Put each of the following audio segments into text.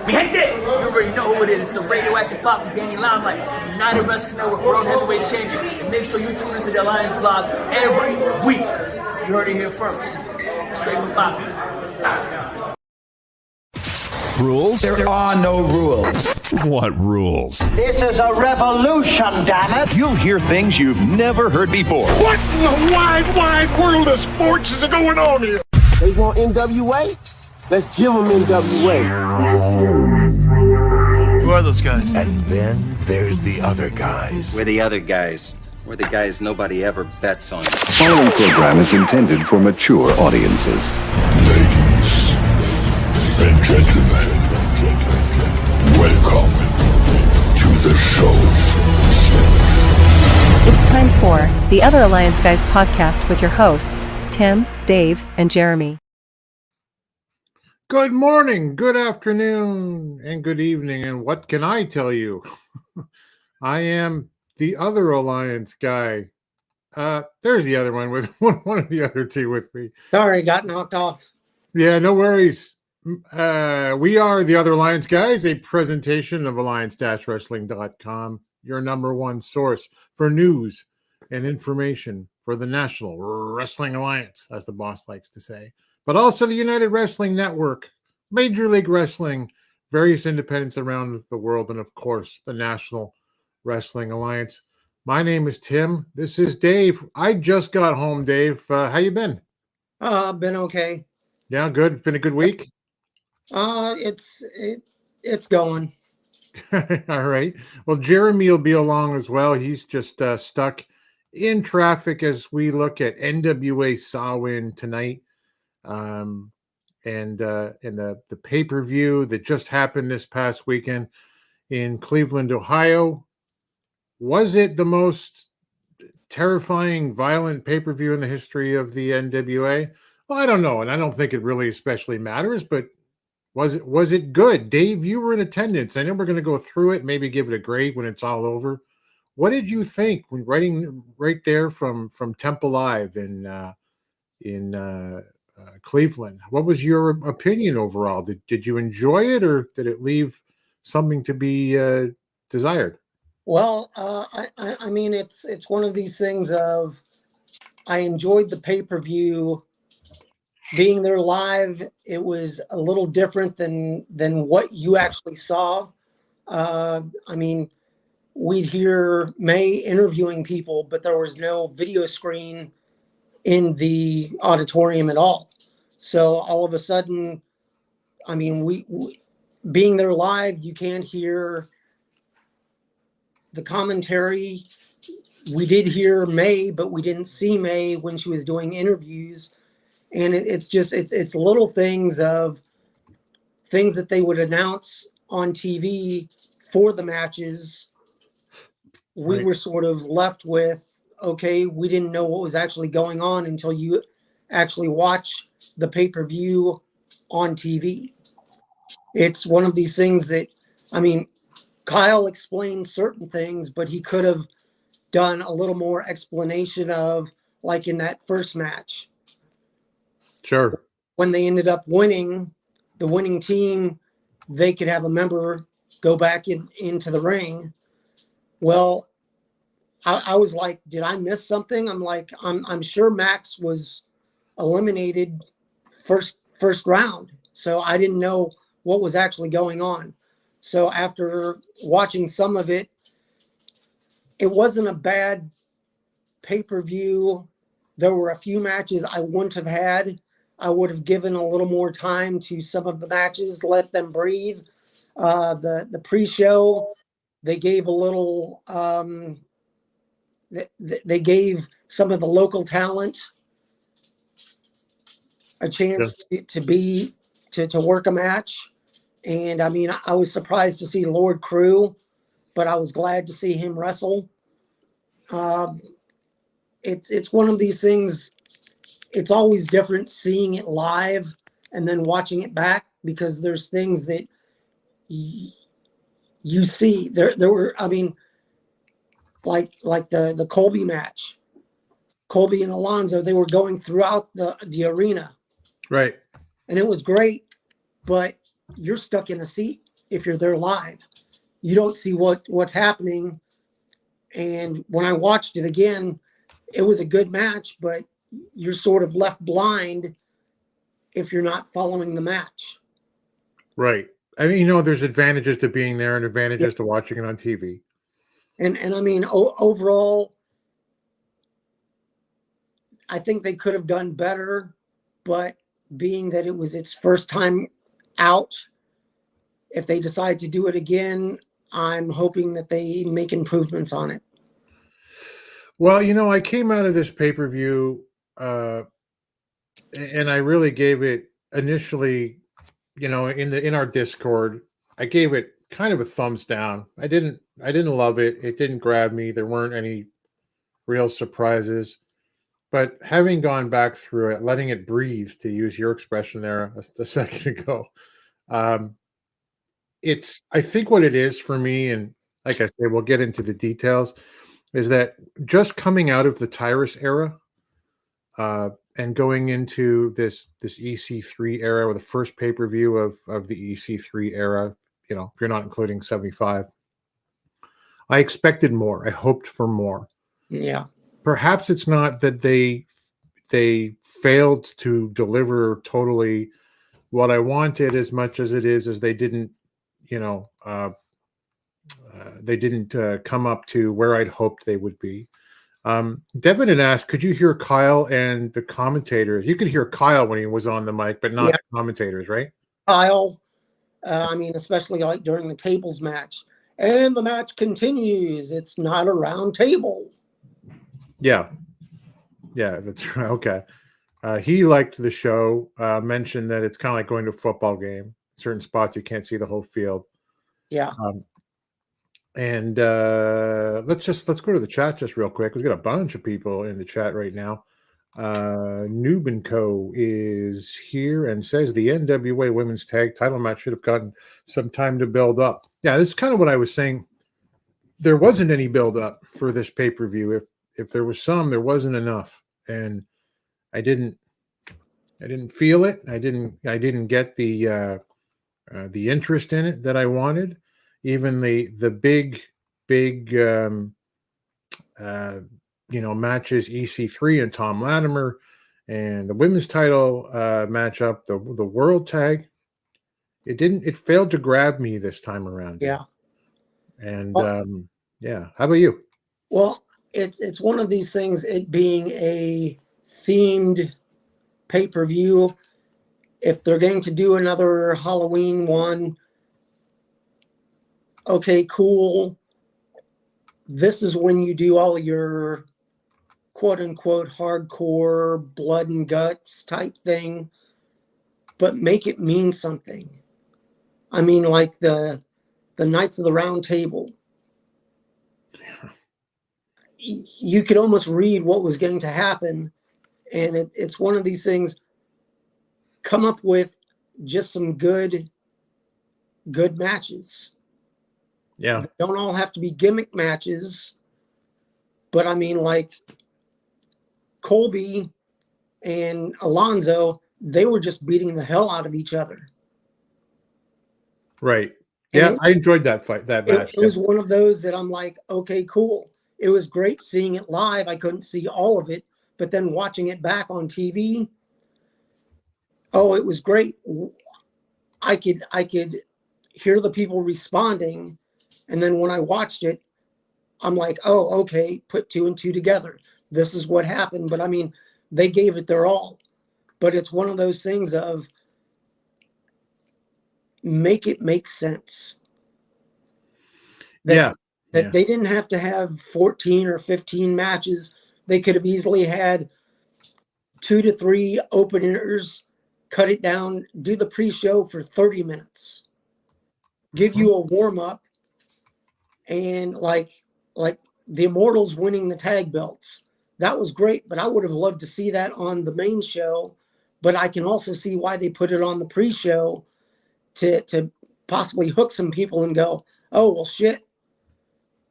Mi gente, you already know who it is. It's the radioactive pop with Danny Limelight, United Wrestling Network World Heavyweight Champion. And make sure you tune into the Alliance blog every week. You heard it here first. Straight from Bobby. Rules? There are no rules. What rules? This is a revolution, damn it! You'll hear things you've never heard before. What in the wide world of sports is going on here? They want NWA? Let's give them NWA. Who are those guys? And then there's the other guys. We're the other guys. We're the guys nobody ever bets on. The following program is intended for mature audiences. Ladies and gentlemen, welcome to the show. It's time for the Other Alliance Guys podcast with your hosts, Tim, Dave, and Jeremy. Good morning, good afternoon, and good evening. And what can I tell you? I am the Other Alliance guy. There's the other one with one of the other two with me. Sorry, got knocked off. Yeah, no worries. We are the Other Alliance guys, a presentation of alliance-wrestling.com, your number one source for news and information for the National Wrestling Alliance, as the boss likes to say, but also the United Wrestling Network, Major League Wrestling, various independents around the world, and of course, the National Wrestling Alliance. My name is Tim. This is Dave. I just got home, Dave. How you been? Been okay. Yeah, good. Been a good week? It's going. All right. Well, Jeremy will be along as well. He's just stuck in traffic as we look at NWA Samhain tonight. And the pay-per-view that just happened this past weekend in Cleveland, Ohio. Was it the most terrifying, violent pay-per-view in the history of the NWA? Well, I don't know, and I don't think it really especially matters, but was it good? Dave, you were in attendance. I know we're going to go through it, maybe give it a grade when it's all over. What did you think when writing right there from Temple Live in Cleveland? What was your opinion overall? Did you enjoy it, or did it leave something to be desired? Well, I mean, it's one of these things of I enjoyed the pay-per-view. Being there live, it was a little different than what you actually saw. I mean, we'd hear May interviewing people, but there was no video screen in the auditorium at all. So all of a sudden, I mean, we being there live, you can't hear the commentary. We did hear May, but we didn't see May when she was doing interviews. And it's little things of things that they would announce on TV for the matches. We were sort of left with, okay, we didn't know what was actually going on until you actually watch the pay-per-view on TV. It's one of these things that, I mean, Kyle explained certain things, but he could have done a little more explanation of, like in that first match. Sure. When they ended up winning, the winning team, they could have a member go back into the ring. Well, I was like, did I miss something? I'm like, I'm sure Max was eliminated first round. So I didn't know what was actually going on. So after watching some of it, it wasn't a bad pay-per-view. There were a few matches I wouldn't have had. I would have given a little more time to some of the matches, let them breathe. The pre-show, they gave a little. They gave some of the local talent a chance to work a match, and I mean, I was surprised to see Lord Crew, but I was glad to see him wrestle. It's one of these things. It's always different seeing it live and then watching it back, because there's things that you see. There were, I mean, like the Colby match, Colby and Alonzo, they were going throughout the arena. Right. And it was great, but you're stuck in a seat if you're there live. You don't see what's happening. And when I watched it again, it was a good match, but you're sort of left blind if you're not following the match. Right. I mean, there's advantages to being there and advantages to watching it on TV. And I mean, overall, I think they could have done better, but being that it was its first time out, if they decide to do it again, I'm hoping that they make improvements on it. Well, I came out of this pay-per-view and I really gave it initially, in our Discord, I gave it kind of a thumbs down. I didn't love it. It didn't grab me. There weren't any real surprises. But having gone back through it, letting it breathe, to use your expression there a second ago, I think what it is for me, and like I say, we'll get into the details, is that just coming out of the Tyrus era and going into this EC3 era, or the first pay-per-view of the EC3 era, if you're not including 75, I expected more. I hoped for more. Yeah. Perhaps it's not that they failed to deliver totally what I wanted, as much as it is as they didn't, come up to where I'd hoped they would be. Devin had asked, could you hear Kyle and the commentators? You could hear Kyle when he was on the mic, but not the commentators, right? Kyle, I mean, especially like during the tables match. And the match continues. It's not a round table. Yeah, that's right. Okay. He liked the show, mentioned that it's kind of like going to a football game. Certain spots you can't see the whole field. Yeah. And let's go to the chat just real quick. We've got a bunch of people in the chat right now. Noob & Co. is here and says the NWA women's tag title match should have gotten some time to build up. Yeah, this is kind of what I was saying. There wasn't any build up for this pay-per-view. If there was some, there wasn't enough. And I didn't feel it. I didn't get the interest in it that I wanted. Even the big matches, EC3 and Tom Latimer, and the women's title matchup, the world tag, it failed to grab me this time around. Yeah. And how about you? Well, it's one of these things, it being a themed pay-per-view. If they're going to do another Halloween one, okay, cool. This is when you do all your quote-unquote hardcore blood and guts type thing, but make it mean something. I mean, like the Knights of the Round Table. You could almost read what was going to happen, and it's one of these things. Come up with just some good matches. Yeah. They don't all have to be gimmick matches, but I mean, like Colby and Alonzo, they were just beating the hell out of each other. Right. Yeah, I enjoyed that fight, that match. It was one of those that I'm like, okay, cool. It was great seeing it live. I couldn't see all of it, but then watching it back on TV, oh, it was great. I could hear the people responding, and then when I watched it, I'm like, oh, okay, put two and two together. This is what happened. But I mean, they gave it their all. But it's one of those things of make it make sense. That they didn't have to have 14 or 15 matches. They could have easily had 2 to 3 openers, cut it down, do the pre-show for 30 minutes, give you a warm-up, and like the Immortals winning the tag belts. That was great, but I would have loved to see that on the main show. But I can also see why they put it on the pre-show to possibly hook some people and go, oh, well, shit.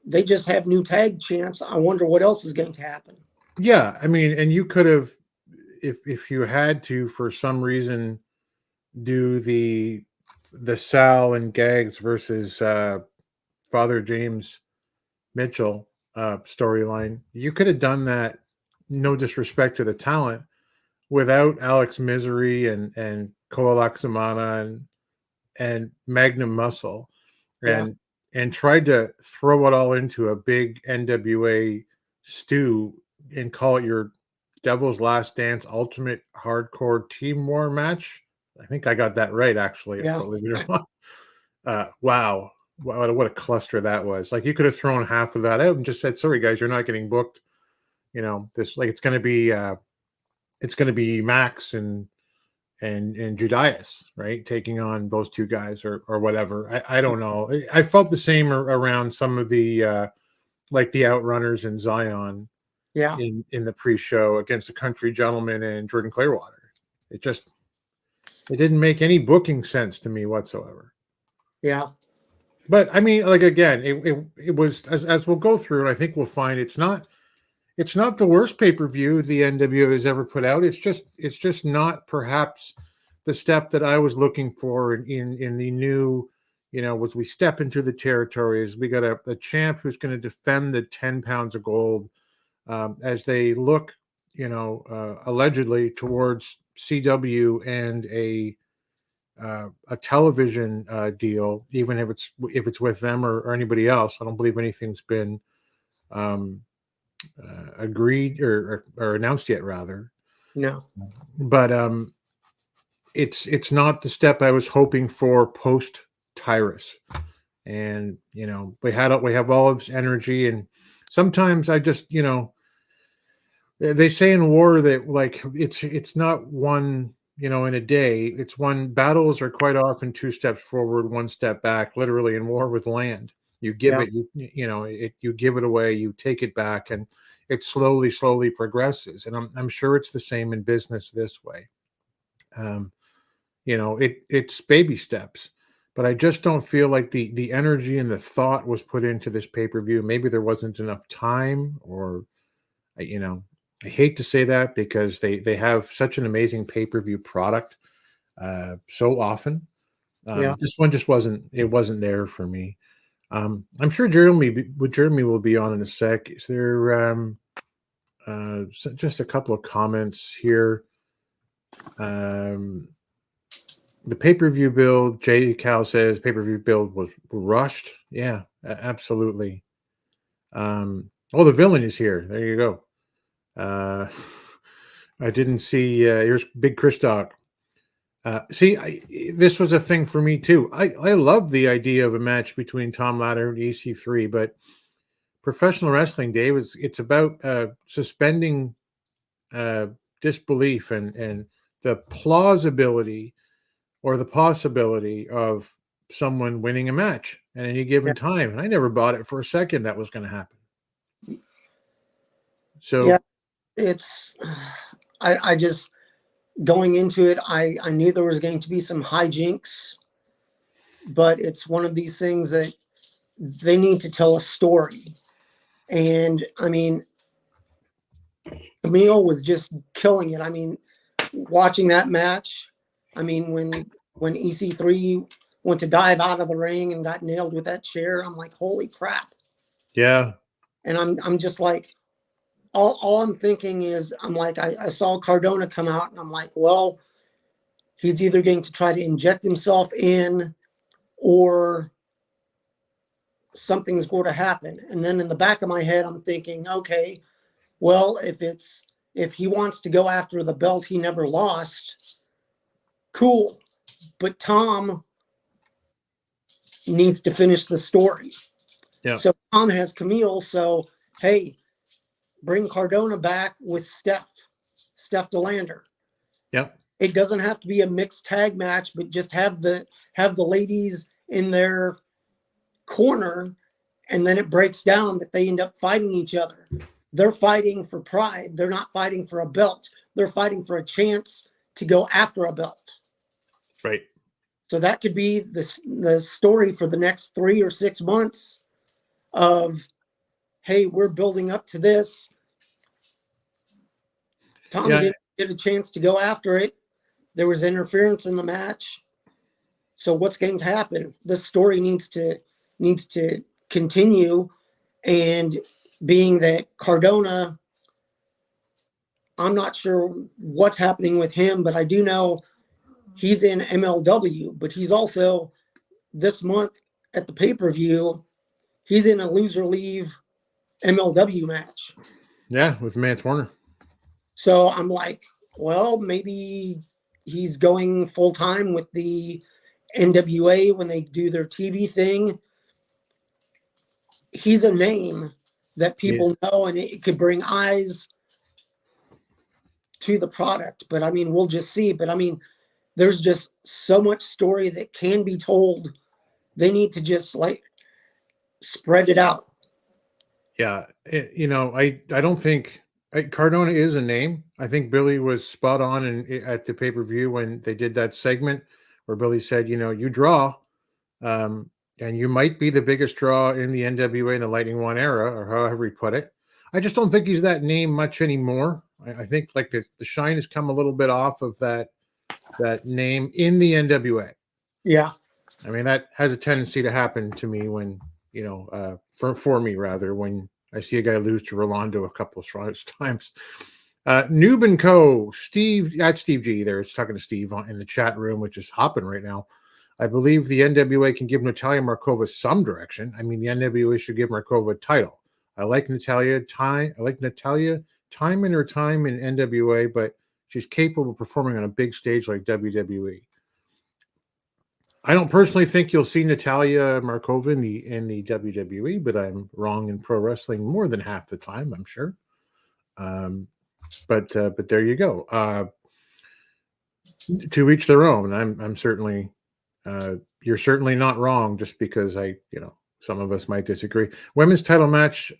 They just have new tag champs. I wonder what else is going to happen. Yeah, I mean, and you could have, if you had to, for some reason, do the the Sal and Gags versus Father James Mitchell storyline. You could have done that, no disrespect to the talent, without Alex Misery and Koalaxamana and Magnum Muscle, and tried to throw it all into a big NWA stew and call it your Devil's Last Dance Ultimate Hardcore Team War match. I think I got that right, actually. Yeah. Believe it or not. Wow. What a cluster that was. Like, you could have thrown half of that out and just said, sorry guys, you're not getting booked. You know, this, like, it's going to be Max and Judias, right, taking on those two guys or whatever. I don't know. I felt the same around some of the like the Outrunners and Zion in the pre-show against the Country Gentleman and Jordan Clearwater. It didn't make any booking sense to me whatsoever. Yeah. But I mean, like, again, it was, as we'll go through, and I think we'll find it's not the worst pay-per-view the NWA has ever put out. It's just not perhaps the step that I was looking for in the new, you know, as we step into the territories. We got a champ who's going to defend the 10 pounds of gold as they look, you know, allegedly towards CW and a television deal, even if it's with them or anybody else. I don't believe anything's been agreed or announced yet, rather. No. But it's not the step I was hoping for post Tyrus. And, you know, we have all of his energy, and sometimes I just, you know, they say in war that, like, it's not one, you know, in a day. It's one. Battles are quite often 2 steps forward, 1 step back, literally, in war with land. You give it, you give it away, you take it back, and it slowly progresses. And I'm sure it's the same in business this way. You know, it's baby steps, but I just don't feel like the energy and the thought was put into this pay-per-view. Maybe there wasn't enough time, or, you know, I hate to say that because they have such an amazing pay-per-view product so often. This one just wasn't there for me. I'm sure Jeremy will be on in a sec. Is there just a couple of comments here? The pay-per-view build, J. Cal says pay-per-view build was rushed. Yeah, absolutely. The villain is here. There you go. I didn't see. Here's Big Chris Dog. This was a thing for me too. I love the idea of a match between Tom Ladder and EC3, but professional wrestling, Dave, it's about suspending disbelief and the plausibility or the possibility of someone winning a match at any given time. And I never bought it for a second that was going to happen. So I just, going into it, I knew there was going to be some hijinks, but it's one of these things that they need to tell a story. And I mean, Camille was just killing it. I mean, watching that match, I mean, when EC3 went to dive out of the ring and got nailed with that chair, I'm like, holy crap. Yeah. And I'm just like, all I'm thinking is, I'm like, I saw Cardona come out, and I'm like, well, he's either going to try to inject himself in, or something's going to happen. And then in the back of my head, I'm thinking, okay, well, if he wants to go after the belt he never lost, cool. But Tom needs to finish the story. Yeah. So Tom has Camille. So, hey, bring Cardona back with Steph DeLander. Yep. It doesn't have to be a mixed tag match, but just have the ladies in their corner, and then it breaks down that they end up fighting each other. They're fighting for pride. They're not fighting for a belt. They're fighting for a chance to go after a belt. Right. So that could be the story for the next 3 or 6 months of, hey, we're building up to this. Tom didn't get a chance to go after it. There was interference in the match. So what's going to happen? This story needs to continue. And being that Cardona, I'm not sure what's happening with him, but I do know he's in MLW, but he's also this month at the pay-per-view, he's in a loser leave MLW match. Yeah, with Mance Warner. So I'm like, well, maybe he's going full time with the NWA when they do their TV thing. He's a name that people know, and it could bring eyes to the product. But I mean, we'll just see. But I mean, there's just so much story that can be told. They need to just like spread it out. Yeah, I don't think Cardona is a name. I think Billy was spot on at the pay-per-view when they did that segment where Billy said, you draw, and you might be the biggest draw in the NWA in the Lightning One era, or however he put it. I just don't think he's that name much anymore. I think like the shine has come a little bit off of that name in the NWA. Yeah. I mean, that has a tendency to happen to me when, for me rather, when I see a guy lose to Rolando a couple of times. Noob and Co. Steve G there. It's talking to Steve in the chat room, which is hopping right now. I believe the NWA can give Natalia Markova some direction. I mean, the NWA should give Markova a title. I like Natalia time in her time in NWA, but she's capable of performing on a big stage like WWE. I don't personally think you'll see Natalia Markova in the WWE, but I'm wrong in pro wrestling more than half the time, I'm sure. But there you go. To each their own. I'm certainly you're certainly not wrong, just because some of us might disagree. Women's title match.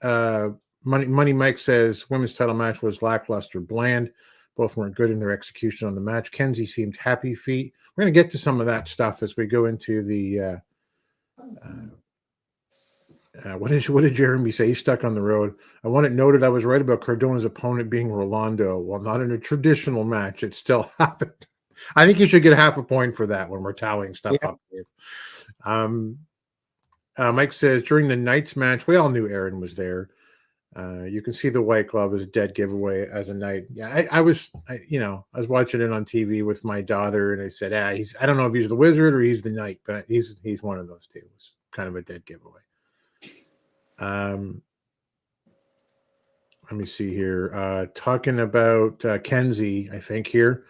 Money Mike says women's title match was lackluster, bland. Both weren't good in their execution on the match. Kenzie seemed happy feet. We're going to get to some of that stuff as we go into the what did Jeremy say? He's stuck on the road. I want it noted I was right about Cardona's opponent being Rolando. While not in a traditional match, it still happened. I think you should get half a point for that when we're tallying stuff up. Mike says during the Knights match, we all knew Aaron was there. You can see the white glove as a dead giveaway as a Knight. Yeah, I was watching it on TV with my daughter, and I said, I don't know if he's the Wizard or he's the Knight, but he's one of those two. It was kind of a dead giveaway. Let me see here. Talking about Kenzie, I think here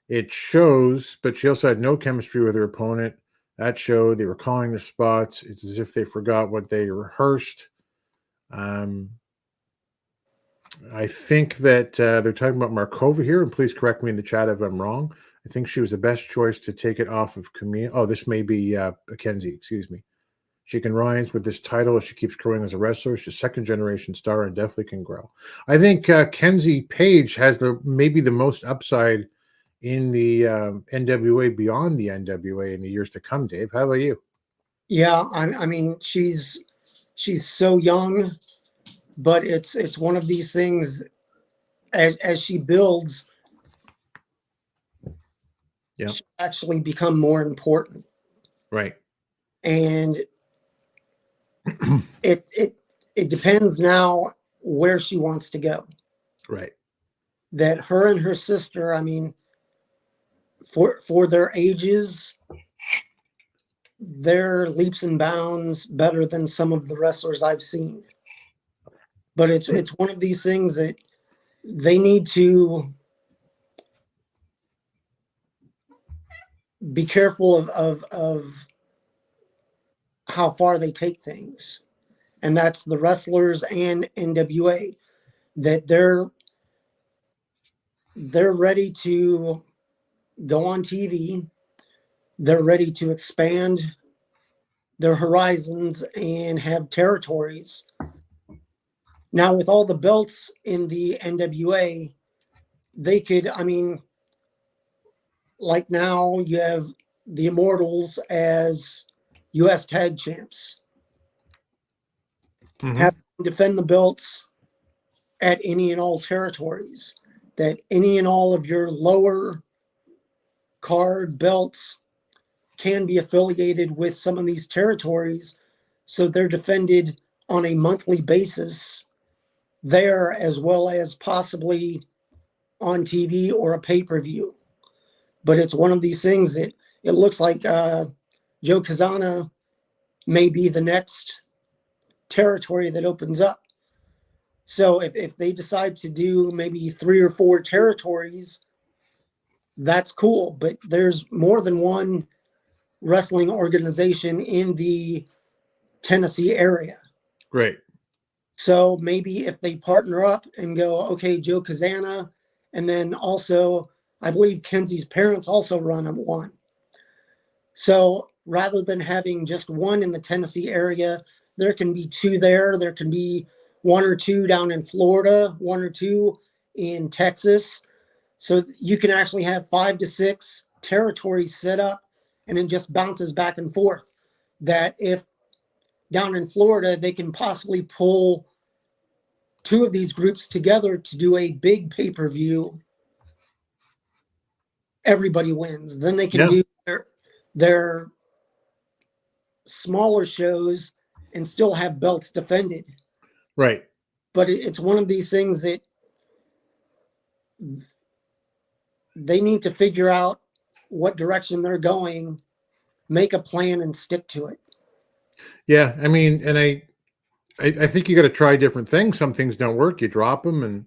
it shows, but she also had no chemistry with her opponent. That showed. They were calling the spots. It's as if they forgot what they rehearsed. I think that they're talking about Markova here, and please correct me in the chat if I'm wrong. I think she was the best choice to take it off of Camille. Oh, this may be Kenzie, excuse me. She can rise with this title if she keeps growing as a wrestler. She's a second-generation star and definitely can grow. I think Kenzie Page has maybe the most upside in the NWA beyond the NWA in the years to come, Dave. How about you? Yeah, I mean, she's so young, but it's one of these things as she builds, she actually become more important. Right. And it depends now where she wants to go. Right. That her and her sister, I mean, for their ages, they're leaps and bounds better than some of the wrestlers I've seen. But it's one of these things that they need to be careful of how far they take things. And that's the wrestlers and NWA, that they're ready to go on TV. They're ready to expand their horizons and have territories. Now, with all the belts in the NWA, they could, I mean, like now you have the Immortals as U.S. tag champs. Mm-hmm. Have them defend the belts at any and all territories, that any and all of your lower card belts can be affiliated with some of these territories, so they're defended on a monthly basis there, as well as possibly on TV or a pay-per-view. But it's one of these things that it looks like Joe Kazana may be the next territory that opens up. So if they decide to do maybe 3 or 4 territories, that's cool. But there's more than one wrestling organization in the Tennessee area. Great. So maybe if they partner up and go, okay, Joe Kazana, and then also, I believe Kenzie's parents also run one. So rather than having just one in the Tennessee area, there can be 2 there. There can be 1 or 2 down in Florida, 1 or 2 in Texas. So you can actually have 5 to 6 territories set up, and it just bounces back and forth. That if down in Florida, they can possibly pull 2 of these groups together to do a big pay-per-view, everybody wins. Then they can do their smaller shows and still have belts defended. Right. But it's one of these things that they need to figure out what direction they're going, make a plan, and stick to it. Yeah, I mean, and I think you got to try different things. Some things don't work, you drop them, and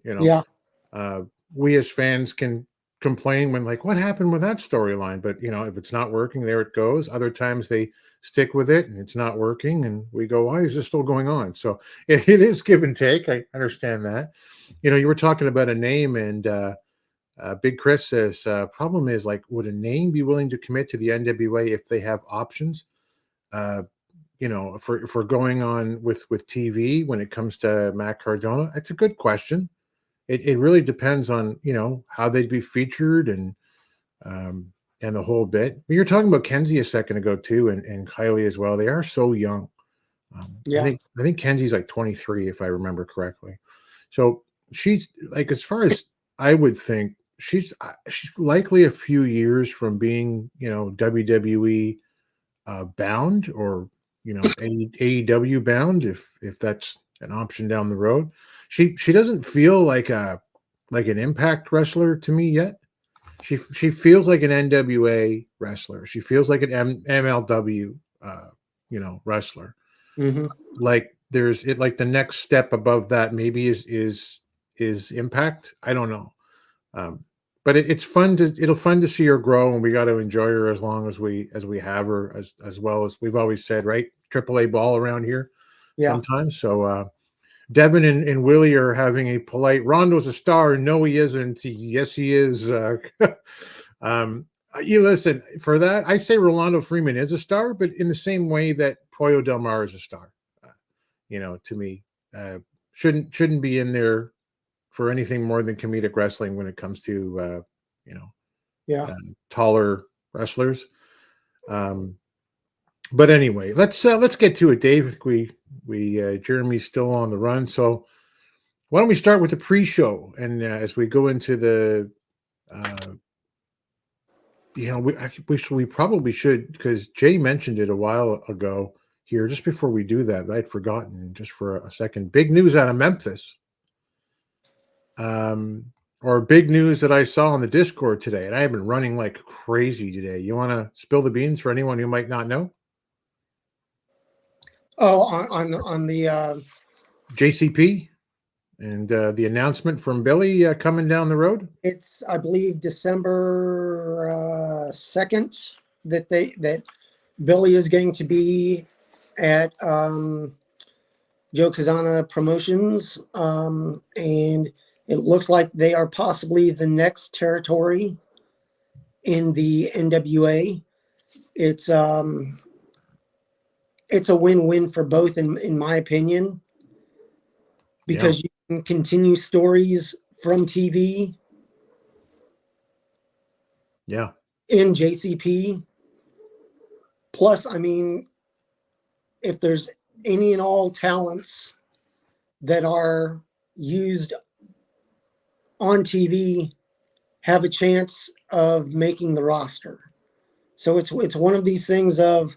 we as fans can complain when, like, what happened with that storyline? But if it's not working, there it goes. Other times they stick with it and it's not working, and we go, why is this still going on? So it is give and take. I understand that. You were talking about a name, and Big Chris says problem is, like, would a name be willing to commit to the NWA if they have options? If we're going on with TV when it comes to Matt Cardona, it's a good question. It really depends on how they'd be featured and the whole bit. You're talking about Kenzie a second ago too, and Kylie as well. They are so young. I think Kenzie's like 23 if I remember correctly. So she's, like, as far as I would think, she's likely a few years from being WWE bound, or AEW bound, if that's an option down the road. She doesn't feel like an Impact wrestler to me yet. She feels like an NWA wrestler. She feels like an MLW wrestler. Mm-hmm. Like there's it, like the next step above that maybe is Impact. I don't know. But it'll fun to see her grow, and we got to enjoy her as long as we have her, as well as we've always said, right? AAA ball around here sometimes. So Devin and Willie are having a polite, Rondo's a star. No, he isn't. Yes, he is. You listen, for that, I say Rolando Freeman is a star, but in the same way that Pollo Del Mar is a star. To me, shouldn't be in there for anything more than comedic wrestling when it comes to taller wrestlers. But anyway, let's get to it, Dave. We Jeremy's still on the run, so why don't we start with the pre-show, and as we go into the we probably should, because Jay mentioned it a while ago here, just before we do that. I'd forgotten just for a second. Big news out of Memphis. Or big news that I saw on the Discord today, and I have been running like crazy today. You want to spill the beans for anyone who might not know? Oh, on the JCP and the announcement from Billy coming down the road. It's, I believe, December 2nd that Billy is going to be at Joe Kazana Promotions, and it looks like they are possibly the next territory in the NWA. It's a win-win for both, in my opinion, because you can continue stories from TV. Yeah. In JCP. Plus, I mean, if there's any and all talents that are used on TV have a chance of making the roster. So it's one of these things of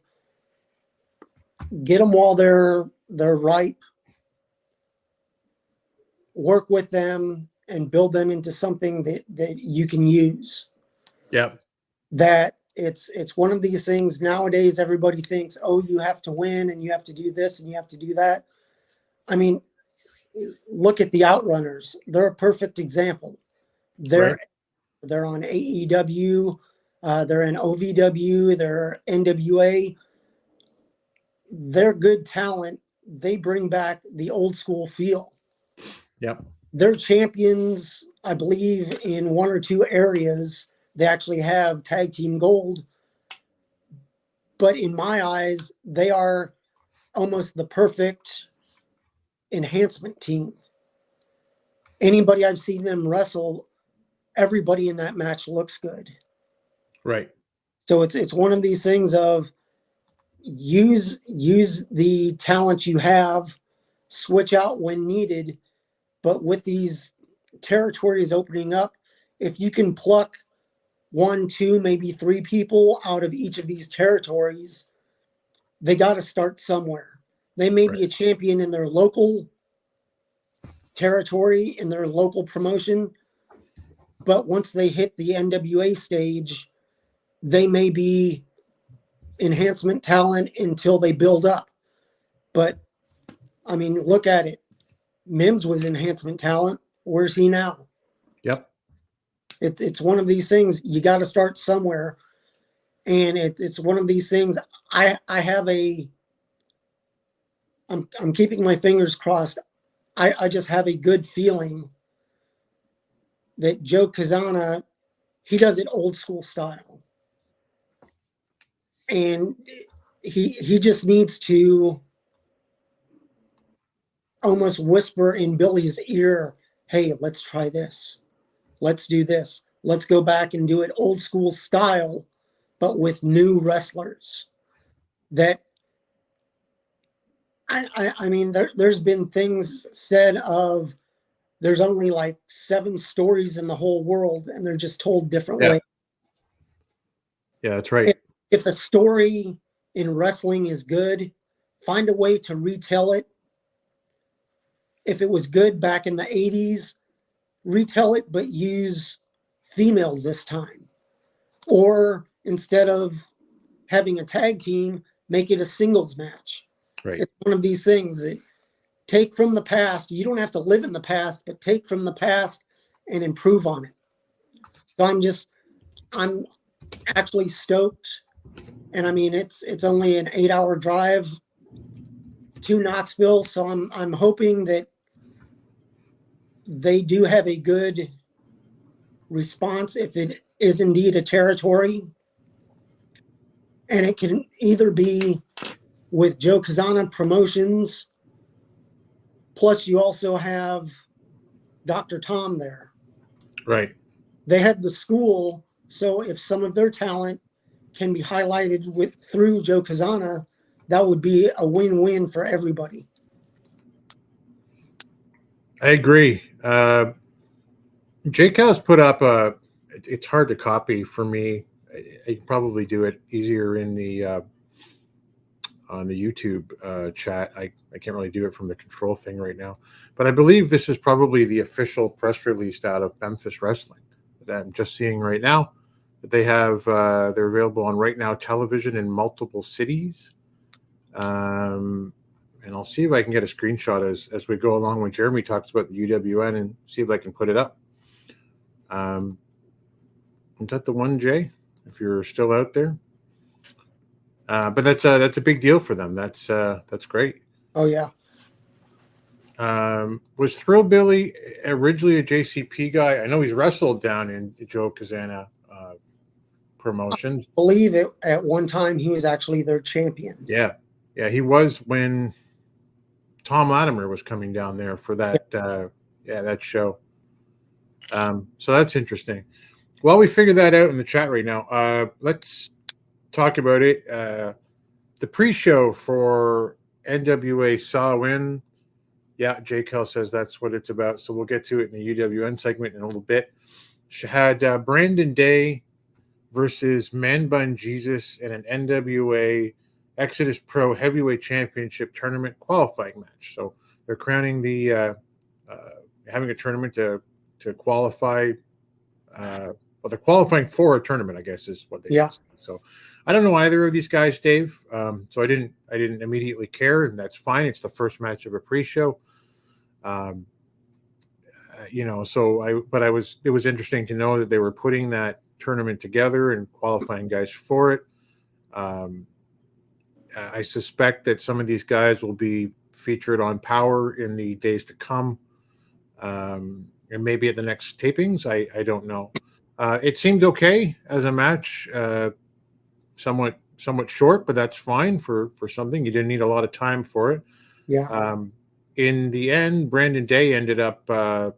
get them while they're ripe, work with them, and build them into something that you can use. Yep. That it's one of these things nowadays. Everybody thinks, oh, you have to win and you have to do this and you have to do that. I mean, look at the Outrunners. They're a perfect example. They're on AEW, they're in OVW, they're NWA. They're good talent. They bring back the old school feel. Yep. They're champions, I believe, in one or two areas. They actually have tag team gold. But in my eyes, they are almost the perfect enhancement team. Anybody I've seen them wrestle, everybody in that match looks good. Right. So it's one of these things of use the talent you have, switch out when needed. But with these territories opening up, if you can pluck 1, 2, maybe 3 people out of each of these territories, they got to start somewhere. They may be a champion in their local territory, in their local promotion, but once they hit the NWA stage, they may be enhancement talent until they build up. But I mean, look at it. Mims was enhancement talent. Where's he now? Yep. It's one of these things. You got to start somewhere, and it's one of these things. I'm keeping my fingers crossed. I just have a good feeling that Joe Kazana, he does it old school style, and he just needs to almost whisper in Billy's ear, hey, let's try this. Let's do this. Let's go back and do it old school style, but with new wrestlers. That, I mean, there's been things said of there's only like 7 stories in the whole world, and they're just told different ways. Yeah, that's right. If a story in wrestling is good, find a way to retell it. If it was good back in the 80s, retell it, but use females this time. Or instead of having a tag team, make it a singles match. Right. It's one of these things that take from the past. You don't have to live in the past, but take from the past and improve on it. So I'm actually stoked. And I mean, it's only an 8-hour drive to Knoxville. So I'm hoping that they do have a good response if it is indeed a territory. And it can either be with Joe Kazana Promotions, plus you also have Dr. Tom there. Right. They have the school, so if some of their talent can be highlighted through Joe Kazana, that would be a win-win for everybody. I agree. Jake has put up it's hard to copy for me. I can probably do it easier in the on the YouTube chat. I can't really do it from the control thing right now, but I believe this is probably the official press release out of Memphis Wrestling that I'm just seeing right now. That they have they're available on Right Now Television in multiple cities. And I'll see if I can get a screenshot as we go along when Jeremy talks about the UWN and see if I can put it up. Is that the one, Jay? If you're still out there, but that's a big deal for them. That's great. Oh yeah. Was Thrillbilly originally a JCP guy? I know he's wrestled down in Joe Kazana Promotions. I believe it at one time he was actually their champion. Yeah, he was when Tom Latimer was coming down there for that. That show. So that's interesting. While we figure that out in the chat right now, let's talk about it. The pre-show for NWA SAMHAIN. Yeah, Jake Hill says that's what it's about. So we'll get to it in the UWN segment in a little bit. She had Brandon Day versus Man Bun Jesus in an NWA Exodus Pro Heavyweight Championship Tournament qualifying match. So they're crowning the having a tournament to qualify. Well, they're qualifying for a tournament, I guess, is what they should say. So I don't know either of these guys, Dave. So I didn't immediately care, and that's fine. It's the first match of a pre-show. You know, it was interesting to know that they were putting that tournament together and qualifying guys for it. I suspect that some of these guys will be featured on Power in the days to come, and maybe at the next tapings. I don't know. It seemed okay as a match, somewhat short, but that's fine for something. You didn't need a lot of time for it. Yeah. In the end, Brandon Day ended up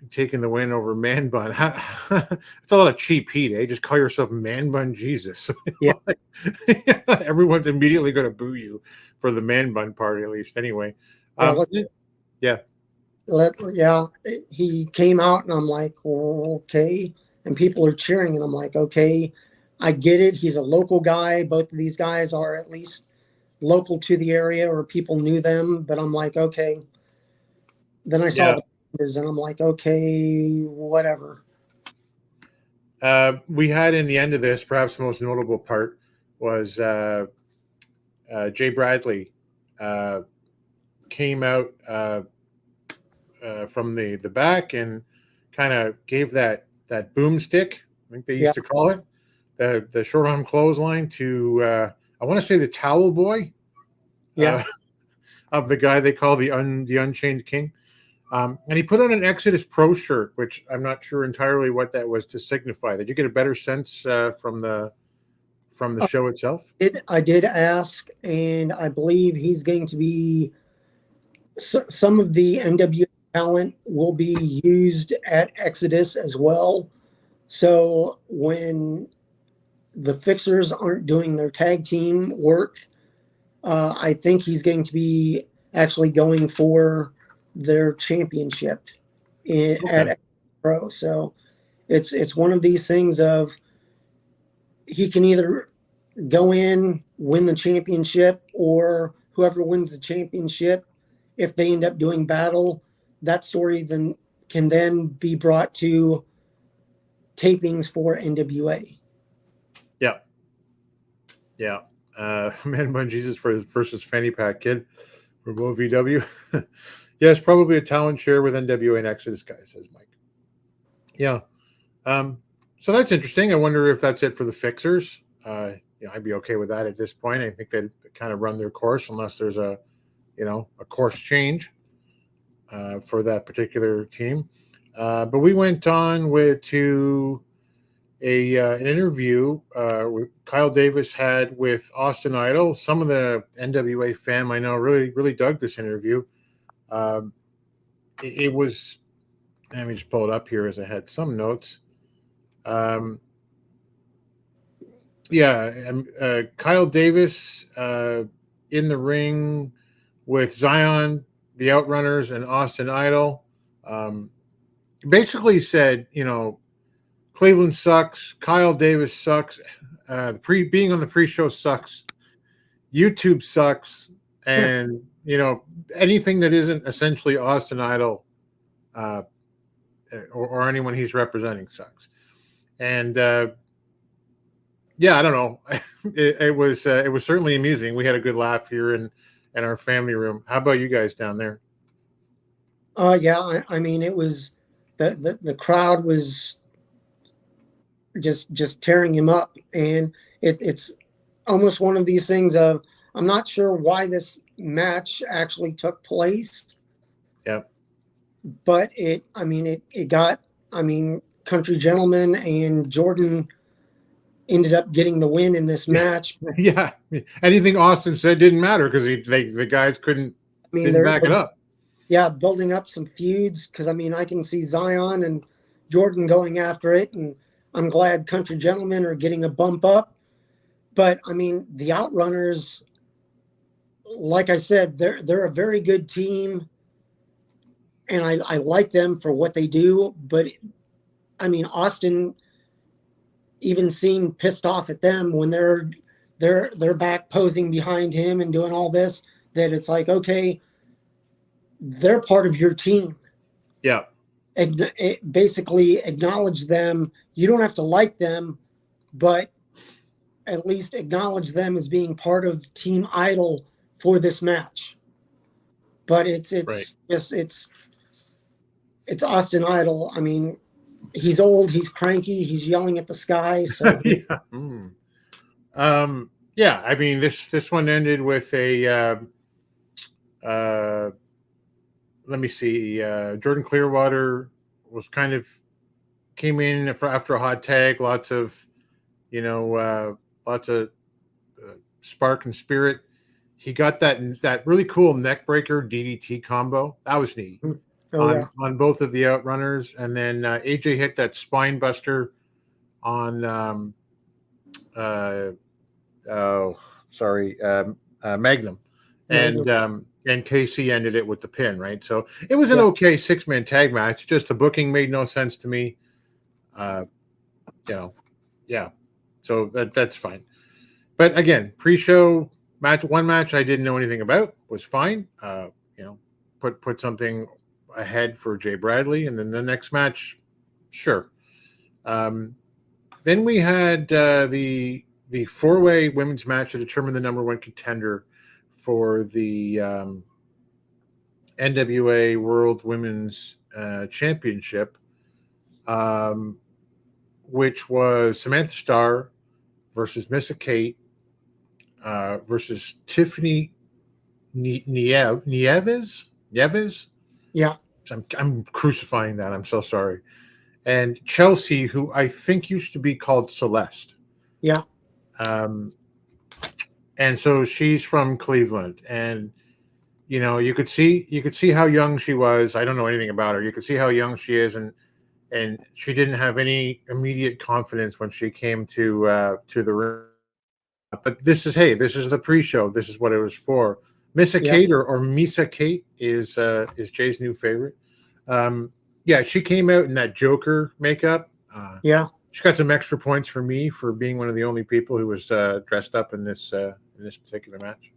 taking the win over Man Bun. It's a lot of cheap heat, eh? Just call yourself Man Bun Jesus. Yeah. Everyone's immediately going to boo you for the Man Bun part, at least. Anyway. Yeah. He came out and I'm like, well, okay. And people are cheering and I'm like, okay, I get it. He's a local guy. Both of these guys are at least local to the area or people knew them. But I'm like, okay. Then I saw the and I'm like, okay, whatever. We had in the end of this, perhaps the most notable part was Jay Bradley came out from the back and kind of gave that boomstick, I think they used to call it, the short arm clothesline to I want to say the towel boy, of the guy they call the Unchained King. And he put on an Exodus Pro shirt, which I'm not sure entirely what that was to signify. Did you get a better sense from the show itself? I did ask, and I believe he's going to be some of the NWA talent will be used at Exodus as well. So when the Fixers aren't doing their tag team work, I think he's going to be actually going for their championship at Pro. So it's one of these things of he can either go in, win the championship, or whoever wins the championship, if they end up doing battle, that story then can be brought to tapings for NWA. Man Bun Jesus versus Fanny Pack Kid for VW. Yes, probably a talent share with NWA and Exodus guys, says Mike. Yeah. So that's interesting. I wonder if that's it for the Fixers. I'd be okay with that at this point. I think they'd kind of run their course unless there's a course change for that particular team. But we went on to an interview with Kyle Davis had with Austin Idol. Some of the NWA fam I know really dug this interview. It was, let me just pull it up here as I had some notes. Kyle Davis in the ring with Zion, the Outrunners, and Austin Idol. Basically said, Cleveland sucks. Kyle Davis sucks. Being on the pre-show sucks. YouTube sucks. And, anything that isn't essentially Austin Idol or anyone he's representing sucks. And, I don't know. It was certainly amusing. We had a good laugh here in our family room. How about you guys down there? I mean, it was the crowd was just tearing him up, and it's almost one of these things of I'm not sure why this match actually took place. Yep. But it got Country Gentleman and Jordan ended up getting the win in this match. Yeah. Anything Austin said didn't matter because the guys didn't back it up. Yeah, building up some feuds because I can see Zion and Jordan going after it, and I'm glad Country Gentlemen are getting a bump up. But the Outrunners, like I said, they're a very good team, and I like them for what they do. But Austin, even seem pissed off at them when they're back posing behind him and doing all this, that it's like, okay, they're part of your team. Yeah. Basically acknowledge them. You don't have to like them, but at least acknowledge them as being part of Team Idol for this match. But it's Austin Idol. I mean, he's old, he's cranky, he's yelling at the sky. So yeah. Yeah. I mean, this one ended with a let me see. Jordan Clearwater was came in after a hot tag. Lots of spark and spirit. He got that really cool neck breaker DDT combo. That was neat. On both of the outrunners, and then AJ hit that spine buster on Magnum, and KC ended it with the pin, right? So it was an okay 6-man tag match. Just the booking made no sense to me. So that's fine. But again, pre-show one match I didn't know anything about was fine. Put something ahead for Jay Bradley, and then the next match, sure. Then we had the 4-way women's match to determine the number 1 contender for the NWA World Women's Championship, which was Samantha Starr versus Missa Kate versus Tiffany Nieves. Yeah. I'm crucifying that. I'm so sorry. And Chelsea, who I think used to be called Celeste. Yeah. And so she's from Cleveland, and you could see how young she was. I don't know anything about her. You could see how young she is, and she didn't have any immediate confidence when she came to the ring. But this is the pre-show. This is what it was for. Missa Kate or Misa Kate is Jay's new favorite. She came out in that Joker makeup. She got some extra points for me for being one of the only people who was dressed up in this particular match.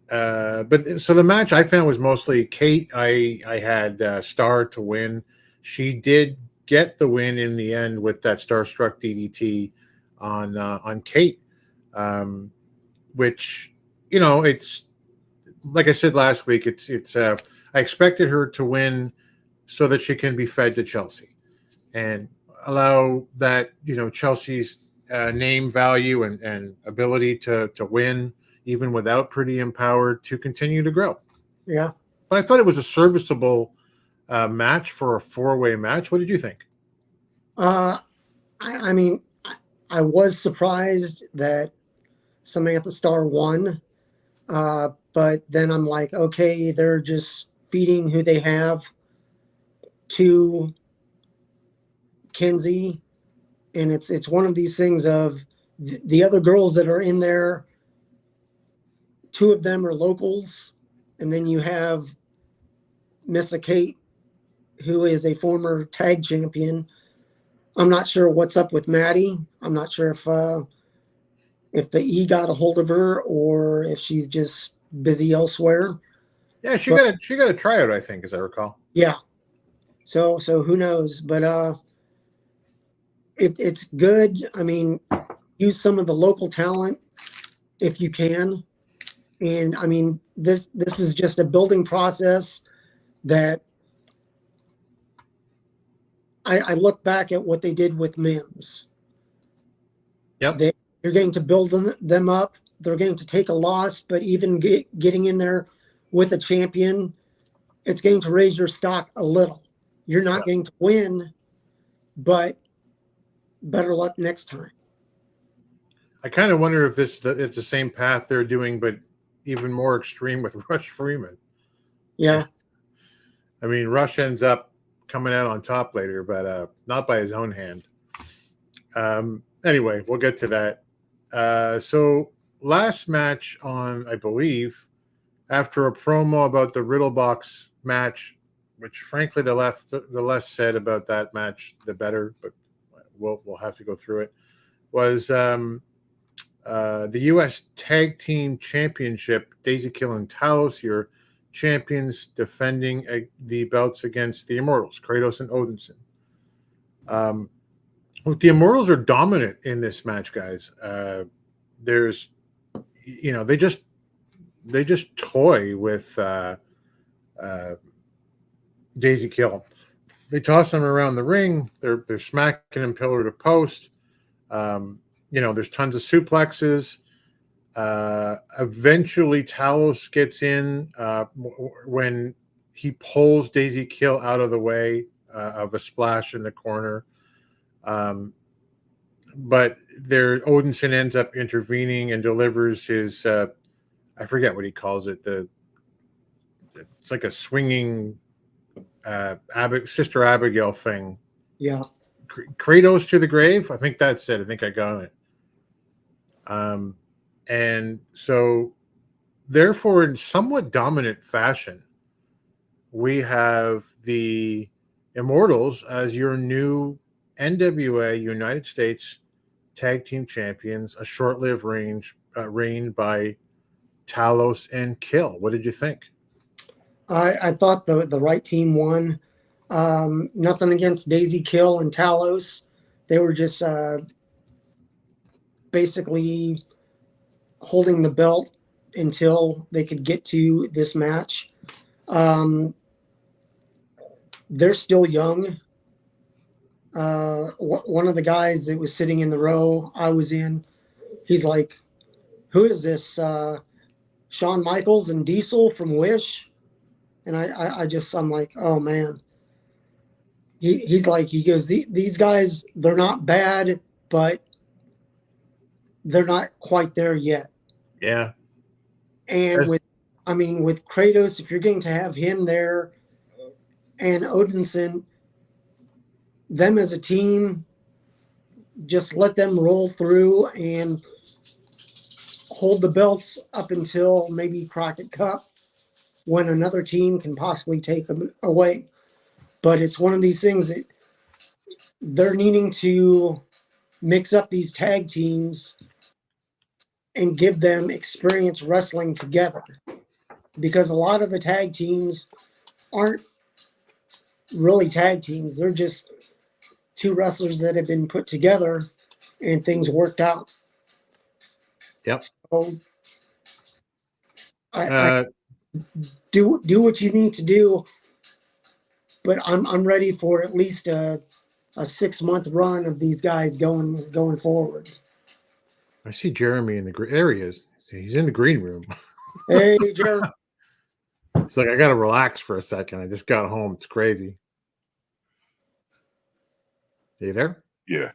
But so the match I found was mostly Kate. I had Star to win. She did get the win in the end with that Starstruck DDT on Kate, which it's like I said last week. It's I expected her to win so that she can be fed to Chelsea and allow that Chelsea's name value and ability to win even without Pretty Empowered to continue to grow. Yeah. But I thought it was a serviceable match for a 4-way match. What did you think? I mean, I was surprised that Samantha Starr won. But then I'm like, okay, they're just feeding who they have to Kenzie. And it's one of these things of the other girls that are in there, 2 of them are locals. And then you have Missa Kate, who is a former tag champion. I'm not sure what's up with Maddie. I'm not sure if the E got a hold of her or if she's just busy elsewhere. Yeah, she got a tryout, I think, as I recall. Yeah. So who knows? But it's good. I mean, use some of the local talent if you can. And I mean, this is just a building process that I look back at what they did with Mims. Yep. You're going to build them up. They're going to take a loss, but even getting in there with a champion, it's going to raise your stock a little. You're not going to win, but better luck next time. I kind of wonder if it's the same path they're doing, but even more extreme with Rush Freeman. Yeah. I mean, Rush ends up coming out on top later, but not by his own hand. Anyway, we'll get to that. So last match on, I believe, after a promo about the Riddle Box match which frankly the less said about that match, the better. But we'll have to go through it. Was the U.S. Tag Team Championship? Daisy Kill and Talos, your champions, defending the belts against the Immortals, Kratos and Odinson. Look, the Immortals are dominant in this match, guys. There's, they just toy with Daisy Kill. They toss them around the ring. They're smacking him pillar to post. There's tons of suplexes. Eventually, Talos gets in when he pulls Daisy Kill out of the way of a splash in the corner. But Odinson ends up intervening and delivers his I forget what he calls it. It's like a swinging Sister Abigail thing. Yeah. Kratos to the grave. I think that's it. I think I got it. And so therefore, in somewhat dominant fashion, we have the Immortals as your new NWA United States Tag Team Champions, a short-lived reign by Talos and Kill. What did you think? I thought the right team won. Nothing against Daisy Kill and Talos. They were just basically holding the belt until they could get to this match. They're still young. One of the guys that was sitting in the row I was in, he's like, who is this? Shawn Michaels and Diesel from Wish? And I'm like, oh man. He goes, these guys, they're not bad, but they're not quite there yet. Yeah. And with Kratos, if you're going to have him there and Odinson, them as a team, just let them roll through and hold the belts up until maybe Crockett Cup, when another team can possibly take them away. But it's one of these things that they're needing to mix up these tag teams and give them experience wrestling together, because a lot of the tag teams aren't really tag teams. They're just two wrestlers that have been put together and things worked out. Yep. So I do what you need to do, but I'm ready for at least a 6-month run of these guys going forward. I see Jeremy in there he is. He's in the green room. Hey, Jeremy. It's like, I got to relax for a second. I just got home. It's crazy. Are you there? Yeah.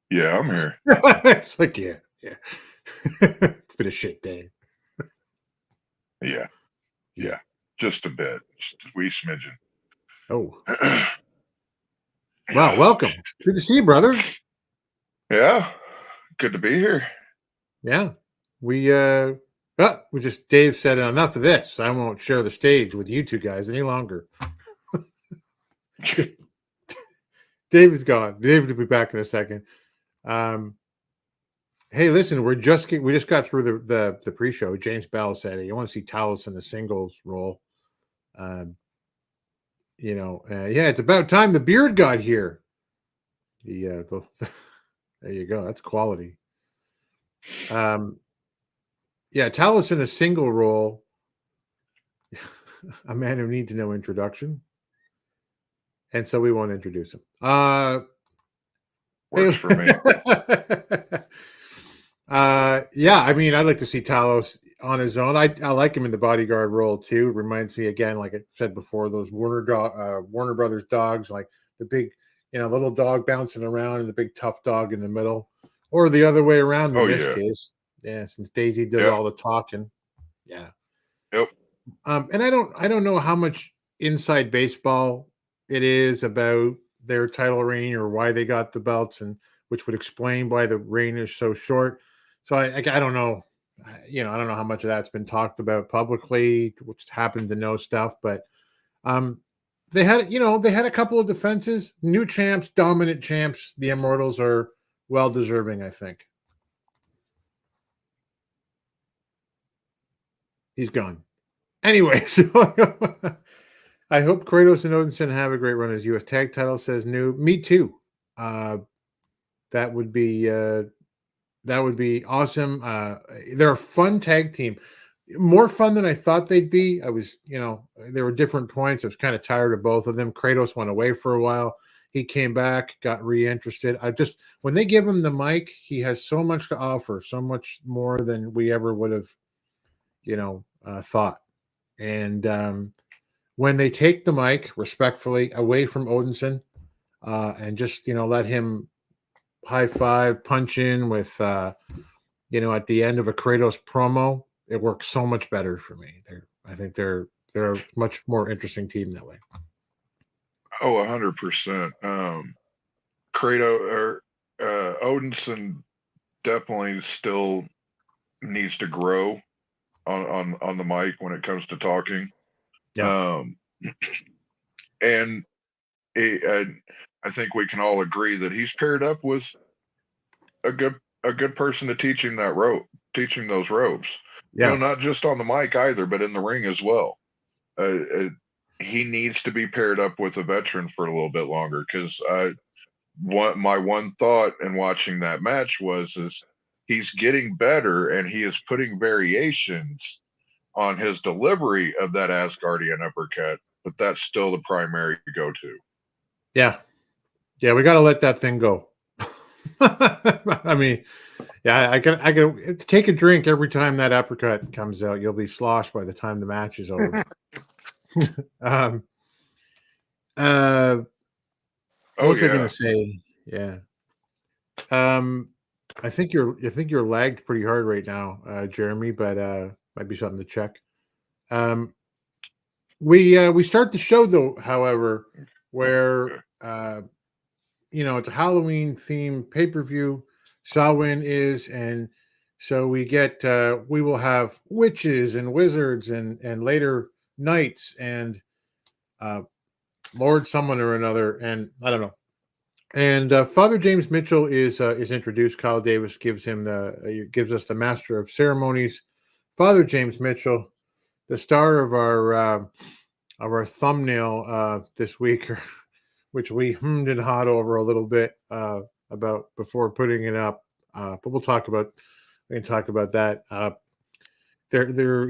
Yeah, I'm here. It's like, yeah. Bit of shit day. Yeah. Just a bit. Just a wee smidgen. Oh. Wow, welcome. Good to see you, brother. Yeah. Good to be here. Yeah. Dave said enough of this. I won't share the stage with you two guys any longer. Dave is gone. Dave will be back in a second. Hey, listen, we just got through the pre-show. James Bell said, "You want to see Talos in the singles role?" It's about time the beard got here. There you go. That's quality. Talos in a single role. A man who needs no introduction. And so we won't introduce him. Works for me. I'd like to see Talos on his own. I like him in the bodyguard role too. Reminds me, again, like I said before, those Warner Brothers dogs, like the big, little dog bouncing around and the big tough dog in the middle, or the other way around in this case. Yeah, since Daisy did all the talking. Yeah. Yep. And I don't know how much inside baseball it is about their title reign or why they got the belts, and which would explain why the reign is so short. So I don't know. I don't know how much of that's been talked about publicly, which happen to know stuff, but they had a couple of defenses, new champs, dominant champs. The Immortals are well deserving, I think. He's gone. Anyway, so I hope Kratos and Odinson have a great run as U.S. tag title, says New. Me too. That would be awesome. They're a fun tag team. More fun than I thought they'd be. I was, there were different points. I was kind of tired of both of them. Kratos went away for a while. He came back, got reinterested. When they give him the mic, he has so much to offer, so much more than we ever would have, thought. And when they take the mic respectfully away from Odinson, and just, let him high five, punch in with, at the end of a Kratos promo, it works so much better for me. I think they're a much more interesting team that way. Oh, 100%. Kratos or Odinson definitely still needs to grow on the mic when it comes to talking. Yeah. And I think we can all agree that he's paired up with a good person to teaching those ropes. Yeah. Not just on the mic either, but in the ring as well. He needs to be paired up with a veteran for a little bit longer, because my one thought in watching that match is he's getting better and he is putting variations on his delivery of that Asgardian uppercut, but that's still the primary go-to. Yeah. Yeah, we got to let that thing go. I mean, yeah, I can take a drink every time that uppercut comes out. You'll be sloshed by the time the match is over. What was I going to say? Yeah. I think you're lagged pretty hard right now, Jeremy, but might be something to check. We start the show though, however, where it's a Halloween themed pay-per-view. Samhain is, and so we will have witches and wizards and later knights and Lord someone or another, and I don't know. And Father James Mitchell is introduced. Kyle Davis gives us the master of ceremonies, Father James Mitchell, the star of our thumbnail this week, which we hummed and hawed over a little bit about before putting it up. But we can talk about that.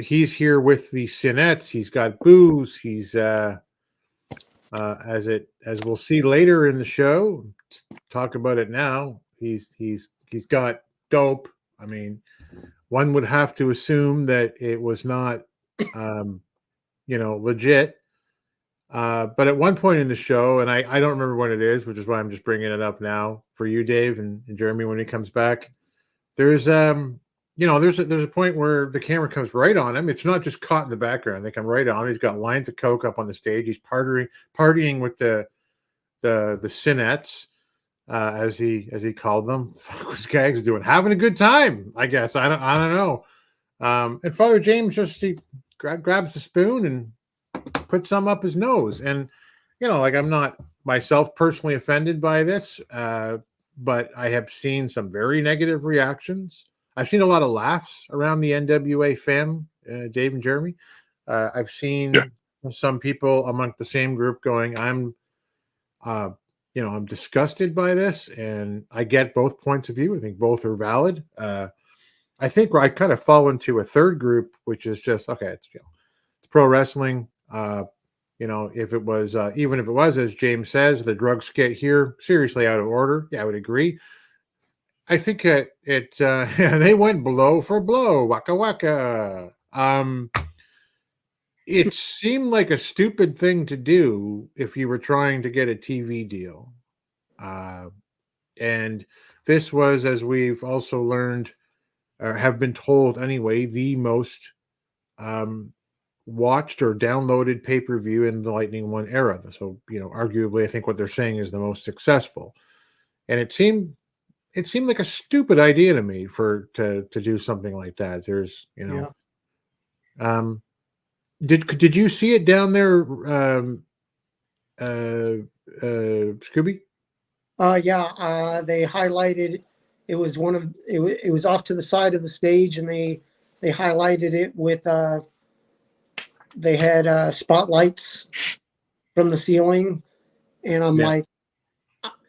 He's here with the Sinettes. He's got booze. He's as we'll see later in the show. Talk about it now. He's got dope. I mean, one would have to assume that it was not legit. But at one point in the show, and I don't remember when it is, which is why I'm just bringing it up now for you, Dave, and Jeremy, when he comes back. There's there's a point where the camera comes right on him. It's not just caught in the background. They come right on him. He's got lines of coke up on the stage. He's partying with the Sinettes, as he called them. What was Gags doing? Having a good time, I guess. I don't know. And Father James just grabs the spoon and puts some up his nose. And I'm not myself personally offended by this, but I have seen some very negative reactions. I've seen a lot of laughs around the NWA fam, Dave and Jeremy. I've seen some people among the same group going, I'm disgusted by this, and I get both points of view. I think both are valid. I think I kind of fall into a third group, which is just, okay, it's pro wrestling. If it was, even if it was, as James says, the drug skit here, seriously out of order. Yeah, I would agree. I think they went blow for blow, waka waka. It seemed like a stupid thing to do if you were trying to get a TV deal. And this was, as we've also learned, or have been told anyway, the most watched or downloaded pay-per-view in the Lightning One era. So, arguably, I think what they're saying is the most successful. And it seemed like a stupid idea to me to do something like that. There's, did you see it down there, Scooby? They highlighted it was it was off to the side of the stage, and they highlighted it with they had spotlights from the ceiling, and I'm like,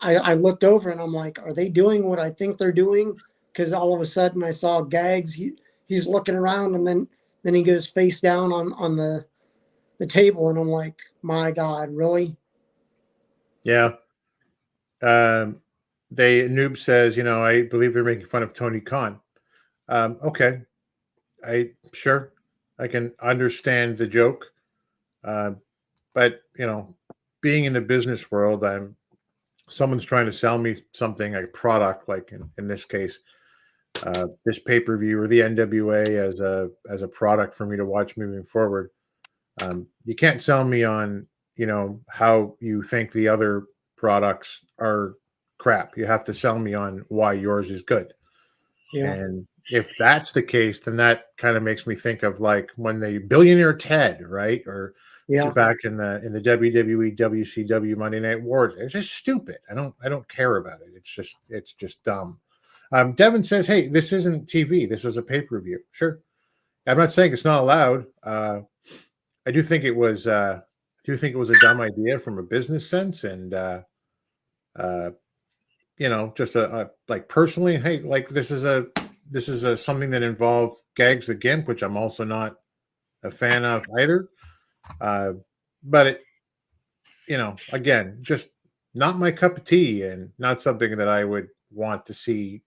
I looked over and I'm like, are they doing what I think they're doing? Because all of a sudden I saw Gags. He's looking around, and then he goes face down on the table, and I'm like, my God, really? Yeah. Noob says, I believe they're making fun of Tony Khan. Okay. Sure, I can understand the joke. But being in the business world, someone's trying to sell me something, a product, like in this case, this pay-per-view or the NWA as a product for me to watch moving forward. You can't sell me on, how you think the other products are crap. You have to sell me on why yours is good. Yeah. And if that's the case, then that kind of makes me think of like when the Billionaire Ted, right? Or back in the WWE, WCW Monday Night Wars. It's just stupid. I don't care about it. It's just dumb. Devin says, hey, this isn't TV. This is a pay-per-view. Sure. I'm not saying it's not allowed. I do think it was a dumb idea from a business sense, and just like personally, hey, like this is something that involved Gags the Gimp, which I'm also not a fan of either. But it, again, just not my cup of tea, and not something that I would want to see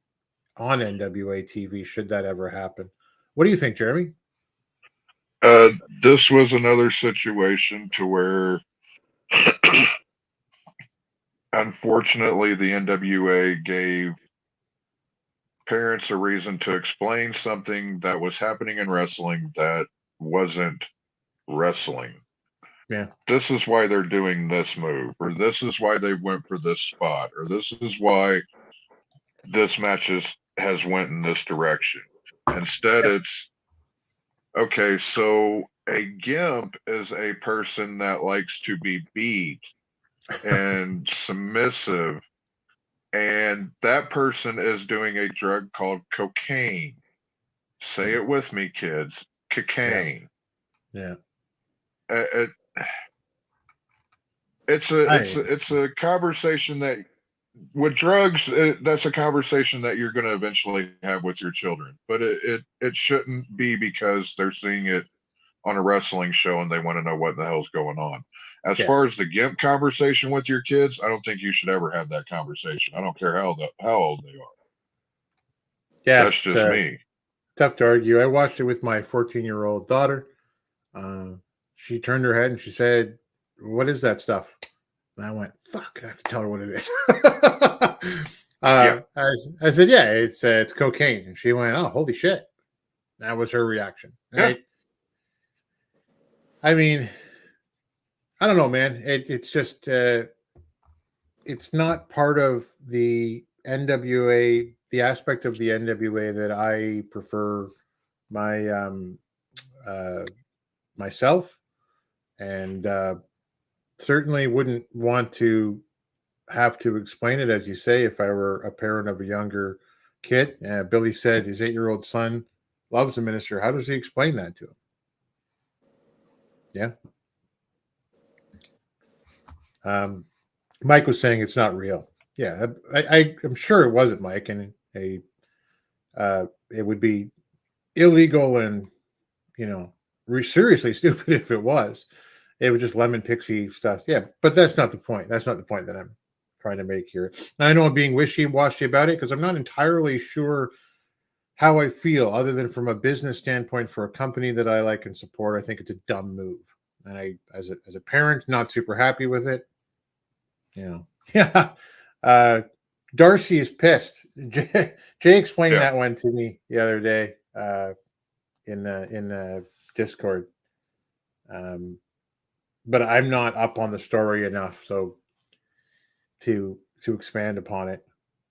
on NWA TV should that ever happen. What do you think, Jeremy? This was another situation to where, unfortunately, the NWA gave parents a reason to explain something that was happening in wrestling that wasn't wrestling. Yeah. This is why they're doing this move, or this is why they went for this spot, or this is why this match has went in this direction. Instead, it's okay, so a gimp is a person that likes to be beat and submissive, and that person is doing a drug called cocaine. Say it with me, kids. Cocaine. Yeah. It's a conversation that with drugs, that's a conversation that you're going to eventually have with your children, but it shouldn't be because they're seeing it on a wrestling show and they want to know what the hell's going on. As far as the gimp conversation with your kids, I don't think you should ever have that conversation. I don't care how old they are. Yeah, that's just me. Tough to argue. I watched it with my 14-year-old daughter. She turned her head and she said, "What is that stuff?" And I went, "Fuck!" I have to tell her what it is. I said, "Yeah, it's cocaine," and she went, "Oh, holy shit!" That was her reaction. Yeah. I mean, I don't know, man. It's just it's not part of the NWA, the aspect of the NWA that I prefer myself, and certainly wouldn't want to have to explain it, as you say, if I were a parent of a younger kid. Billy said his 8-year-old son loves the minister. How does he explain that to him? Yeah. Mike was saying it's not real. Yeah, I'm sure it wasn't, Mike, and it would be illegal and seriously stupid if it was. It was just lemon pixie stuff. Yeah, but that's not the point. That's not the point that I'm trying to make here. And I know I'm being wishy-washy about it because I'm not entirely sure how I feel, other than from a business standpoint for a company that I like and support. I think it's a dumb move, and I, as a parent, not super happy with it. Yeah. Darcy is pissed. Jay explained that one to me the other day in the Discord. But I'm not up on the story enough so to expand upon it.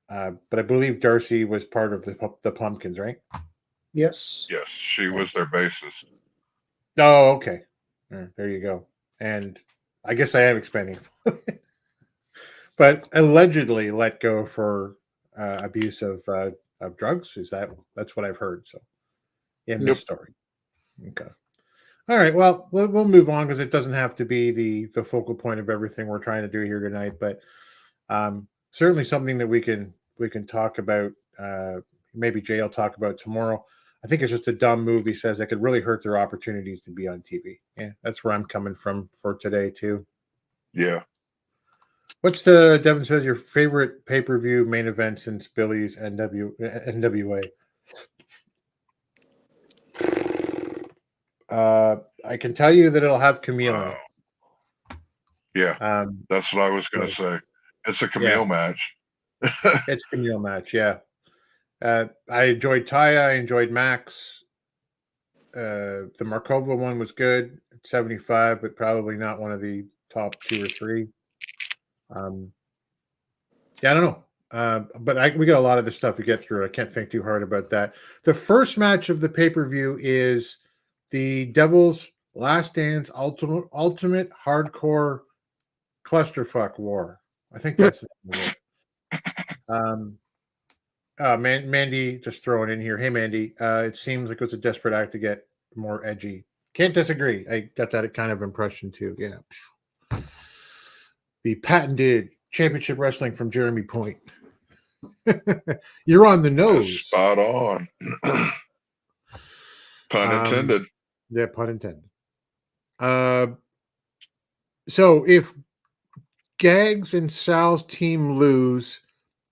But I believe Darcy was part of the Pumpkins, right? Yes. Yes, she was their bassist. Oh, okay. There you go. And I guess I am expanding. But allegedly let go for abuse of drugs. That's what I've heard? So in this story. Okay. All right. Well, we'll move on because it doesn't have to be the focal point of everything we're trying to do here tonight. But certainly something that we can talk about. Maybe Jay will talk about tomorrow. I think it's just a dumb move. He says that could really hurt their opportunities to be on TV. Yeah, that's where I'm coming from for today too. Yeah. What's Devin says your favorite pay-per-view main event since Billy's NWA? I can tell you that it'll have Camille in it. Yeah, that's what I was going to say. It's a Camille match. It's a Camille match, yeah. I enjoyed Taya. I enjoyed Max. The Markova one was good at 75, but probably not one of the top 2 or 3. Yeah, I don't know. But we got a lot of the stuff to get through. I can't think too hard about that. The first match of the pay-per-view is the Devil's Last Dance Ultimate Hardcore Clusterfuck War. I think that's the name of it. Mandy, just throwing in here. Hey, Mandy. It seems like it was a desperate act to get more edgy. Can't disagree. I got that kind of impression too. Yeah. The patented championship wrestling from Jeremy Point. You're on the nose. Spot on. Pun intended. Yeah, pun intended. So if Gags and Sal's team lose,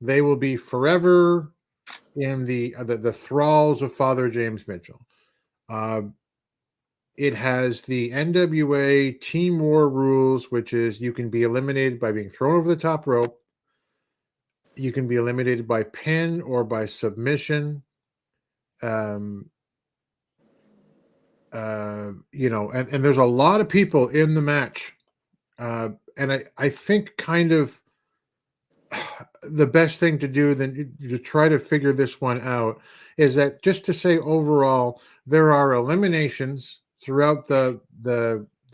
they will be forever in the thralls of Father James Mitchell. It has the NWA Team War rules, which is you can be eliminated by being thrown over the top rope. You can be eliminated by pin or by submission. And there's a lot of people in the match. And I think kind of the best thing to do than to try to figure this one out is that just to say overall, there are eliminations throughout the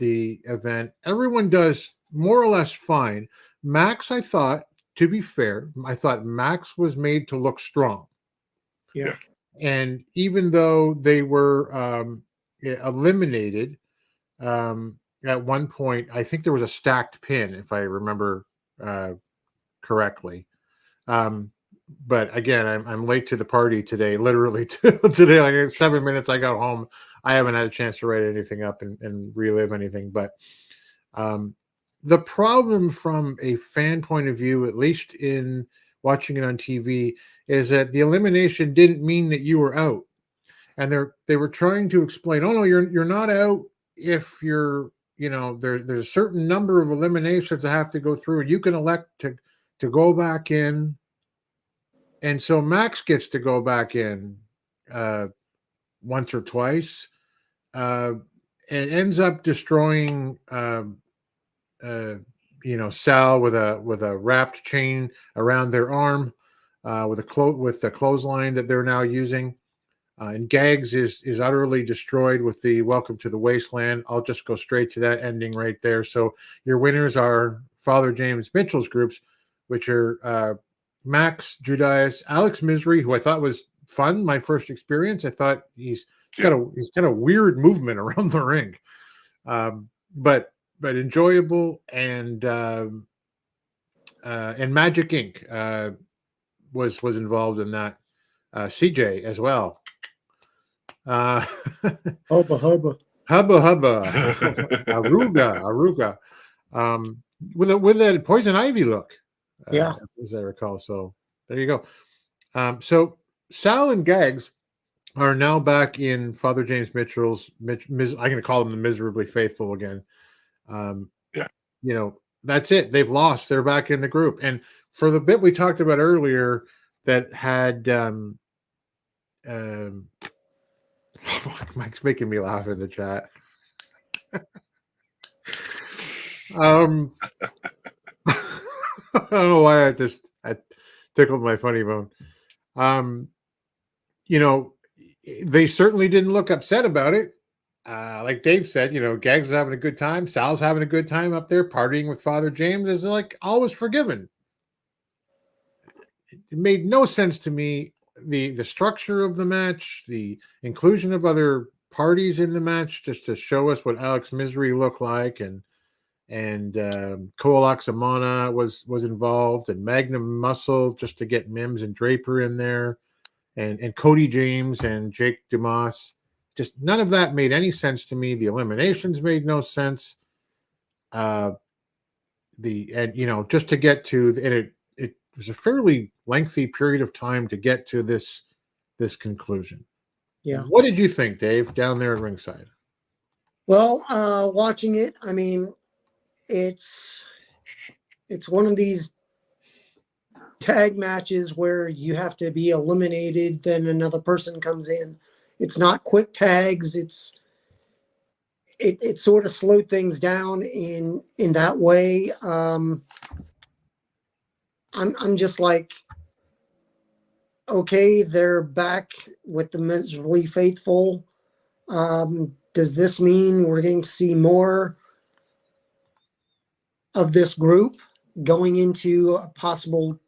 event. Everyone does more or less fine. Max, I thought, to be fair, I thought Max was made to look strong. Yeah. And even though they were eliminated at one point, I think there was a stacked pin, if I remember correctly. But again, I'm late to the party today. Literally today, like in 7 minutes, I got home. I haven't had a chance to write anything up and relive anything. But the problem from a fan point of view, at least in watching it on TV, is that the elimination didn't mean that you were out. And they were trying to explain, oh no, you're not out if you're, there's a certain number of eliminations that have to go through, and you can elect to go back in. And so Max gets to go back in once or twice, and ends up destroying Sal with a wrapped chain around their arm, with the clothesline that they're now using. And Gags is utterly destroyed with the Welcome to the Wasteland. I'll just go straight to that ending right there. So your winners are Father James Mitchell's groups, which are Max, Judas, Alex Misery, who I thought was fun. My first experience. I thought he's got a weird movement around the ring, but enjoyable. And Magic Inc. was involved in that. CJ as well. Hubba. Aruga. With a Poison Ivy look. Yeah. As I recall. So there you go. So Sal and Gags are now back in Father James Mitchell's. I'm going to call them the Miserably Faithful again. That's it. They've lost. They're back in the group. And for the bit we talked about earlier that had Mike's making me laugh in the chat. I don't know why I tickled my funny bone. They certainly didn't look upset about it. like Dave said, Gags is having a good time. Sal's having a good time up there partying with Father James. Is like always forgiven. It made no sense to me. The structure of the match, the inclusion of other parties in the match, just to show us what Alex Misery looked like, and Koalak Amana was involved, and Magnum Muscle just to get Mims and Draper in there, and Cody James and Jake Dumas. Just none of that made any sense to me. The eliminations made no sense. Just to get to, and it was a fairly lengthy period of time to get to this conclusion. Yeah. What did you think, Dave, down there at ringside? Well, watching it, I mean, it's one of these tag matches where you have to be eliminated, then another person comes in. It's not quick tags. It sort of slowed things down in that way. I'm just like, okay, they're back with the Miserably Faithful. Does this mean we're going to see more of this group going into a possible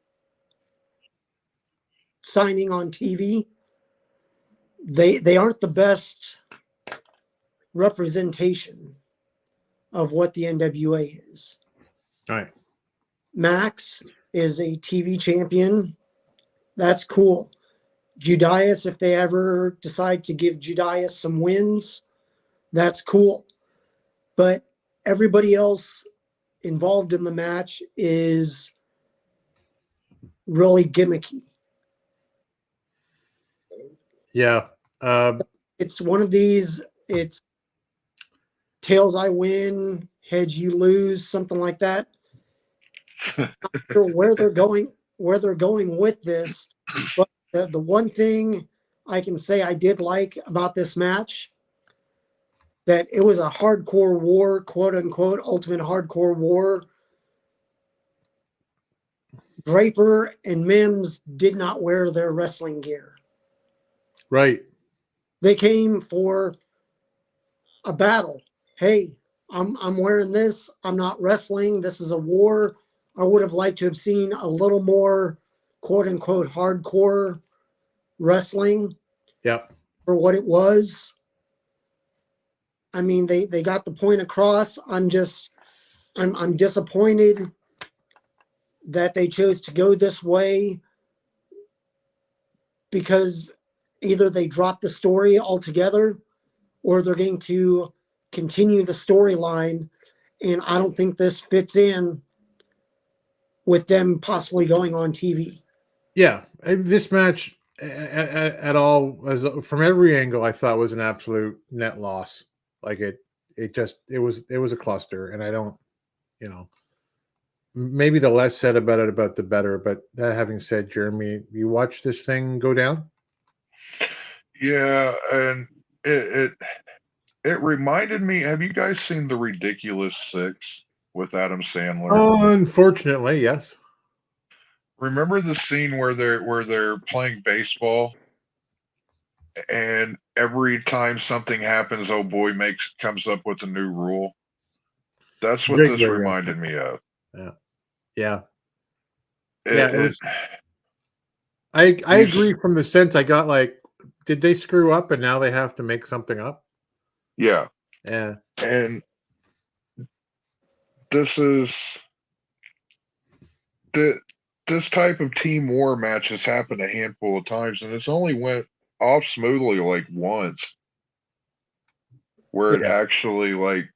signing on TV? They aren't the best representation of what the NWA is. All right. Max is a TV champion. That's cool. Judas, if they ever decide to give Judas some wins, that's cool. But everybody else involved in the match is really gimmicky. Yeah. It's one of these, it's tails I win, heads you lose, something like that. Not sure where they're going with this, but the one thing I can say I did like about this match, that it was a hardcore war, quote unquote, ultimate hardcore war. Draper and Mims did not wear their wrestling gear. Right. They came for a battle. Hey, I'm wearing this. I'm not wrestling. This is a war. I would have liked to have seen a little more, quote unquote, hardcore wrestling. Yep. For what it was. I mean, they got the point across. I'm disappointed that they chose to go this way, because either they dropped the story altogether or they're going to continue the storyline. And I don't think this fits in with them possibly going on TV. Yeah. This match at all, from every angle, I thought was an absolute net loss. Like it was a cluster, and I don't, maybe the less said about it, about the better. But that having said, Jeremy, you watch this thing go down? Yeah, and it reminded me. Have you guys seen The Ridiculous Six with Adam Sandler? Oh, unfortunately, yes. Remember the scene where they're playing baseball, and every time something happens, oh boy comes up with a new rule. That's what this reminded me of. Yeah. I agree. From the sense I got, like, did they screw up and now they have to make something up? Yeah. Yeah. And this type of team war match has happened a handful of times, and it's only went off smoothly like once, where it actually like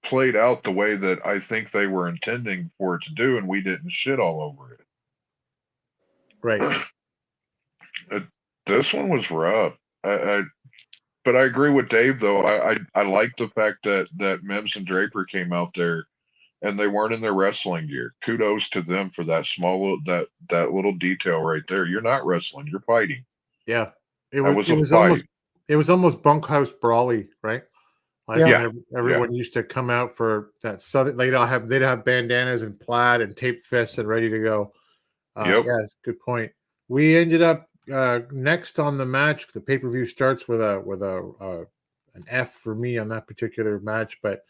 played out the way that I think they were intending for it to do, and we didn't shit all over it. Right. This one was rough. But I agree with Dave, though. I like the fact that Mims and Draper came out there and they weren't in their wrestling gear. Kudos to them for that that little detail right there. You're not wrestling, you're fighting. Yeah. It was almost bunkhouse brawly, right? Like everyone used to come out for that southern. They'd have bandanas and plaid and taped fists and ready to go. Yeah, good point. We ended up next on the match. The pay-per-view starts with a an F for me on that particular match. But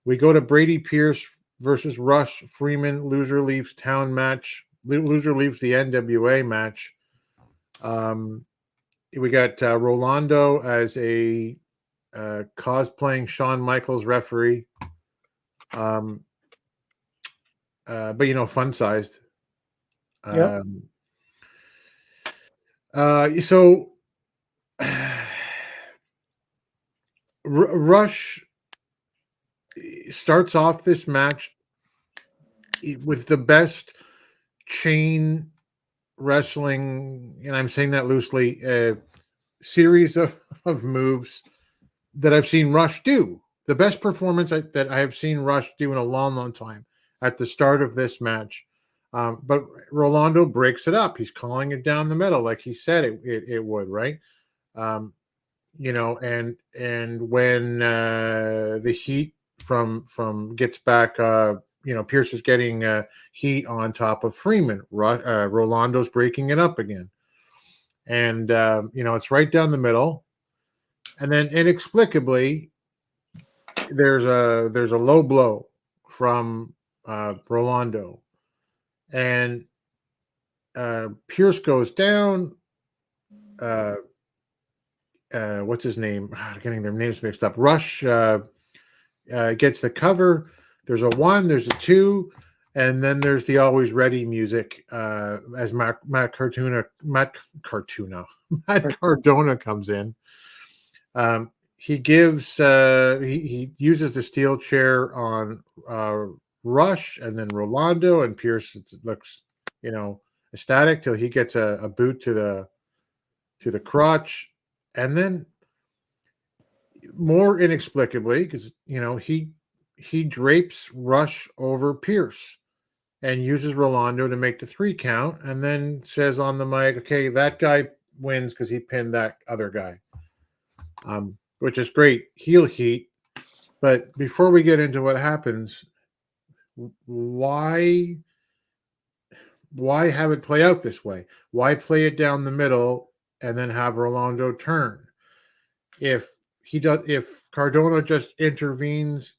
we go to Brady Pierce versus Rush Freeman. Loser leaves town match. Loser leaves the NWA match. We got Rolando as a cosplaying Shawn Michaels referee. But fun sized. Yep. So Rush starts off this match with the best chain wrestling, and I'm saying that loosely, series of moves that I've seen Rush do. The best performance that I have seen Rush do in a long, long time at the start of this match. But Rolando breaks it up. He's calling it down the middle like he said it would, right? And when the heat from gets back, Pierce is getting heat on top of Freeman. Rolando's breaking it up again. And, it's right down the middle. And then inexplicably, there's a low blow from Rolando. And Pierce goes down. What's his name? I'm getting their names mixed up. Rush gets the cover. There's a 1, there's a 2, and then there's the always ready music as Matt Cardona comes in. He gives he uses the steel chair on Rush and then Rolando, and Pierce looks ecstatic till he gets a boot to the crotch, and then more inexplicably, because he drapes Rush over Pierce and uses Rolando to make the 3 count, and then says on the mic, okay, that guy wins because he pinned that other guy. Which is great heel heat. But before we get into what happens, why have it play out this way? Why play it down the middle and then have Rolando turn? If Cardona just intervenes,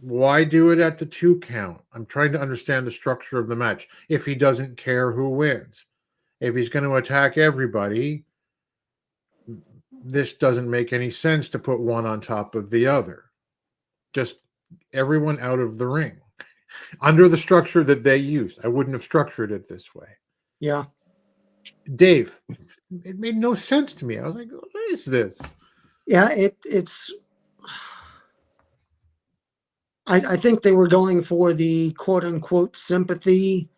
why do it at the 2 count? I'm trying to understand the structure of the match. If he doesn't care who wins, if he's going to attack everybody, this doesn't make any sense to put one on top of the other. Just everyone out of the ring under the structure that they used. I wouldn't have structured it this way. Yeah. Dave, it made no sense to me. I was like, what is this? Yeah, it's I think they were going for the quote unquote sympathy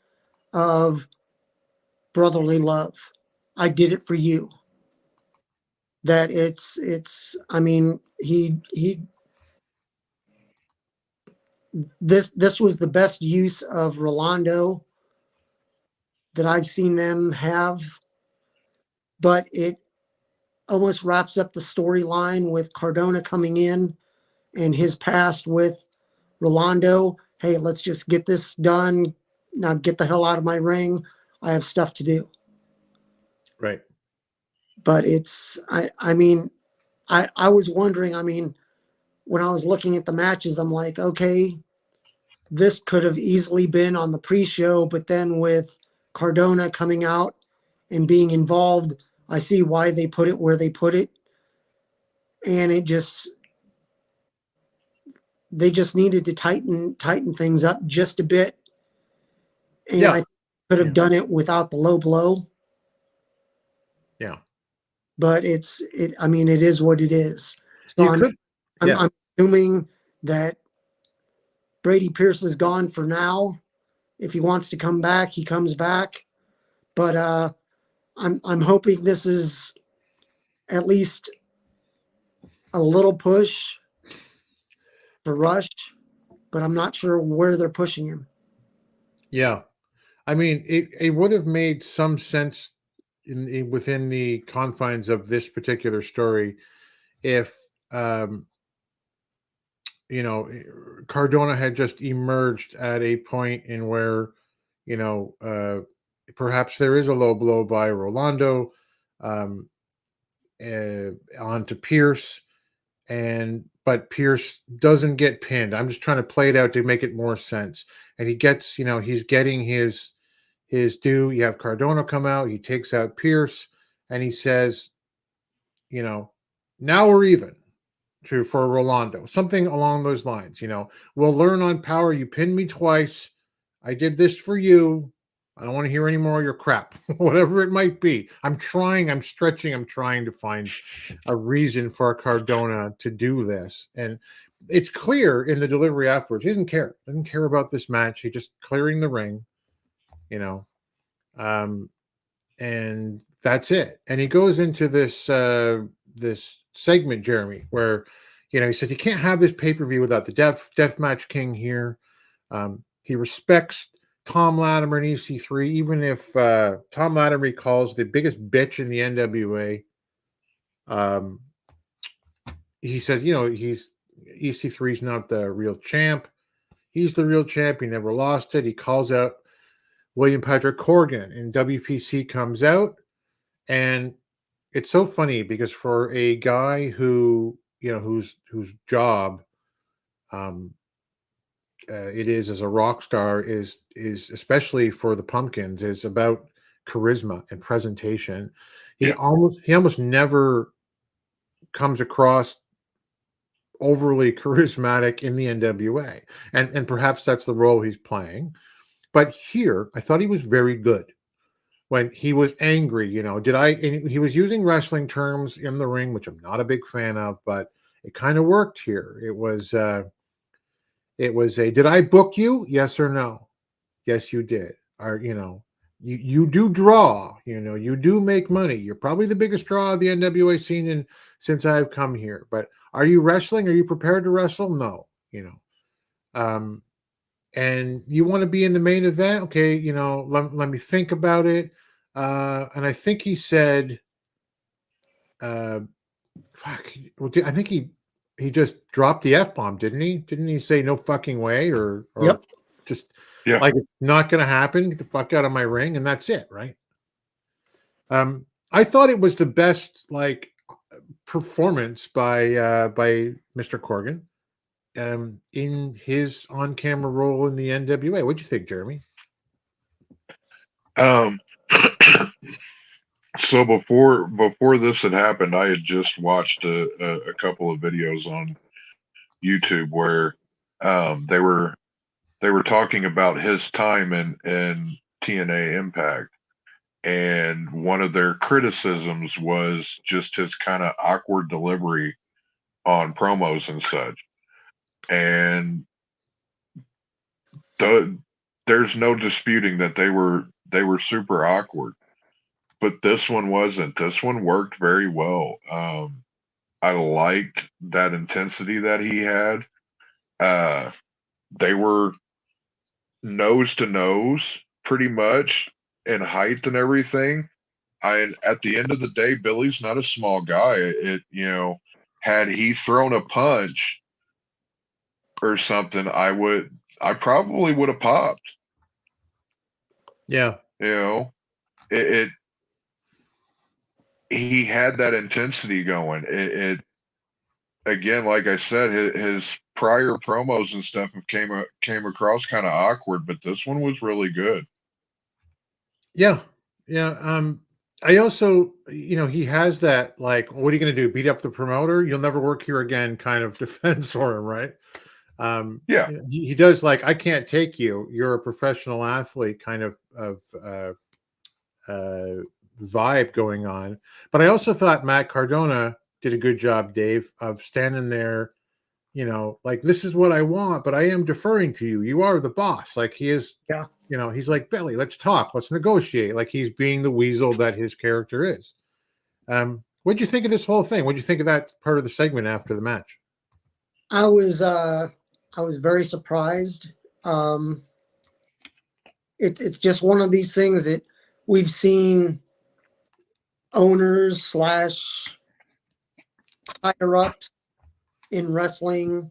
of brotherly love. I did it for you. That I mean, this was the best use of Rolando that I've seen them have, but it almost wraps up the storyline with Cardona coming in and his past with Rolando. Hey, let's just get this done. Now get the hell out of my ring. I have stuff to do. Right. But I mean, I was wondering, I mean, when I was looking at the matches, I'm like, okay, this could have easily been on the pre-show, but then with Cardona coming out and being involved, I see why they put it where they put it. And they just needed to tighten things up just a bit. And I could have done it without the low blow. Yeah. But I mean, it is what it is. So I'm assuming that Brady Pierce is gone for now. If he wants to come back, he comes back. But I'm hoping this is at least a little push for Rush, but I'm not sure where they're pushing him. Yeah. I mean, it would have made some sense within the confines of this particular story if Cardona had just emerged at a point in where perhaps there is a low blow by Rolando, and onto Pierce, but Pierce doesn't get pinned. I'm just trying to play it out to make it more sense. And he gets, he's getting his due. You have Cardona come out. He takes out Pierce, and he says, now we're even for Rolando. Something along those lines. We'll learn on power. You pinned me twice. I did this for you. I don't want to hear any more of your crap, whatever it might be. I'm stretching, I'm trying to find a reason for Cardona to do this. And it's clear in the delivery afterwards. He doesn't care about this match. He's just clearing the ring, and that's it. And he goes into this segment, Jeremy, where, he says you can't have this pay-per-view without the death match king here. He respects Tom Latimer and EC3, even if Tom Latimer calls the biggest bitch in the NWA. He says, EC3's not the real champ. He's the real champ. He never lost it. He calls out William Patrick Corgan, and WPC comes out. And it's so funny because for a guy who, whose job it is as a rock star is especially for the Pumpkins is about charisma and presentation. He almost never comes across overly charismatic in the NWA, and perhaps that's the role he's playing. But here, I thought he was very good when he was angry. He was using wrestling terms in the ring, which I'm not a big fan of, but it kind of worked here. It was a, did I book you? Yes or no? Yes, you did. Or, you do draw, you do make money. You're probably the biggest draw of the NWA scene since I've come here. But are you wrestling? Are you prepared to wrestle? No, and you want to be in the main event? Okay, let me think about it. And I think he said, I think he just dropped the F-bomb, didn't he? Didn't he say no fucking way or yep. Just like it's not going to happen? Get the fuck out of my ring, and that's it, right? I thought it was the best performance by Mr. Corgan in his on-camera role in the NWA. What'd you think, Jeremy? So before this had happened, I had just watched a couple of videos on YouTube where they were talking about his time in TNA Impact, and one of their criticisms was just his kind of awkward delivery on promos and such. And there's no disputing that they were super awkward. But this one wasn't. This one worked very well. I liked that intensity that he had. They were nose to nose pretty much in height and everything. At the end of the day, Billy's not a small guy. Had he thrown a punch or something, I probably would have popped. Yeah. He had that intensity going. It again, like I said, his prior promos and stuff came across kind of awkward, but this one was really good. Yeah. I also, he has that what are you going to do? Beat up the promoter? You'll never work here again kind of defense for him, right? Yeah. He does I can't take you. You're a professional athlete kind of vibe going on. But I also thought Matt Cardona did a good job, Dave, of standing there, this is what I want, but I am deferring to you. You are the boss. He is, he's like, Billy, let's talk. Let's negotiate. He's being the weasel that his character is. What'd you think of this whole thing? What'd you think of that part of the segment after the match? I was very surprised. It's just one of these things that we've seen owners / higher ups in wrestling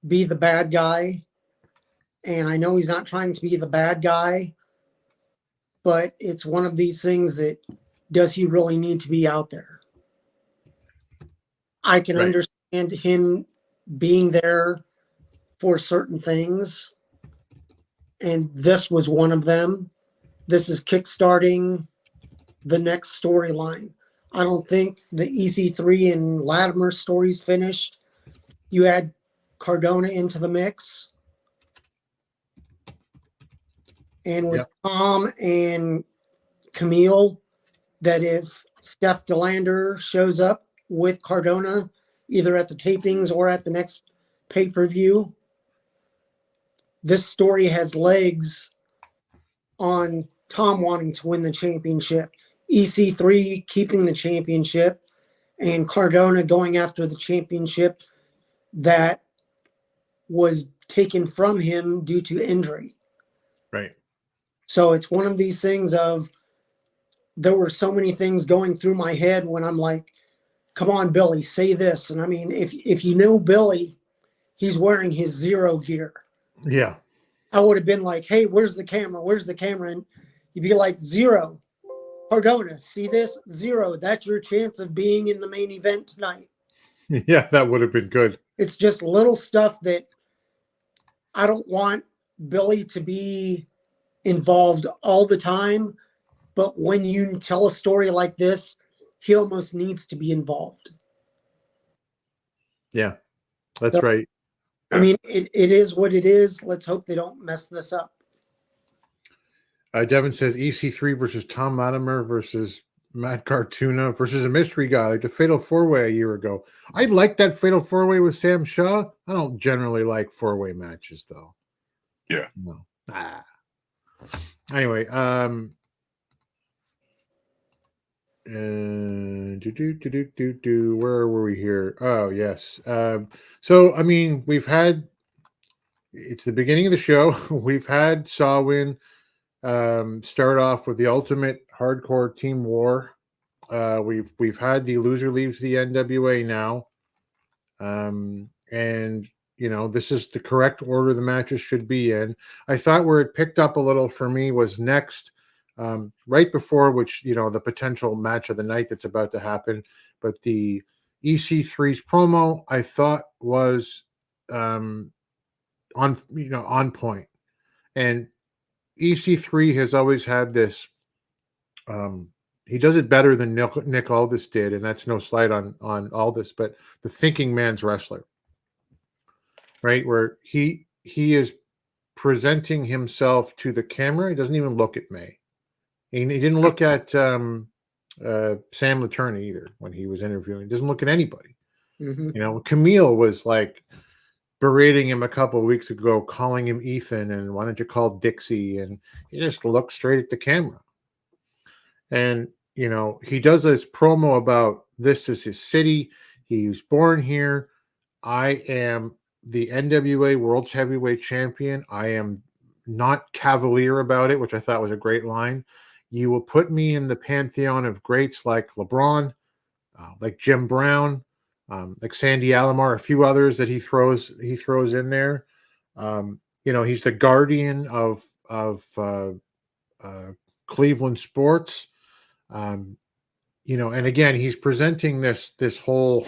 be the bad guy. And I know he's not trying to be the bad guy, but it's one of these things that does he really need to be out there? I can understand him being there for certain things, and this was one of them. This is kickstarting the next storyline. I don't think the EC3 and Latimer story's finished. You add Cardona into the mix. And with Tom and Camille, that if Steph DeLander shows up with Cardona, either at the tapings or at the next pay-per-view, this story has legs on Tom wanting to win the championship, EC3 keeping the championship, and Cardona going after the championship that was taken from him due to injury. Right. So it's one of these things of, there were so many things going through my head when I'm like, come on, Billy, say this. And I mean, if you know Billy, he's wearing his zero gear. Yeah. I would have been like, hey, where's the camera? Where's the camera? And you'd be like, zero. Cardona, see this? Zero. That's your chance of being in the main event tonight. Yeah, that would have been good. It's just little stuff that I don't want Billy to be involved all the time. But when you tell a story like this, he almost needs to be involved. Yeah, that's right. I mean, it is what it is. Let's hope they don't mess this up. Devin says EC3 versus Tom Latimer versus Matt Cartuna versus a mystery guy, like the Fatal 4-Way a year ago. I like that Fatal 4-Way with Sam Shaw. I don't generally like 4-way matches, though. Yeah. No. Anyway, where were we here? Oh, yes. So, I mean, it's the beginning of the show. We've had Sawin start off with the ultimate hardcore team war. We've had the loser leaves the NWA now. And, you know, this is the correct order the matches should be in. I thought where it picked up a little for me was next. Right before, which, you know, the potential match of the night that's about to happen, but the EC3's promo I thought was on point. And EC3 has always had this. He does it better than Nick Aldis did, and that's no slight on Aldis, but the thinking man's wrestler, right? Where he is presenting himself to the camera. He doesn't even look at May. He didn't look at Sam Latourny either when he was interviewing. He doesn't look at anybody. Mm-hmm. You know, Camille was like berating him a couple of weeks ago, calling him Ethan, and why don't you call Dixie? And he just looked straight at the camera. And, you know, he does this promo about this is his city. He was born here. I am the NWA World's Heavyweight Champion. I am not cavalier about it, which I thought was a great line. You will put me in the pantheon of greats like LeBron, like Jim Brown, like Sandy Alomar, a few others that he throws in there. You know, he's the guardian of Cleveland sports. You know, and again, he's presenting this whole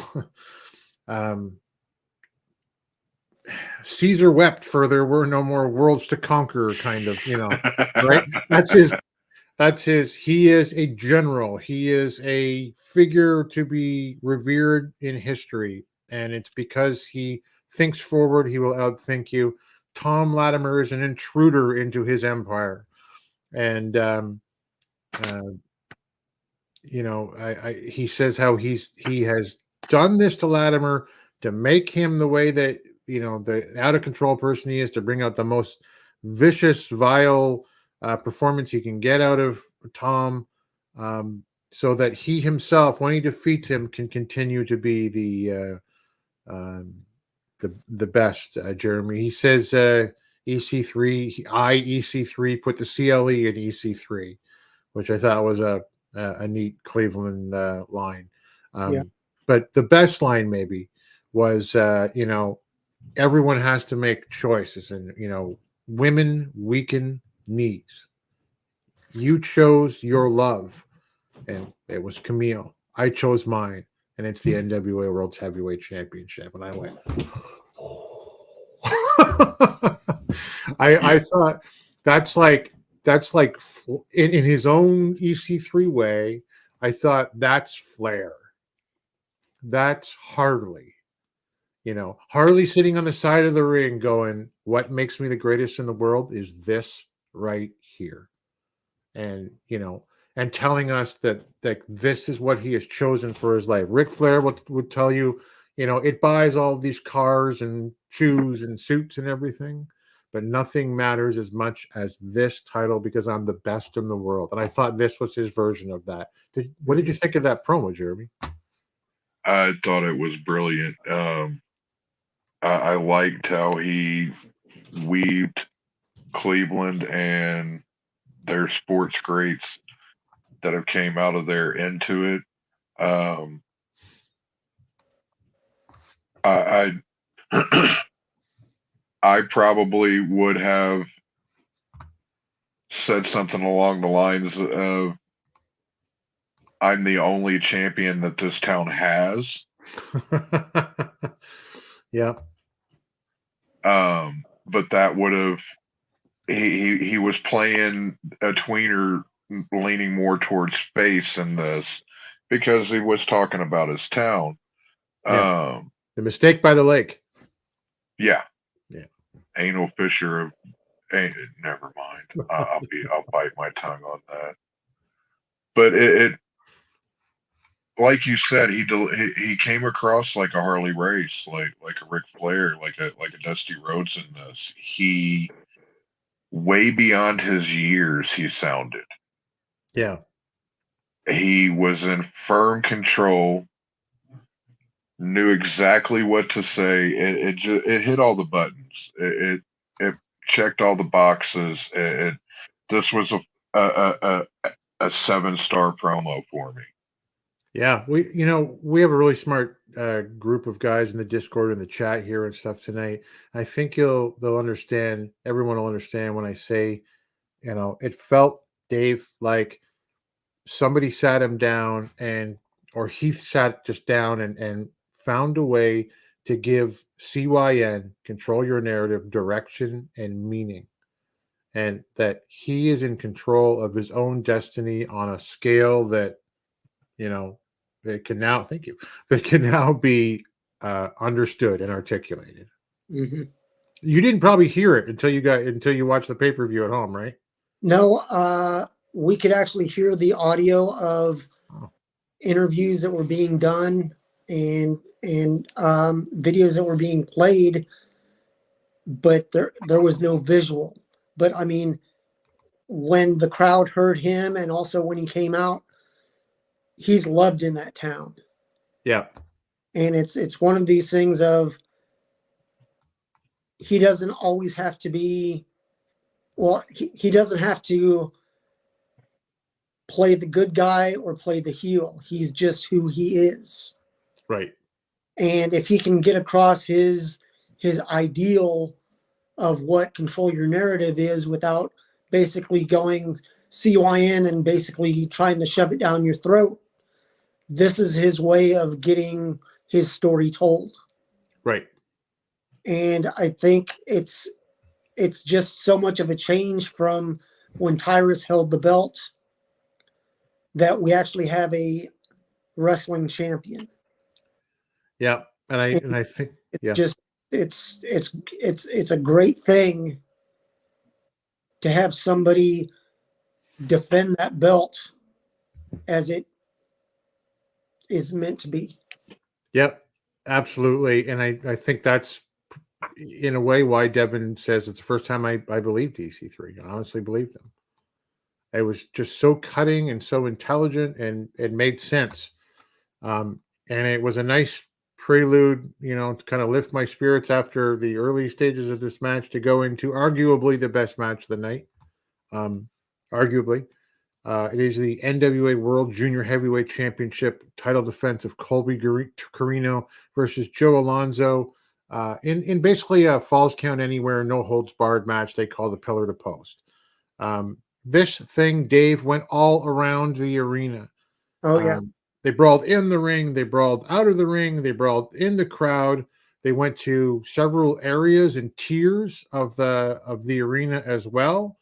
Caesar wept for there were no more worlds to conquer kind of, you know, right? That's his, he is a general. He is a figure to be revered in history. And it's because he thinks forward, he will outthink you. Tom Latimer is an intruder into his empire. And, you know, he says how he has done this to Latimer to make him the way that, you know, the out of control person he is, to bring out the most vicious, vile performance he can get out of Tom, so that he himself, when he defeats him, can continue to be the best. Jeremy, he says EC3, EC3 put the CLE in EC3, which I thought was a neat Cleveland line. But the best line maybe was, you know, everyone has to make choices, and, you know, women weaken knees. You chose your love. and it was Camille. I chose mine, and it's the NWA World's Heavyweight Championship. And I went, I thought that's like in his own EC3 way. I thought that's Flair. That's Harley. Harley sitting on the side of the ring going, what makes me the greatest in the world is this right here. And, and telling us that this is what he has chosen for his life. Ric Flair would tell you, it buys all of these cars and shoes and suits and everything, but nothing matters as much as this title because I'm the best in the world. And I thought this was his version of that. What did you think of that promo, Jeremy? I thought it was brilliant. I liked how he weaved Cleveland and their sports greats that have came out of there into it. I probably would have said something along the lines of, I'm the only champion that this town has. Yeah. But that would have, he was playing a tweener leaning more towards face in this because he was talking about his town. Yeah. The Mistake by the Lake. Yeah. Yeah. Anal Fisher. Never mind. I'll bite my tongue on that. But it like you said, he came across like a Harley Race, like a Ric Flair, like a Dusty Rhodes in this. He way beyond his years. He sounded. Yeah. He was in firm control. Knew exactly what to say. It hit all the buttons. It checked all the boxes. This was a 7-star promo for me. Yeah, we have a really smart group of guys in the Discord and the chat here and stuff tonight. I think they'll understand. Everyone will understand when I say, it felt, Dave, like somebody sat him down or he sat just down and found a way to give CYN, Control Your Narrative, direction and meaning, and that he is in control of his own destiny on a scale that, that can now be understood and articulated. Mm-hmm. You didn't probably hear it until you watched the pay-per-view at home, right? No, we could actually hear the audio of interviews that were being done and videos that were being played, but there was no visual. But I mean, when the crowd heard him and also when he came out, he's loved in that town. Yeah. And it's one of these things of, he doesn't always have to be, he doesn't have to play the good guy or play the heel. He's just who he is. Right. And if he can get across his ideal of what Control Your Narrative is without basically going CYN and basically trying to shove it down your throat, this is his way of getting his story told. Right. And I think it's just so much of a change from when Tyrus held the belt that we actually have a wrestling champion. Yeah. And I think it's a great thing to have somebody defend that belt as it is meant to be. Yep, absolutely. And I think that's in a way why Devin says it's the first time I believed EC3. I honestly believed him. It was just so cutting and so intelligent, and it made sense. And it was a nice prelude, to kind of lift my spirits after the early stages of this match to go into arguably the best match of the night. Arguably. It is the NWA World Junior Heavyweight Championship title defense of Colby Carino versus Joe Alonzo in basically a Falls Count Anywhere, no holds barred match they call the Pillar to Post. This thing, Dave, went all around the arena. Oh yeah. They brawled in the ring. They brawled out of the ring. They brawled in the crowd. They went to several areas and tiers of the arena as well.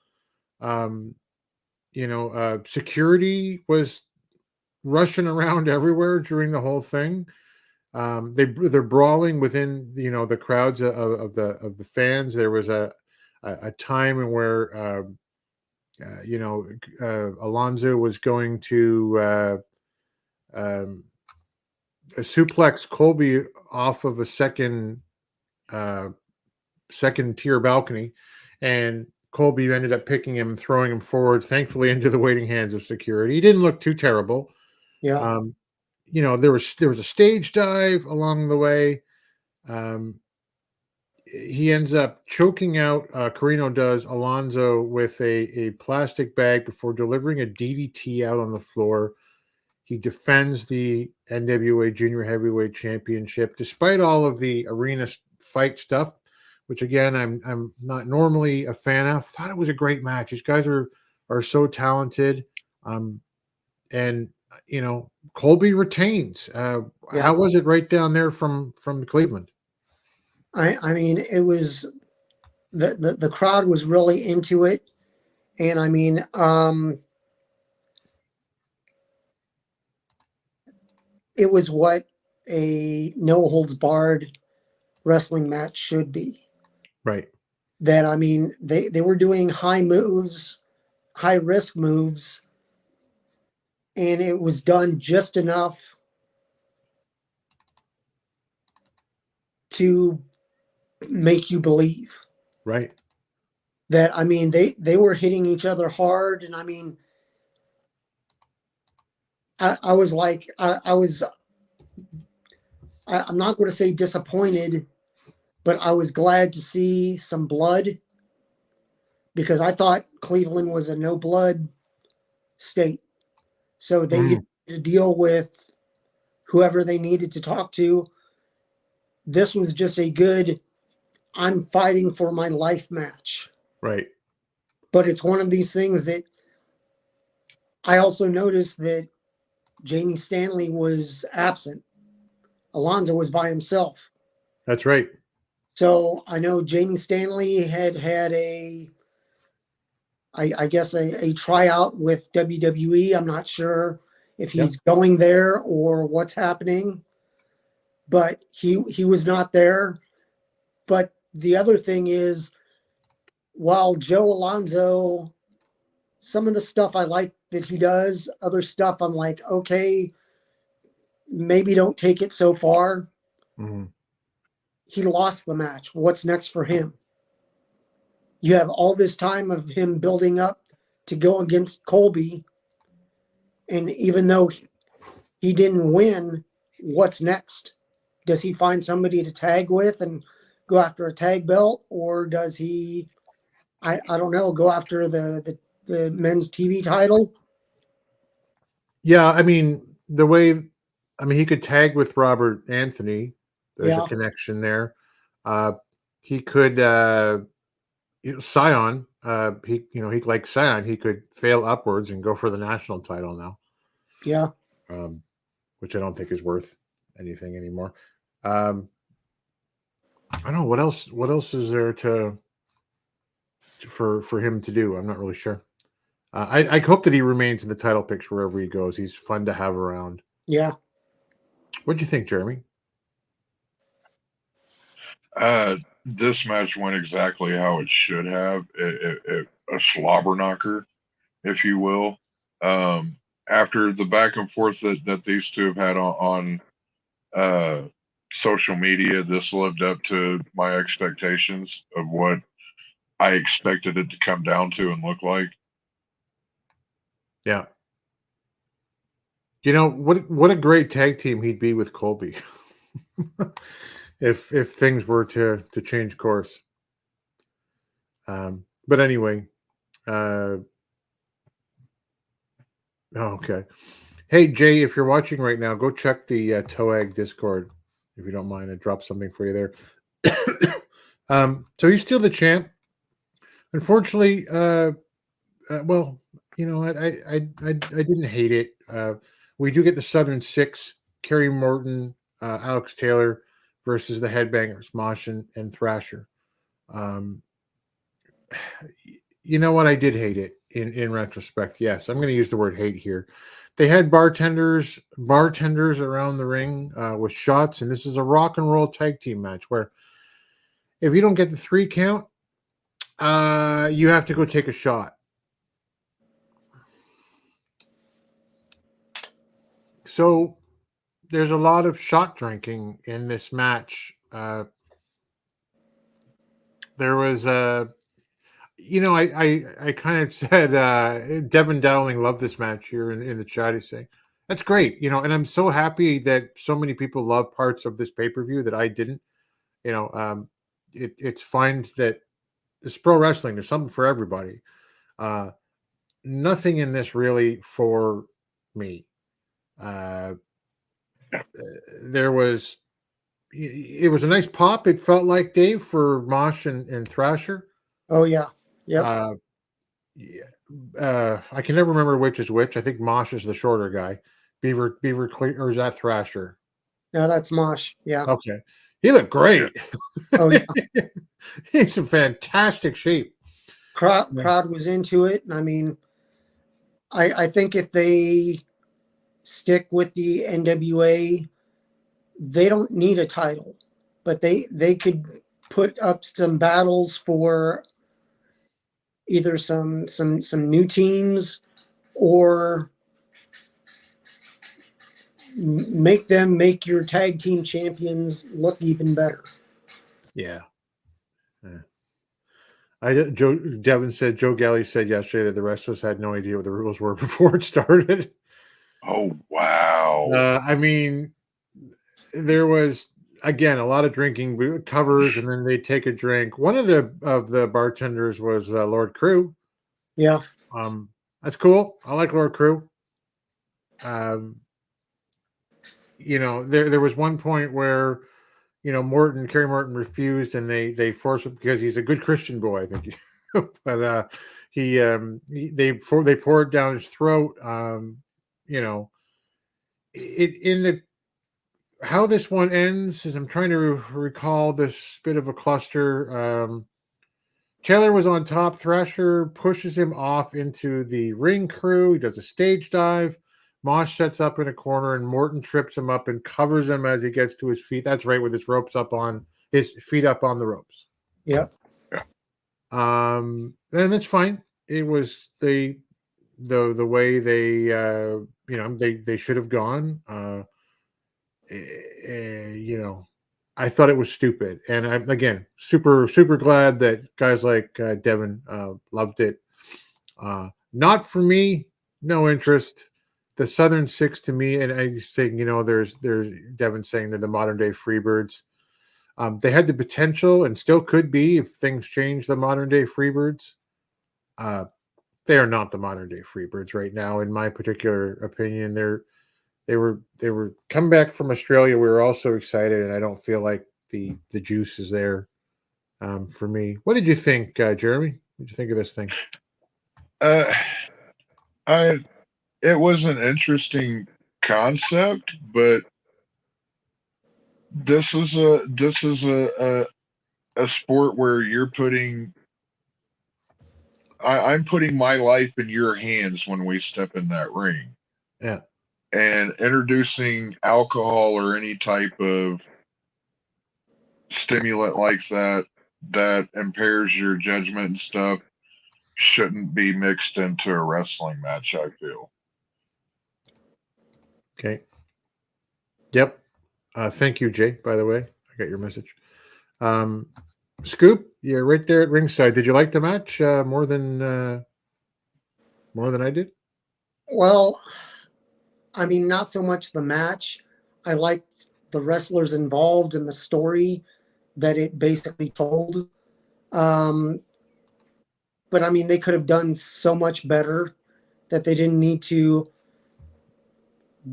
Security was rushing around everywhere during the whole thing. They're brawling within the crowds of the fans. There was a time where Alonzo was going to suplex Colby off of a second tier balcony, and Colby ended up picking him and throwing him forward, thankfully into the waiting hands of security. He didn't look too terrible. Yeah. There was a stage dive along the way. He ends up choking out, Carino does, Alonzo with a plastic bag before delivering a DDT out on the floor. He defends the NWA Junior Heavyweight Championship despite all of the arena fight stuff, which again I'm not normally a fan of. Thought it was a great match. These guys are so talented, and Colby retains. How was it right down there from Cleveland? I mean, it was the crowd was really into it, and I mean, it was what a no holds barred wrestling match should be. Right. That, I mean, they were doing high moves, high risk moves, and it was done just enough to make you believe. Right. That, I mean, they were hitting each other hard, and I mean, I was like, I'm not going to say disappointed, but I was glad to see some blood, because I thought Cleveland was a no blood state. So they had to deal with whoever they needed to talk to. This was just a good, I'm fighting for my life match. Right. But it's one of these things that I also noticed that Jamie Stanley was absent. Alonzo was by himself. That's right. So I know Jamie Stanley had I guess a tryout with WWE. I'm not sure if he's going there or what's happening, but he was not there. But the other thing is, while Joe Alonzo, some of the stuff I like that he does, other stuff I'm like, okay, maybe don't take it so far. Mm-hmm. He lost the match. What's next for him? You have all this time of him building up to go against Colby. And even though he didn't win, what's next? Does he find somebody to tag with and go after a tag belt? Or does he, I don't know, go after the men's TV title? Yeah, I mean, he could tag with Robert Anthony. There's a connection there. He could Scion, he like Scion, he could fail upwards and go for the national title now. Yeah. Which I don't think is worth anything anymore. I don't know what else is there for him to do. I'm not really sure. I hope that he remains in the title picture wherever he goes. He's fun to have around. Yeah. What'd you think, Jeremy? This match went exactly how it should have. A slobber knocker, if you will. After the back and forth that these two have had on social media, this lived up to my expectations of what I expected it to come down to and look like. Yeah. What a great tag team he'd be with Colby. if things were to change course. But anyway, okay. Hey Jay, if you're watching right now, go check the TOAG Discord if you don't mind. I dropped something for you there. So he's still the champ. Unfortunately, well, I didn't hate it. we do get the Southern Six, Kerry Morton, Alex Taylor versus the Headbangers, Mosh and Thrasher. You know what? I did hate it in retrospect. Yes, I'm going to use the word hate here. They had bartenders around the ring with shots, and this is a rock and roll tag team match where if you don't get the 3 count, you have to go take a shot. So there's a lot of shot drinking in this match. There was I kind of said Devin Dowling loved this match here in the chat. He's saying that's great, and I'm so happy that so many people love parts of this pay-per-view that I didn't. It's fine that it's pro wrestling. There's something for everybody. Nothing in this really for me. It was a nice pop. It felt like, Dave, for Mosh and Thrasher. Oh yeah. Yep. I can never remember which is which. I think Mosh is the shorter guy. Beaver or is that Thrasher? No, that's Mosh. Yeah. Okay. He looked great. Oh yeah. He's in fantastic shape. Crowd was into it. And I mean, I think if they stick with the NWA, they don't need a title, but they could put up some battles for either some new teams or make your tag team champions look even better. Yeah. Devin said, Joe Galley said yesterday that the wrestlers had no idea what the rules were before it started. Oh, wow. I mean, there was, again, a lot of drinking covers, and then they take a drink. One of the bartenders was Lord Crew. Yeah. That's cool. I like Lord Crew. There was one point where, Kerry Morton refused, and they forced him because he's a good Christian boy, I think. But they poured down his throat. How this one ends is I'm trying to recall this bit of a cluster. Taylor was on top. Thrasher pushes him off into the ring crew. He does a stage dive. Mosh sets up in a corner, and Morton trips him up and covers him as he gets to his feet. That's right, with his feet up on the ropes. Yep. And that's fine. It was the way they should have gone. I thought it was stupid, and I'm again super glad that guys like Devin loved it. Not for me, no interest. The Southern Six to me, and I think there's Devin saying they're the modern day Freebirds. They had the potential, and still could be if things change. The modern day Freebirds. They are not the modern day Freebirds right now, in my particular opinion. They were coming back from Australia. We were all so excited, and I don't feel like the juice is there for me. What did you think, Jeremy? What did you think of this thing? It was an interesting concept, but this is a sport where you're putting. I'm putting my life in your hands when we step in that ring. Yeah. And introducing alcohol or any type of stimulant like that impairs your judgment and stuff shouldn't be mixed into a wrestling match, I feel. Okay. Yep. Thank you, Jay, by the way. I got your message. Scoop, you're right there at ringside. Did you like the match more than I did? Well, I mean, not so much the match. I liked the wrestlers involved and the story that it basically told. But I mean, they could have done so much better that they didn't need to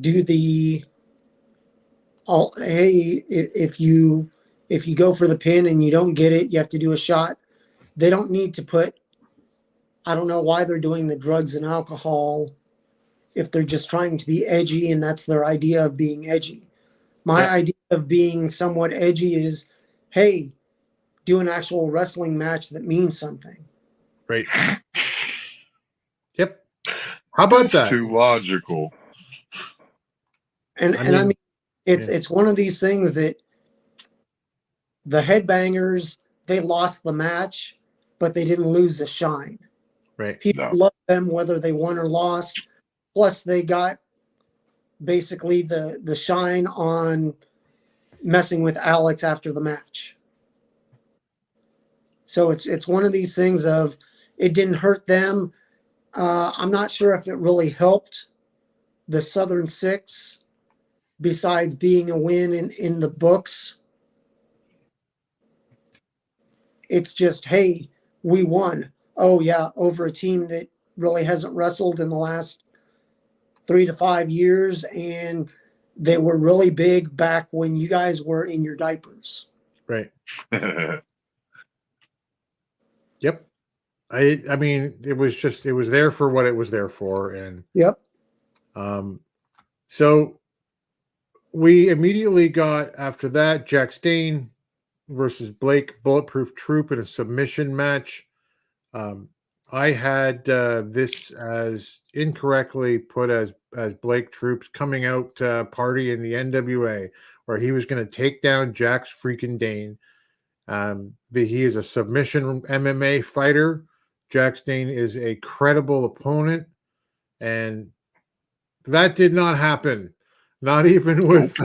do hey, if you go for the pin and you don't get it, you have to do a shot. They don't need to put, I don't know why they're doing the drugs and alcohol if they're just trying to be edgy and that's their idea of being edgy. My idea of being somewhat edgy is, hey, do an actual wrestling match that means something. Right. Yep. How about that? Too logical. And I mean, it's one of these things that the Headbangers, they lost the match, but they didn't lose the shine. Right. People love them whether they won or lost. Plus, they got basically the shine on messing with Alex after the match. So it's one of these things of it didn't hurt them. I'm not sure if it really helped the Southern Six besides being a win in the books. It's just, hey, we won. Oh, yeah, over a team that really hasn't wrestled in the last 3 to 5 years, and they were really big back when you guys were in your diapers. Right. Yep. I mean, it was there for what it was there for. And yep. So we immediately got, after that, Jack Stane versus Blake Bulletproof Troop in a submission match. I had this as incorrectly put as Blake Troop's coming out party in the NWA, where he was going to take down Jack's freaking Dane. He is a submission MMA fighter. Jack Stane is a credible opponent, and that did not happen. Not even with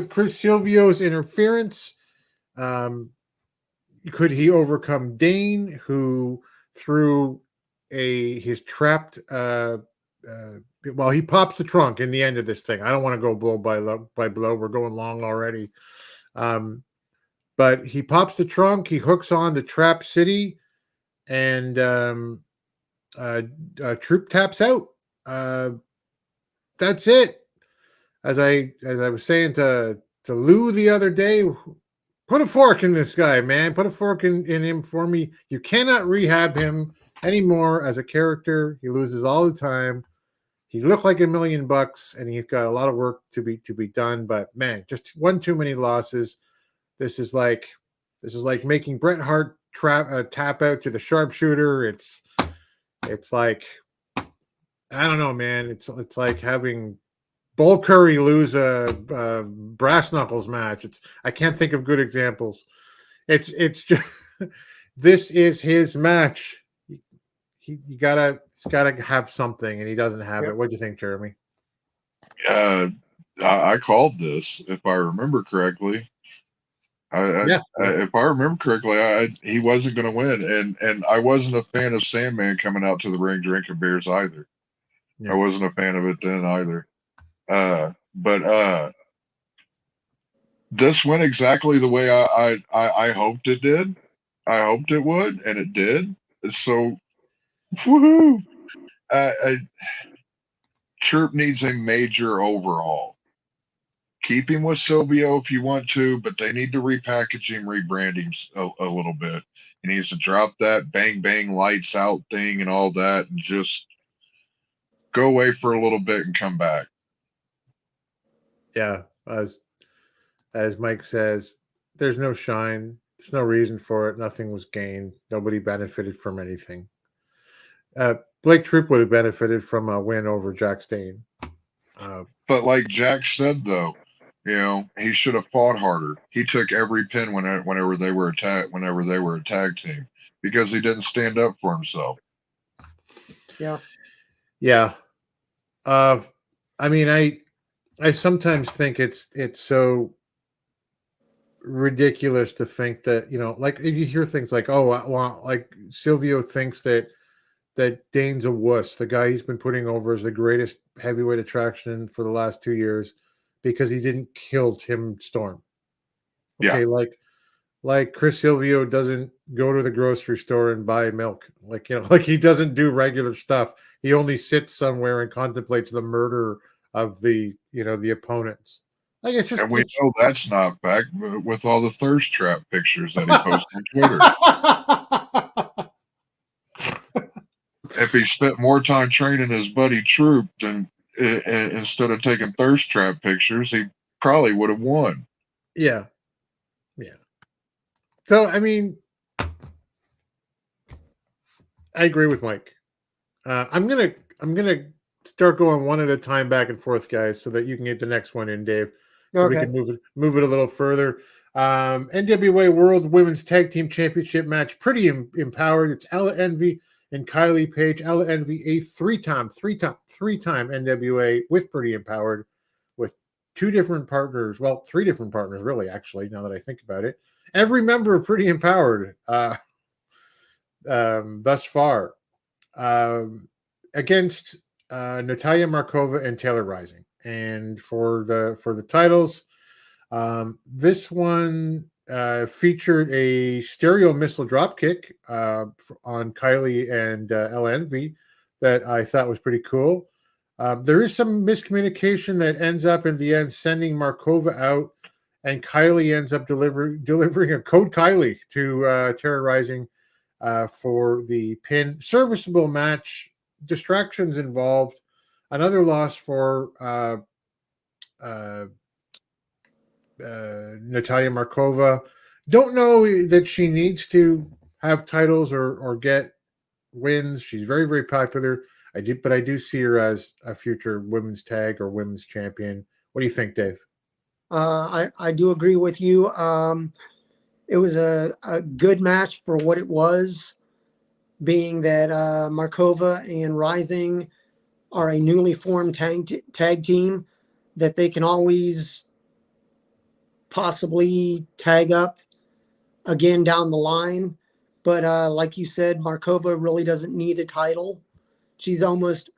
Chris Silvio's interference. Could he overcome Dane, who threw his trapped he pops the trunk in the end of this thing. I don't want to go blow by blow. We're going long already. But he pops the trunk, he hooks on the Trap City, and Troop taps out. That's it. As I was saying to Lou the other day, put a fork in this guy, man. Put a fork in him for me. You cannot rehab him anymore as a character. He loses all the time. He looked like $1 million, and he's got a lot of work to be done. But man, just one too many losses. This is like making Bret Hart tap out to the sharpshooter. It's like, I don't know, man. It's like having Bull Curry lose a brass knuckles match. I can't think of good examples. It's just this is his match. He's gotta have something, and he doesn't have it. What do you think, Jeremy? I called this, if I remember correctly. If I remember correctly, he wasn't going to win, and I wasn't a fan of Sandman coming out to the ring drinking beers either. I wasn't a fan of it then either. But this went exactly the way I hoped it did. I hoped it would, and it did. So, woohoo! Chirp needs a major overhaul. Keep him with Silvio if you want to, but they need to repackage him, rebrand him a little bit. He needs to drop that bang bang lights out thing and all that, and just go away for a little bit and come back. Yeah, as Mike says, there's no shine. There's no reason for it. Nothing was gained. Nobody benefited from anything. Blake Troop would have benefited from a win over Jack Stane. But like Jack said, though, he should have fought harder. He took every pin whenever they were a tag team, because he didn't stand up for himself. Yeah. I mean, I sometimes think it's so ridiculous to think that, like if you hear things like, oh, well, like Silvio thinks that Dane's a wuss, the guy he's been putting over as the greatest heavyweight attraction for the last 2 years, because he didn't kill Tim Storm. Okay, like Chris Silvio doesn't go to the grocery store and buy milk. Like he doesn't do regular stuff. He only sits somewhere and contemplates the murder of the opponents. Like it's just, and we know that's not fact with all the thirst trap pictures that he posts on Twitter. if he spent more time training his buddy Troop than instead of taking thirst trap pictures, he probably would have won. Yeah. Yeah. So, I mean, I agree with Mike. I'm gonna start going one at a time back and forth, guys, so that you can get the next one in, Dave. So we can move it a little further. NWA World Women's Tag Team Championship match, pretty empowered. It's Ella Envy and Kylie Page. Ella Envy, a three-time NWA with Pretty Empowered, with two different partners. Well, three different partners, really, actually, now that I think about it. Every member of Pretty Empowered thus far. Against Natalia Markova and Taylor Rising. And for the titles, this one featured a stereo missile dropkick on Kylie and Ella Envy that I thought was pretty cool. There is some miscommunication that ends up in the end sending Markova out, and Kylie ends up delivering a code Kylie to Taylor Rising for the pin. Serviceable match. Distractions involved. Another loss for Natalia Markova. Don't know that she needs to have titles or get wins. She's very, very popular. I do see her as a future women's tag or women's champion. What do you think, Dave? I do agree with you. It was a good match for what it was, being that Markova and Rising are a newly formed tag team that they can always possibly tag up again down the line. But like you said, Markova really doesn't need a title. She's almost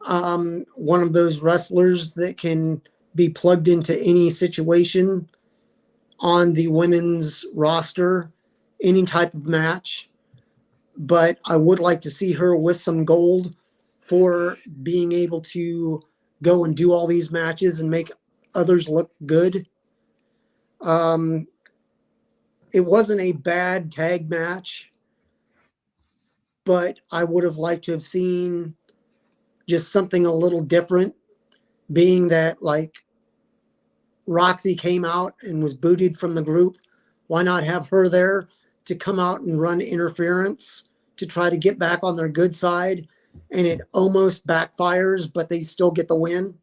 one of those wrestlers that can be plugged into any situation on the women's roster, any type of match. But I would like to see her with some gold for being able to go and do all these matches and make others look good. It wasn't a bad tag match, but I would have liked to have seen just something a little different, being that like Roxy came out and was booted from the group. Why not have her there to come out and run interference to try to get back on their good side? And it almost backfires, but they still get the win.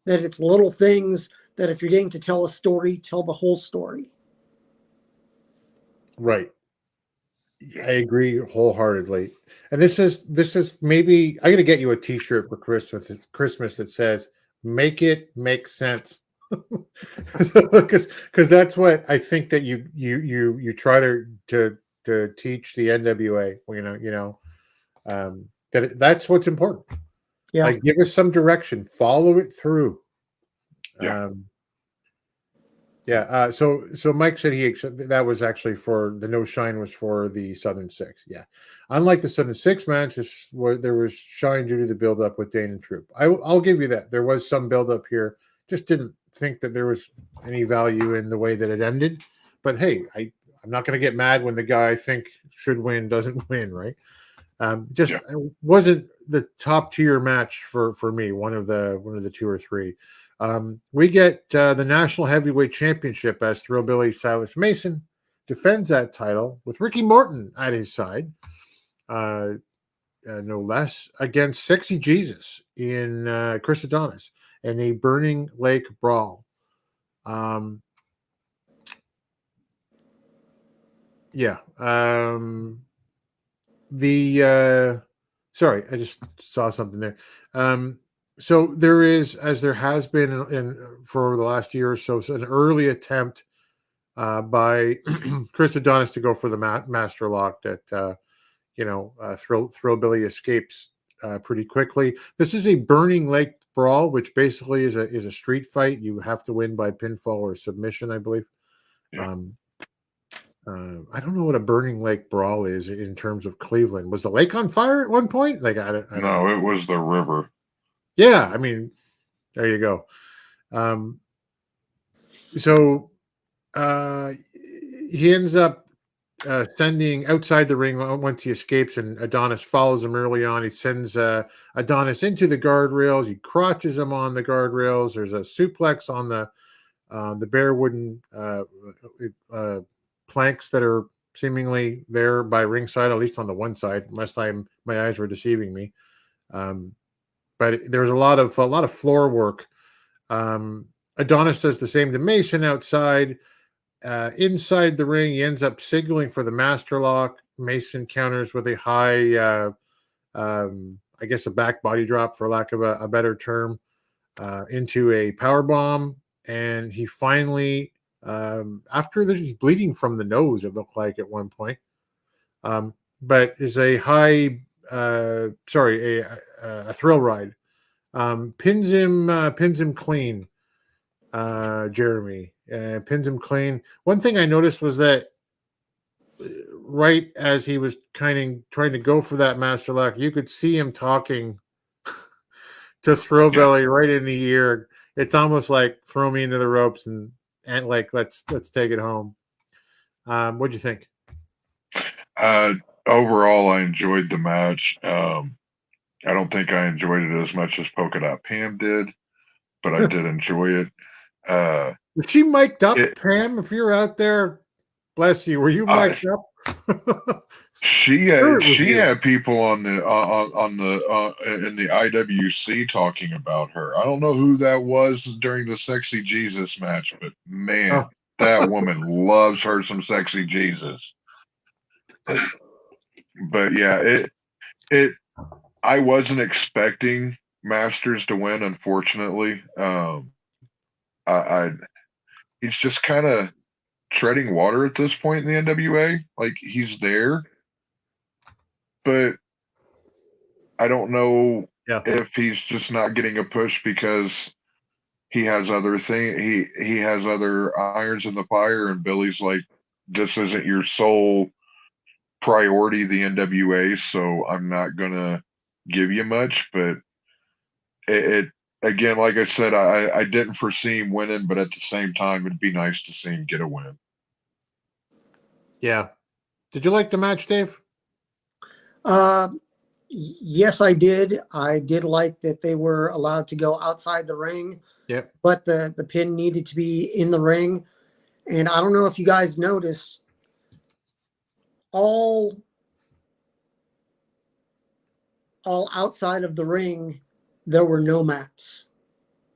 That it's little things that if you're getting to tell a story, tell the whole story. Right. I agree wholeheartedly. And this is maybe I got to get you a T-shirt for Christmas that says "Make it make sense," because that's what I think that you try to teach the NWA. That's what's important. Yeah. Like, give us some direction, follow it through. Yeah. So Mike said that was actually for the no shine was for the Southern Six. Yeah. Unlike the Southern Six match, there was shine due to the build up with Dane and Troop. I'll give you that. There was some build up here. Just didn't think that there was any value in the way that it ended. But hey, I'm not going to get mad when the guy I think should win doesn't win, right? It wasn't the top tier match for me. One of the two or three. We get the National Heavyweight Championship as Thrillbilly Silas Mason defends that title with Ricky Morton at his side, no less, against Sexy Jesus in Chris Adonis in a Burning Lake Brawl. Sorry, I just saw something there. So there is, as there has been for the last year or so, an early attempt by Chris Adonis to go for the master lock that Thrillbilly escapes pretty quickly. This is a Burning Lake Brawl, which basically is a street fight. You have to win by pinfall or submission, I believe. Yeah. I don't know what a Burning Lake Brawl is in terms of Cleveland. Was the lake on fire at one point? Like I don't know. It was the river. Yeah, I mean, there you go. So he ends up sending outside the ring once he escapes, and Adonis follows him early on. He sends Adonis into the guardrails. He crotches him on the guardrails. There's a suplex on the bare wooden planks that are seemingly there by ringside, at least on the one side, unless my eyes were deceiving me. But there's a lot of floor work. Adonis does the same to Mason outside. Inside the ring, he ends up signaling for the master lock. Mason counters with a high, I guess a back body drop, for lack of a better term, into a power bomb. And he finally, after he's bleeding from the nose, it looked like at one point, but is a high, a thrill ride, pins him clean. Jeremy pins him clean. One thing I noticed was that right as he was kind of trying to go for that master lock, you could see him talking to Throwbelly right in the ear. It's almost like throw me into the ropes and like let's take it home. What'd you think? Overall, I enjoyed the match. I don't think I enjoyed it as much as Polka Dot Pam did, but I did enjoy it. Was she mic'd up, Pam? If you're out there, bless you. Were you mic'd up? She had people on the in the IWC talking about her. I don't know who that was during the Sexy Jesus match, but man, that woman loves her some Sexy Jesus. But yeah, I wasn't expecting Masters to win, unfortunately. He's just kind of treading water at this point in the NWA. Like, he's there, but I don't know if he's just not getting a push because he has other he has other irons in the fire, and Billy's like, this isn't your sole priority, the NWA, so I'm not gonna give you much. But it again, like I said, I didn't foresee him winning, but at the same time, it'd be nice to see him get a win. Yeah. Did you like the match, Dave? Yes, I did. I did like that they were allowed to go outside the ring. Yep. But the pin needed to be in the ring. And I don't know if you guys noticed, all outside of the ring, there were no mats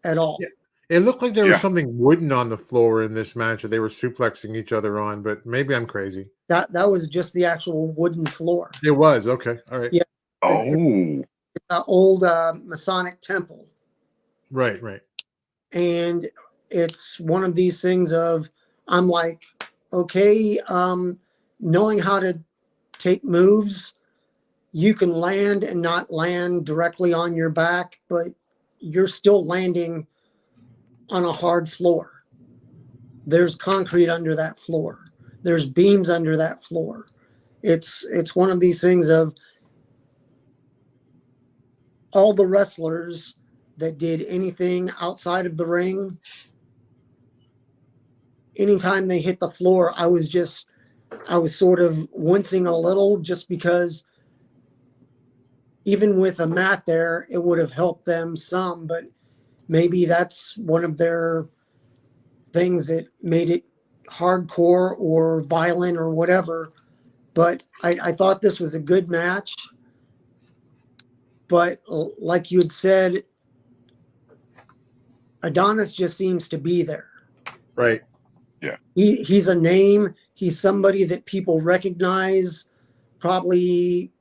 at all. Yeah. It looked like there was something wooden on the floor in this match that they were suplexing each other on, but maybe I'm crazy. That was just the actual wooden floor. It was. Okay. All right. Yeah. Oh. It's an old Masonic temple. Right. And it's one of these things of, I'm like, okay, knowing how to take moves, you can land and not land directly on your back, but you're still landing on a hard floor. There's concrete under that floor. There's beams under that floor. It's one of these things of all the wrestlers that did anything outside of the ring, anytime they hit the floor, I was sort of wincing a little, just because even with a mat there, it would have helped them some, but maybe that's one of their things that made it hardcore or violent or whatever. But I thought this was a good match. But like you had said, Adonis just seems to be there. Right. Yeah. He's a name. He's somebody that people recognize probably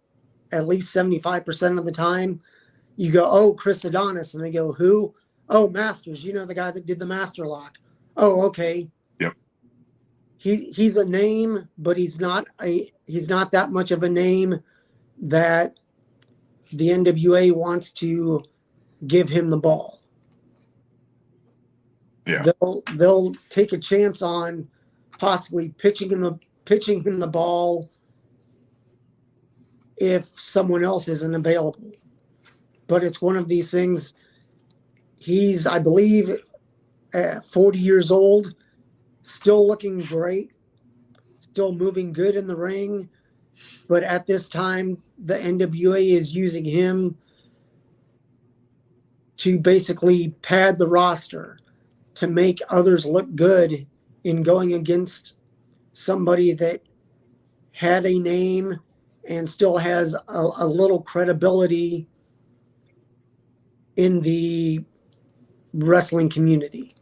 at least 75% of the time. You go, oh, Chris Adonis. And they go, who? Oh, Masters. You know, the guy that did the Master Lock. Oh, okay. Yep. He's a name, but he's not that much of a name that the NWA wants to give him the ball. Yeah. They'll take a chance on possibly pitching him the ball if someone else isn't available. But it's one of these things. He's, I believe, 40 years old, still looking great, still moving good in the ring, but at this time, the NWA is using him to basically pad the roster, to make others look good in going against somebody that had a name and still has a little credibility in the wrestling community.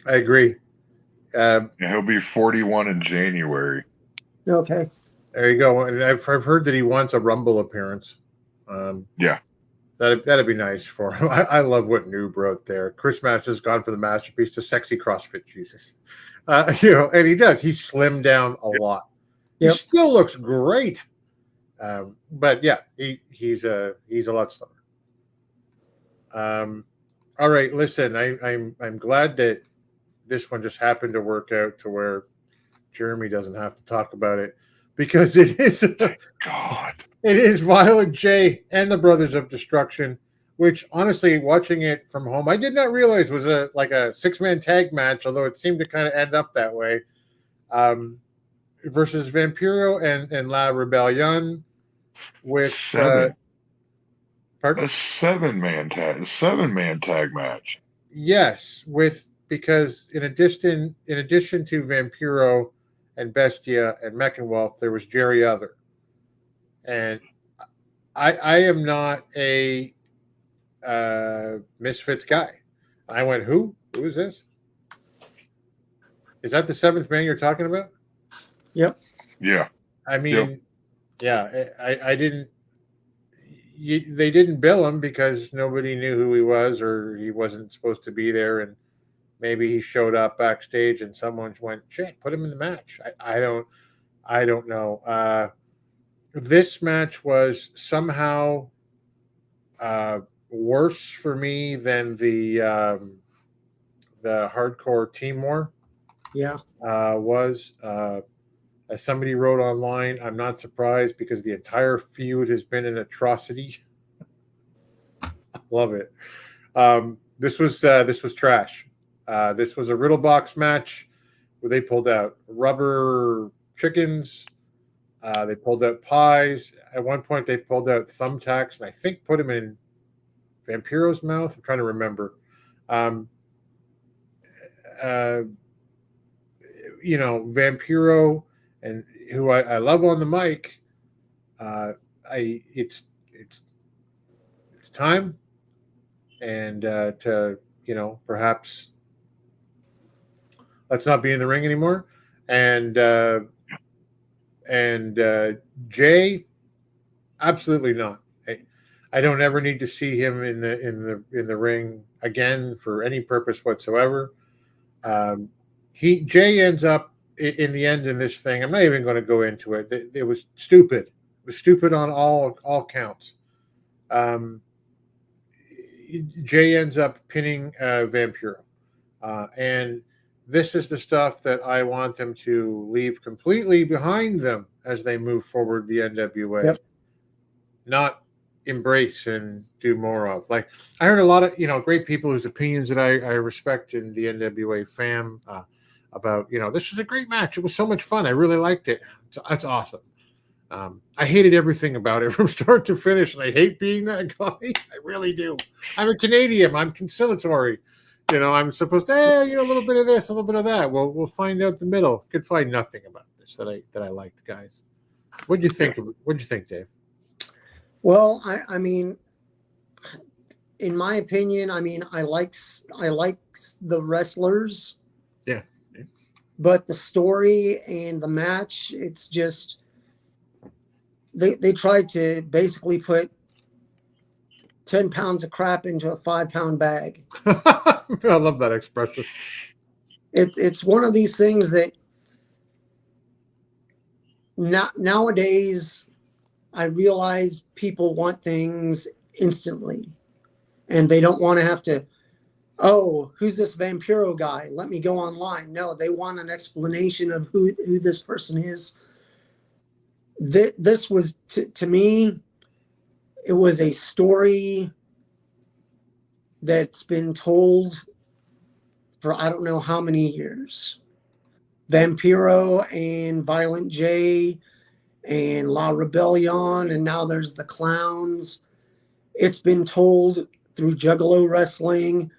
I agree. He'll be 41 in January. Okay. There you go. And I've heard that he wants a Rumble appearance. Yeah. That'd be nice for him. I love what Noob wrote there. Chris Masters gone from the masterpiece to sexy CrossFit Jesus. And he does. He's slimmed down a lot. He still looks great. But yeah, he's a lot slimmer. All right, listen, I'm glad that this one just happened to work out to where Jeremy doesn't have to talk about it, because it is God. It is Violent J and the Brothers of Destruction, which honestly, watching it from home, I did not realize was a 6-man tag match, although it seemed to kind of end up that way. Versus Vampiro and La Rebellion with Seven. Pardon? A seven-man tag match. Yes, because in addition to Vampiro and Bestia and Mechanwolf, there was Jerry Other. And I am not a Misfits guy. I went, who? Who is this? Is that the 7th man you're talking about? Yep. Yeah. I mean, yeah, I didn't. They didn't bill him because nobody knew who he was, or he wasn't supposed to be there, and maybe he showed up backstage and someone went, "Shit, put him in the match." I don't know. This match was somehow worse for me than the Hardcore Team War. Yeah. Was. As somebody wrote online, I'm not surprised because the entire feud has been an atrocity. I love it. This was trash. This was a riddle box match where they pulled out rubber chickens. They pulled out pies. At one point, they pulled out thumbtacks and I think put them in Vampiro's mouth. I'm trying to remember. Vampiro, and who I love on the mic, it's time, and to perhaps let's not be in the ring anymore, and Jay, absolutely not. I don't ever need to see him in the ring again for any purpose whatsoever. Jay ends up in the end in this thing. I'm not even going to go into it. It was stupid. It was stupid on all counts. Jay ends up pinning Vampiro. And this is the stuff that I want them to leave completely behind them as they move forward the NWA. Yep. Not embrace and do more of. Like, I heard a lot of, great people whose opinions that I respect in the NWA fam, about, this was a great match. It was so much fun. I really liked it. That's awesome. I hated everything about it from start to finish, and I hate being that guy. I really do. I'm a Canadian. I'm conciliatory. I'm supposed to, a little bit of this, a little bit of that. Well, we'll find out the middle. Could find nothing about this that I liked, guys. What'd you think? What'd you think, Dave? Well, I mean, in my opinion, I like the wrestlers. Yeah. But the story and the match, it's just they tried to basically put 10 pounds of crap into a 5-pound bag. I love that expression. It's one of these things that nowadays I realize people want things instantly, and they don't want to have to, oh, who's this Vampiro guy? Let me go online. No, they want an explanation of who this person is. This was, to me, it was a story that's been told for I don't know how many years. Vampiro and Violent J and La Rebellion, and now there's the Clowns. It's been told through Juggalo Wrestling,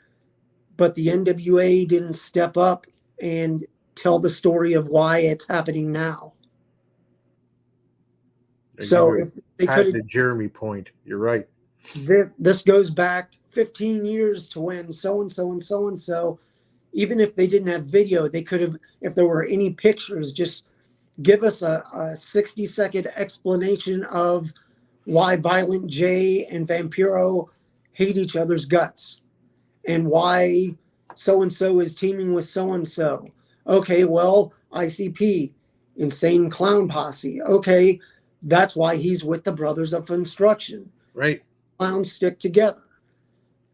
but the NWA didn't step up and tell the story of why it's happening now. So if they could, the Jeremy point, you're right. This goes back 15 years to when so and so and so and so. Even if they didn't have video, they could have. If there were any pictures, just give us a 60-second explanation of why Violent J and Vampiro hate each other's guts, and why so and so is teaming with so and so. Okay, well, ICP, Insane Clown Posse. Okay, that's why he's with the Brothers of Instruction. Right. Clowns stick together.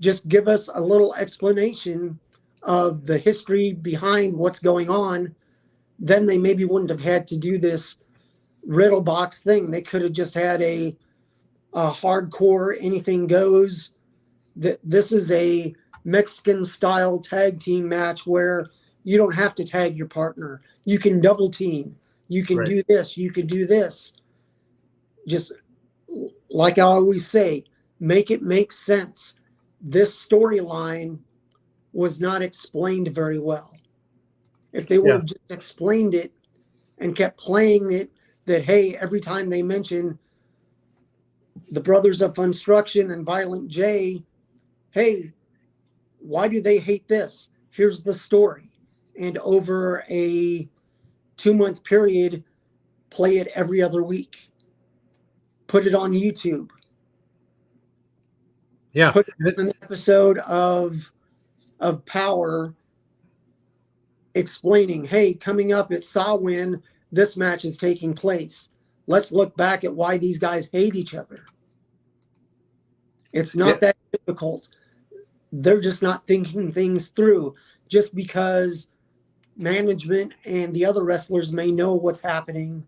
Just give us a little explanation of the history behind what's going on. Then they maybe wouldn't have had to do this riddle box thing. They could have just had a hardcore anything goes. This is a Mexican style tag team match where you don't have to tag your partner. You can double team. You can do this. You can do this. Just like I always say, make it make sense. This storyline was not explained very well. If they would have just explained it and kept playing it, that, hey, every time they mention the Brothers of Instruction and Violent J, hey, why do they hate this? Here's the story. And over a 2-month period, play it every other week. Put it on YouTube. Yeah. Put it in an episode of Power explaining, hey, coming up at Samhain, this match is taking place. Let's look back at why these guys hate each other. It's not that difficult. They're just not thinking things through. Just because management and the other wrestlers may know what's happening,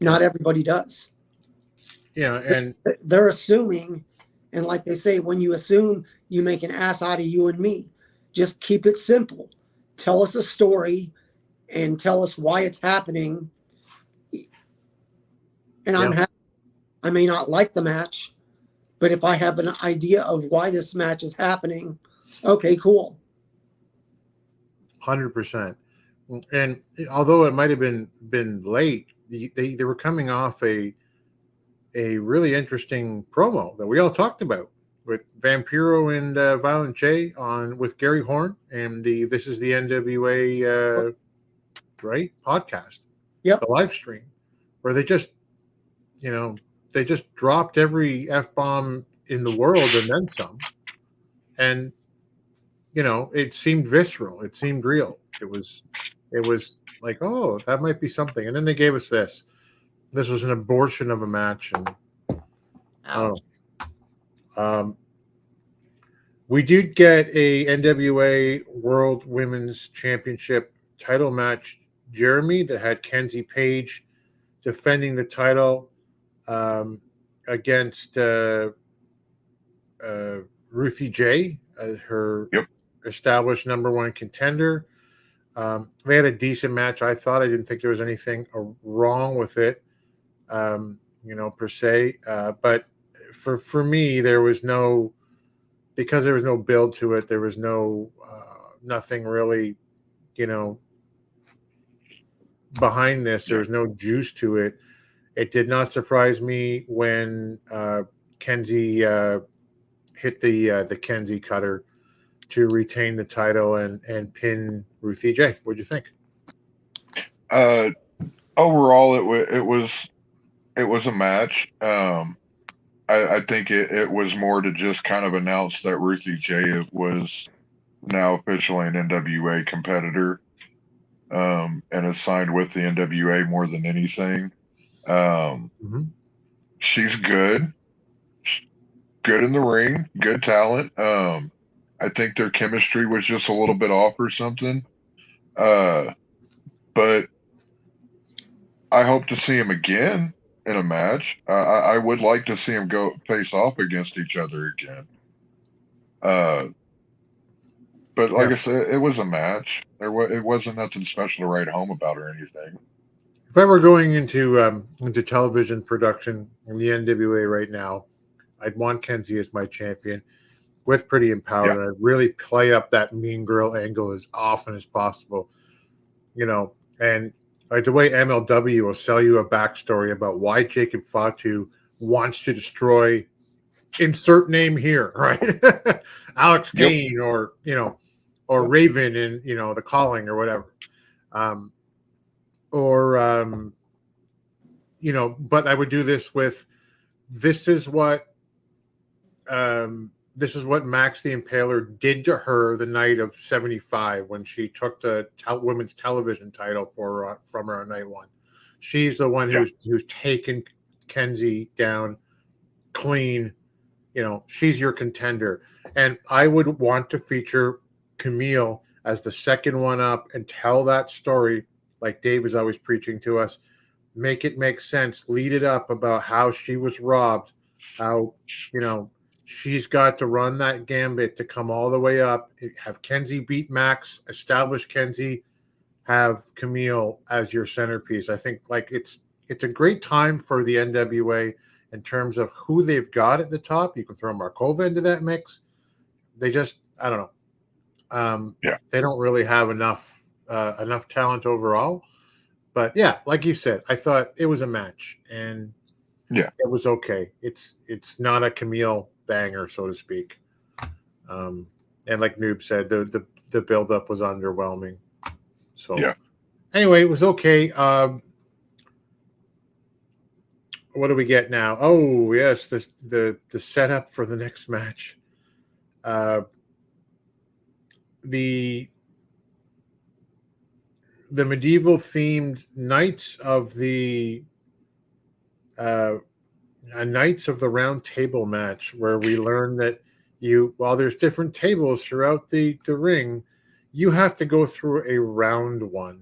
not everybody does. Yeah, and they're assuming, and like they say, when you assume, you make an ass out of you and me. Just keep it simple. Tell us a story and tell us why it's happening. And I'm happy. I may not like the match, but if I have an idea of why this match is happening, okay, cool. 100%. And although it might have been late, they were coming off a really interesting promo that we all talked about with Vampiro and Violent J with Gary Horn and This is the NWA podcast. Yep. The live stream where they just dropped every F-bomb in the world and then some. And it seemed visceral. It seemed real. It was like, oh, that might be something. And then they gave us this. This was an abortion of a match, and we did get a NWA World Women's Championship title match, Jeremy, that had Kenzie Page defending the title against Ruthie J, her established number one contender. They had a decent match. I thought. I didn't think there was anything wrong with it, per se. But for me, there was no, because there was no build to it. There was no nothing really, behind this. There was no juice to it. It did not surprise me when Kenzie hit the Kenzie cutter to retain the title and pin Ruthie J. What'd you think? Overall, it was a match. I think it was more to just kind of announce that Ruthie J was now officially an NWA competitor, and is signed with the NWA more than anything. She's good in the ring, good talent. I think their chemistry was just a little bit off or something. But I hope to see him again in a match. I would like to see him go face off against each other again. But like I said, it was a match. It wasn't nothing special to write home about or anything. If I were going into television production in the NWA right now, I'd want Kenzie as my champion with Pretty Empowered. Yeah. I'd really play up that mean girl angle as often as possible, and like the way MLW will sell you a backstory about why Jacob Fatu wants to destroy insert name here, right? Alex Kane or Raven in, The Calling or whatever. But I would do this with, this is what Max the Impaler did to her the night of 75 when she took the women's television title from her on night one. She's the one who's taken Kenzie down clean. She's your contender. And I would want to feature Camille as the second one up and tell that story like Dave is always preaching to us. Make it make sense. Lead it up about how she was robbed, how, she's got to run that gambit to come all the way up, have Kenzie beat Max, establish Kenzie, have Camille as your centerpiece. I think it's a great time for the NWA in terms of who they've got at the top. You can throw Markova into that mix. They just, I don't know. They don't really have enough talent overall. But yeah, like you said, I thought it was a match, and it was okay. It's not a Camille banger, so to speak. And like Noob said, the build-up was underwhelming. So anyway, it was okay. What do we get now? Oh yes, the setup for the next match. The medieval themed Knights of the Round Table match, where we learn that while there's different tables throughout the ring, you have to go through a round one.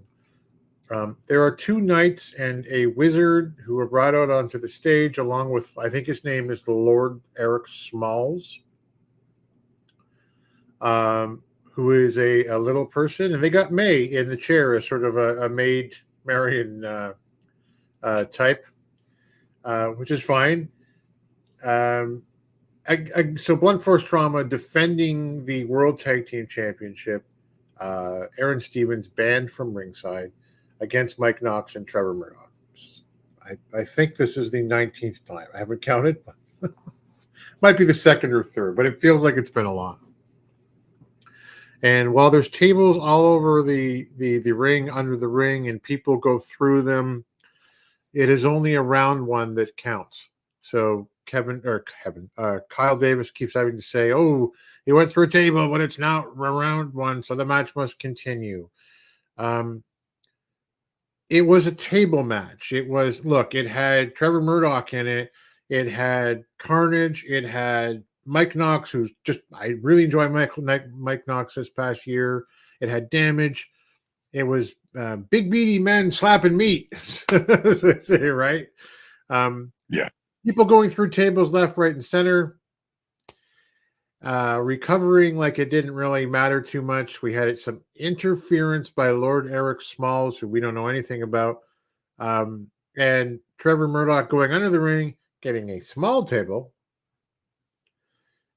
There are two knights and a wizard who are brought out onto the stage, along with, I think his name is Lord Eric Smalls, who is a little person. And they got May in the chair as sort of a Maid Marian type, which is fine. So Blunt Force Trauma defending the World Tag Team Championship. Aaron Stevens banned from ringside against Mike Knox and Trevor Murdoch. I think this is the 19th time. I haven't counted. Might be the second or third, but it feels like it's been a lot. And while there's tables all over the ring, under the ring, and people go through them, it is only a round one that counts. So Kyle Davis keeps having to say, "Oh, he went through a table, but it's now round one, so the match must continue." It was a table match. It had Trevor Murdoch in it. It had Carnage. It had Mike Knox, I really enjoyed Mike Knox this past year. It had Damage. It was big meaty men slapping meat, right? People going through tables left, right, and center. Recovering like it didn't really matter too much. We had some interference by Lord Eric Smalls, who we don't know anything about. And Trevor Murdoch going under the ring, getting a small table,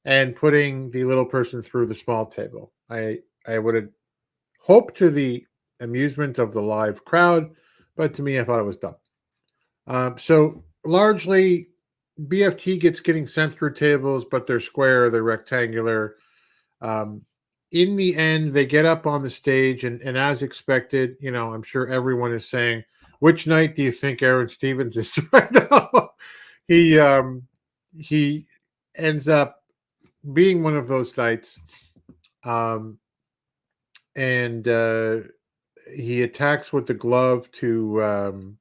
and putting the little person through the small table. I would have hoped to the amusement of the live crowd, but to me, I thought it was dumb. So largely, BFT getting sent through tables, but they're square, they're rectangular. In the end, they get up on the stage, and as expected, I'm sure everyone is saying, which night do you think Aaron Stevens is right now? He ends up being one of those nights, and he attacks with the glove to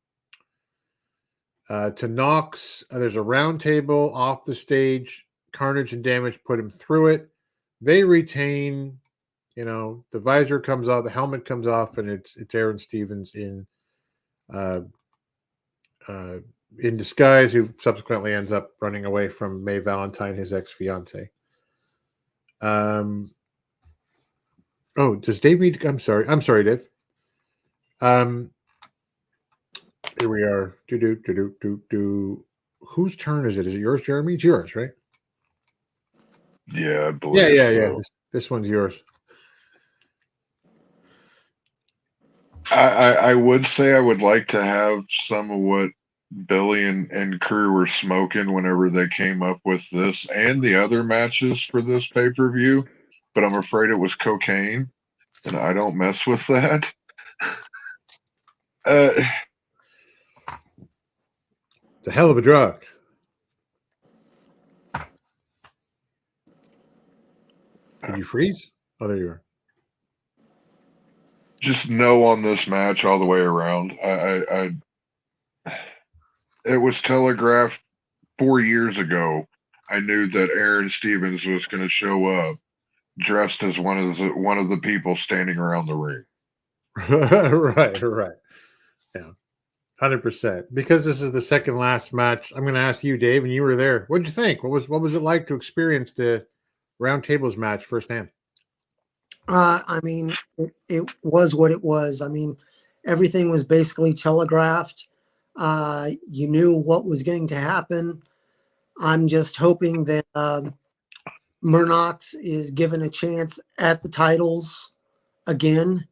Knox. There's a round table off the stage. Carnage and Damage put him through it. They retain, the visor comes off, the helmet comes off, and it's Aaron Stevens in disguise, who subsequently ends up running away from May Valentine, his ex-fiance. Oh, does Dave need to? I'm sorry, Dave. Here we are. Whose turn is it? Is it yours, Jeremy? It's yours, right? Yeah, I believe Yeah. so. This one's yours. I would say I would like to have some of what Billy and crew were smoking whenever they came up with this and the other matches for this pay-per-view, but I'm afraid it was cocaine, and I don't mess with that. It's a hell of a drug. Did you freeze? Oh, there you are. Just no on this match all the way around. It was telegraphed 4 years ago. I knew that Aaron Stevens was going to show up dressed as one of the people standing around the ring. Right. Yeah, 100%. Because this is the second last match, I'm going to ask you, Dave, and you were there. What did you think? What was it like to experience the Round Tables match firsthand? I mean, it was what it was. I mean, everything was basically telegraphed. You knew what was going to happen. I'm just hoping that Murnox is given a chance at the titles again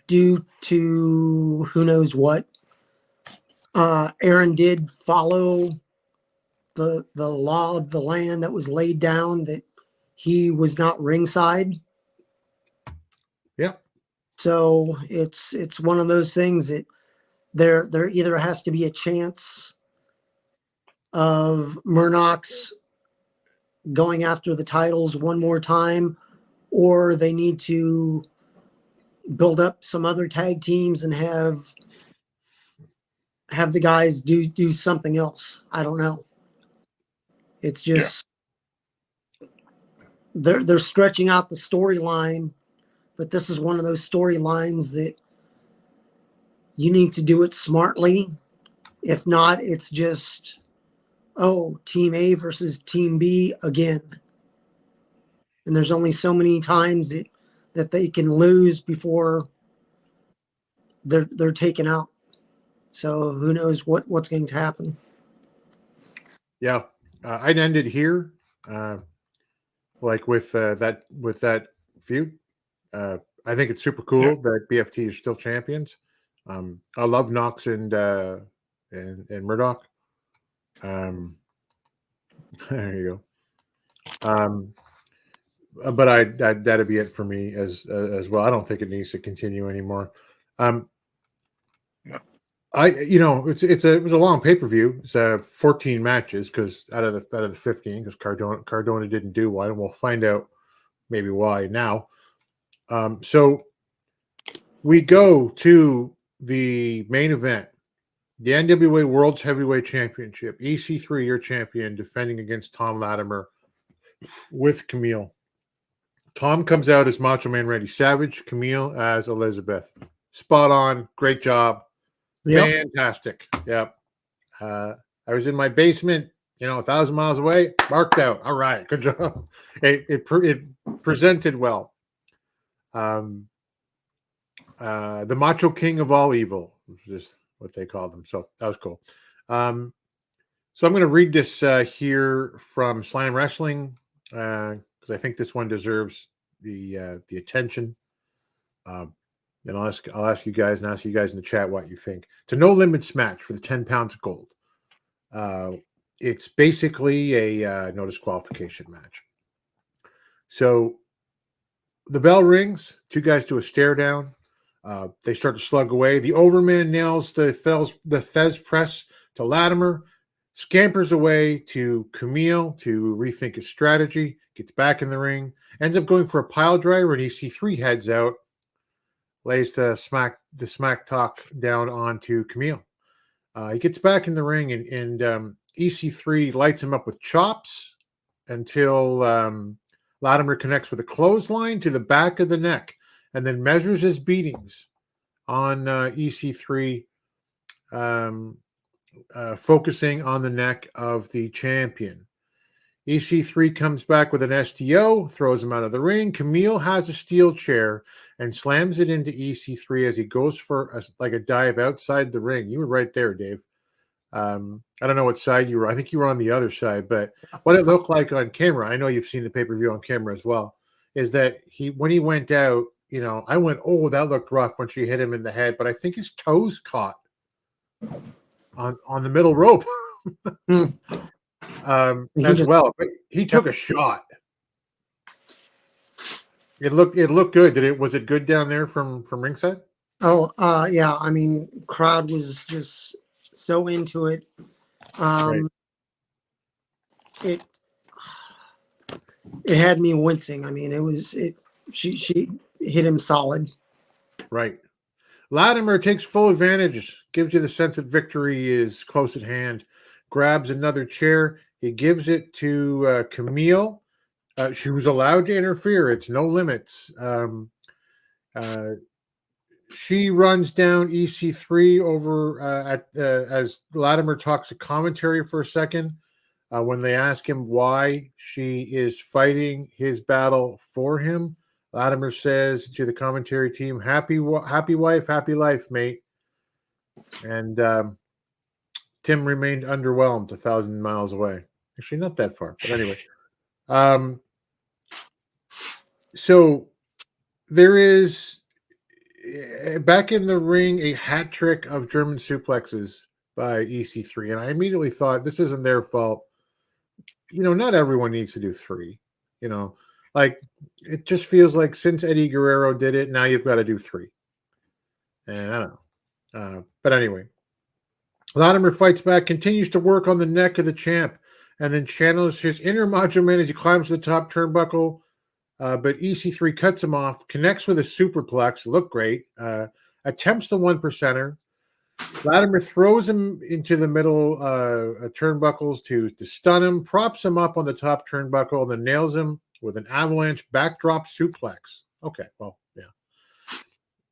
due to who knows what. Aaron did follow the law of the land that was laid down, that he was not ringside. Yeah. So it's one of those things that there either has to be a chance of Murnox going after the titles one more time, or they need to build up some other tag teams and have the guys do something else. I don't know. It's just they're stretching out the storyline, but this is one of those storylines that you need to do it smartly. If not, it's just, oh, Team A versus Team B again. And there's only so many times that they can lose before they're taken out. So who knows what's going to happen. Yeah. I'd end it here. Like with that feud. I think it's super cool that BFT is still champions. I love Knox and Murdoch. There you go. But that'd be it for me as well. I don't think it needs to continue anymore. It was a long pay-per-view. It's 14 matches because out of the 15, because Cardona didn't do one, and we'll find out maybe why now. So we go to the main event, the NWA World's Heavyweight Championship. EC3, your champion, defending against Tom Latimer with Camille. Tom comes out as Macho Man Randy Savage, Camille as Elizabeth. Spot on. Great job. Yep. Fantastic. Yep. I was in my basement, 1,000 miles away, marked out. All right. Good job. It presented well. The Macho King of all evil, which is what they call them. So that was cool. So I'm going to read this here from Slam Wrestling because I think this one deserves the attention. And I'll ask you guys in the chat what you think. It's a no limits match for the 10 pounds of gold. It's basically a no disqualification match. So the bell rings. Two guys do a stare down. They start to slug away. The Overman nails the Thez press to Latimer, scampers away to Camille to rethink his strategy, gets back in the ring, ends up going for a pile driver, and EC3 heads out, lays the smack talk down onto Camille. He gets back in the ring, and EC3 lights him up with chops until Latimer connects with a clothesline to the back of the neck, and then measures his beatings on EC3, focusing on the neck of the champion. EC3 comes back with an STO, throws him out of the ring. Camille has a steel chair and slams it into EC3 as he goes for a dive outside the ring. You were right there, Dave. I don't know what side you were. I think you were on the other side, but what it looked like on camera, I know you've seen the pay-per-view on camera as well, is that when he went out, I went, oh, that looked rough when she hit him in the head, but I think his toes caught on the middle rope. As well, but he took a shot. It looked good. Was it good down there from ringside? Oh, yeah. I mean, crowd was just so into it. Right. It had me wincing. I mean, she hit him solid. Right. Latimer takes full advantage, gives you the sense that victory is close at hand, grabs another chair. He gives it to Camille. She was allowed to interfere. It's no limits. She runs down EC3 over as Latimer talks to commentary for a second. When they ask him why she is fighting his battle for him, Latimer says to the commentary team, happy wife, happy life, mate. And Tim remained underwhelmed 1,000 miles away. Actually, not that far, but anyway. So there is, back in the ring, a hat trick of German suplexes by EC3. And I immediately thought, this isn't their fault. Not everyone needs to do 3. Like, it just feels like since Eddie Guerrero did it, now you've got to do 3. And I don't know. But anyway, Latimer fights back, continues to work on the neck of the champ, and then channels his inner Macho Man as he climbs the top turnbuckle. But EC3 cuts him off, connects with a superplex, looked great, attempts the 1%er. Latimer throws him into the middle turnbuckles to stun him, props him up on the top turnbuckle, and then nails him with an avalanche backdrop suplex. Okay, well, yeah.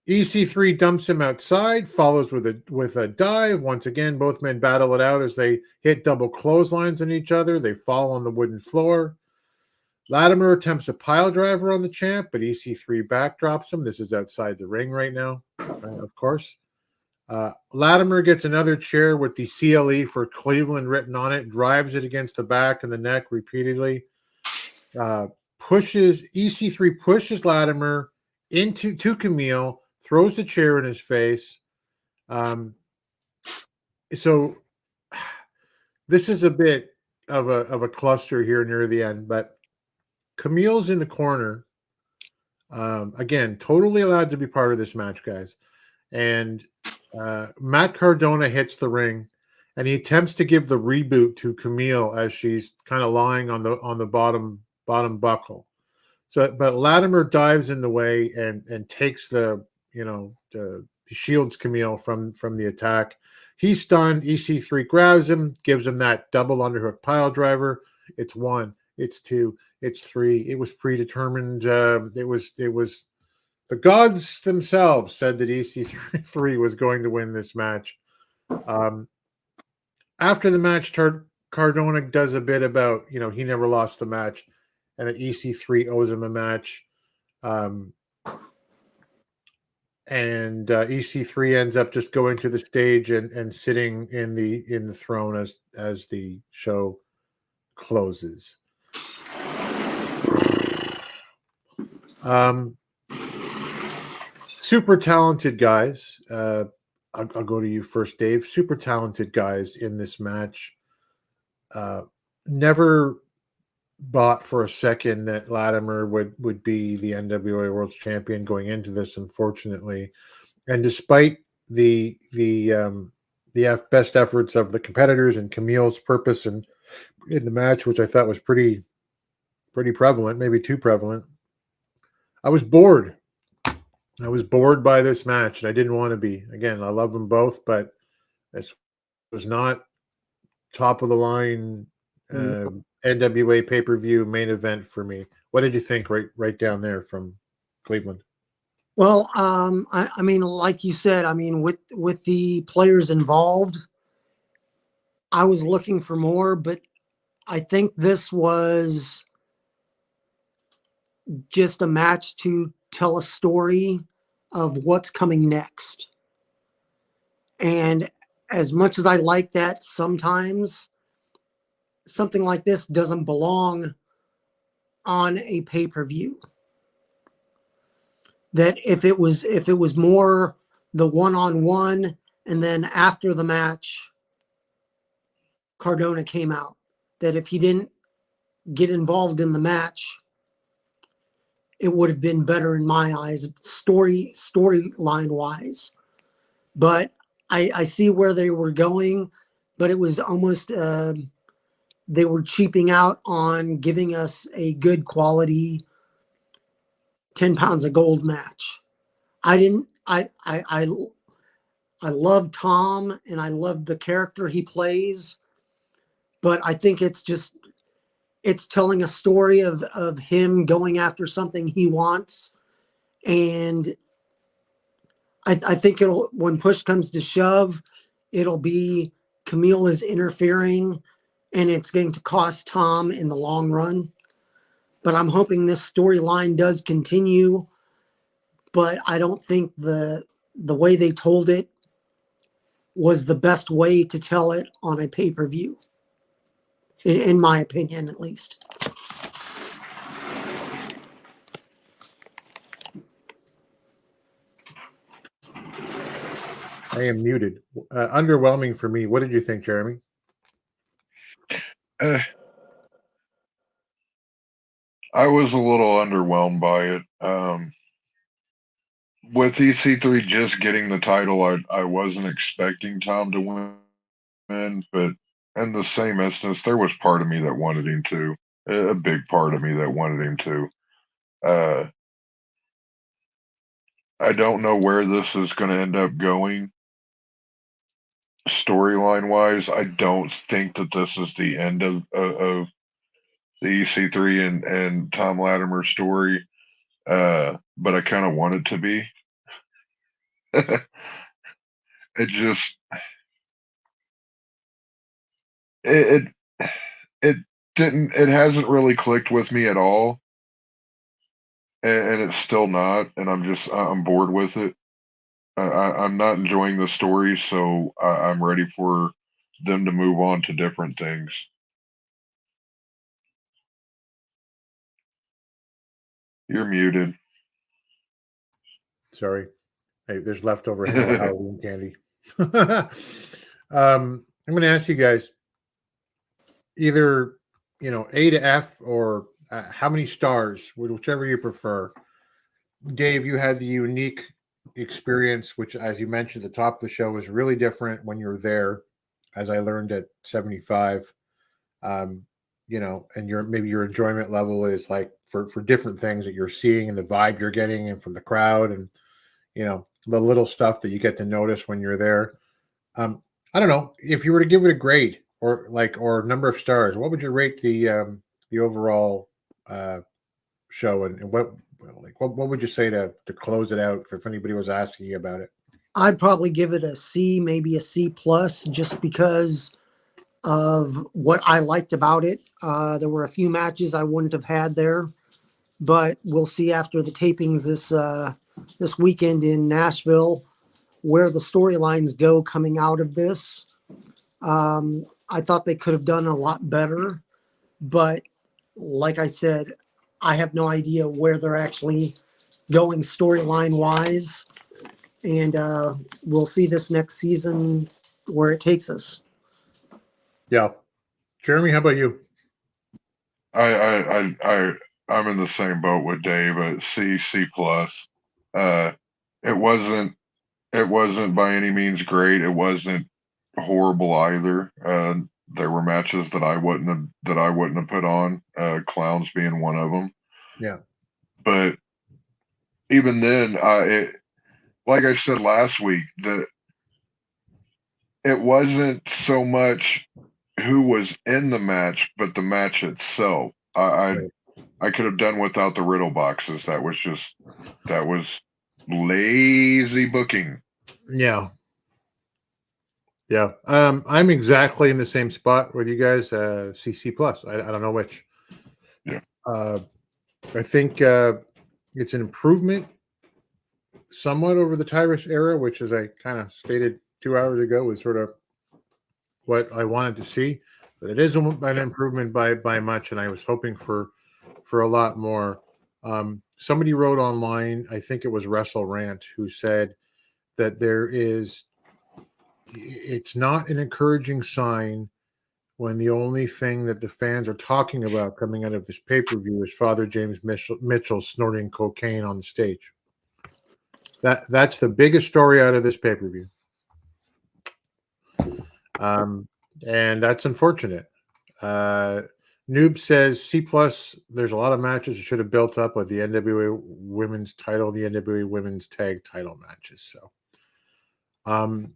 EC3 dumps him outside, follows with a dive. Once again, both men battle it out as they hit double clotheslines on each other. They fall on the wooden floor. Latimer attempts a pile driver on the champ, but EC3 backdrops him. This is outside the ring right now, of course. Latimer gets another chair with the CLE for Cleveland written on it, drives it against the back and the neck repeatedly. EC3 pushes Latimer to Camille, throws the chair in his face. So this is a bit of a cluster here near the end, but Camille's in the corner. Again, totally allowed to be part of this match, guys. And Matt Cardona hits the ring, and he attempts to give the reboot to Camille as she's kind of lying on the bottom buckle. But Latimer dives in the way and takes shields Camille from the attack. He's stunned. EC3 grabs him, gives him that double underhook pile driver. It's 1, it's 2, it's 3. It was predetermined. It was the gods themselves said that EC3 was going to win this match. After the match, Cardona does a bit about, he never lost the match and that EC3 owes him a match. And EC3 ends up just going to the stage and sitting in the throne as the show closes. Super talented guys. I'll go to you first, Dave. Super talented guys in this match. Never bought for a second that Latimer would be the NWA World Champion going into this, unfortunately. And despite the best efforts of the competitors and Camille's purpose in the match, which I thought was pretty prevalent, maybe too prevalent, I was bored. I was bored by this match, and I didn't want to be. Again, I love them both, but this was not top of the line NWA pay-per-view main event for me. What did you think right down there from Cleveland? Well, I mean, like you said, I mean, with the players involved, I was looking for more, but I think this was just a match to tell a story of what's coming next. And as much as I like that, sometimes something like this doesn't belong on a pay-per-view. That if it was more the one-on-one, and then after the match, Cardona came out, that if he didn't get involved in the match, it would have been better in my eyes, storyline wise. But I see where they were going, but it was almost they were cheaping out on giving us a good quality 10 pounds of gold match. I love Tom and I love the character he plays, but I think it's telling a story of him going after something he wants. And I think when push comes to shove, it'll be Camille is interfering and it's going to cost Tom in the long run. But I'm hoping this storyline does continue, but I don't think the way they told it was the best way to tell it on a pay-per-view, in my opinion, at least. I am muted. Underwhelming for me. What did you think, Jeremy? I was a little underwhelmed by it. With EC3 just getting the title, I wasn't expecting Tom to win, but in the same instance, there was part of me that wanted him to. A big part of me that wanted him to. I don't know where this is going to end up going. Storyline wise, I don't think that this is the end of the EC3 and Tom Latimer's story, but I kind of want it to be. It just it didn't, it hasn't really clicked with me at all, and it's still not, and I'm bored with it. I'm not enjoying the story, so I'm ready for them to move on to different things. You're muted. Sorry. Hey, there's leftover Halloween candy. I'm going to ask you guys either, A to F or how many stars, whichever you prefer. Dave, you had the unique experience, which, as you mentioned at the top of the show, was really different when you were there, as I learned at 75. And maybe your enjoyment level is like for different things that you're seeing and the vibe you're getting and from the crowd and, the little stuff that you get to notice when you're there. I don't know if you were to give it a grade or number of stars, what would you rate the overall show, and what would you say to close it out if anybody was asking you about it? I'd probably give it a C, maybe a C plus, just because of what I liked about it. There were a few matches I wouldn't have had there, but we'll see after the tapings this weekend in Nashville where the storylines go coming out of this. I thought they could have done a lot better, but like I said, I have no idea where they're actually going storyline wise, and we'll see this next season where it takes us. Yeah, Jeremy, how about you? I'm in the same boat with Dave at C plus. It wasn't by any means great. It wasn't horrible either. There were matches that I wouldn't have put on. Clowns being one of them. Yeah. But even then, like I said last week, that it wasn't so much who was in the match, but the match itself. I could have done without the riddle boxes. That was lazy booking. Yeah. Yeah. I'm exactly in the same spot with you guys. CC plus. I don't know which. Yeah. I think it's an improvement somewhat over the Tyrus era, which, as I kind of stated 2 hours ago, was sort of what I wanted to see. But it is an improvement by much, and I was hoping for a lot more. Somebody wrote online, I think it was Wrestle Rant, who said that it's not an encouraging sign when the only thing that the fans are talking about coming out of this pay-per-view is Father James Mitchell snorting cocaine on the stage. That's the biggest story out of this pay-per-view. And that's unfortunate. Noob says C+, there's a lot of matches that should have built up with the NWA women's title, the NWA women's tag title matches. So,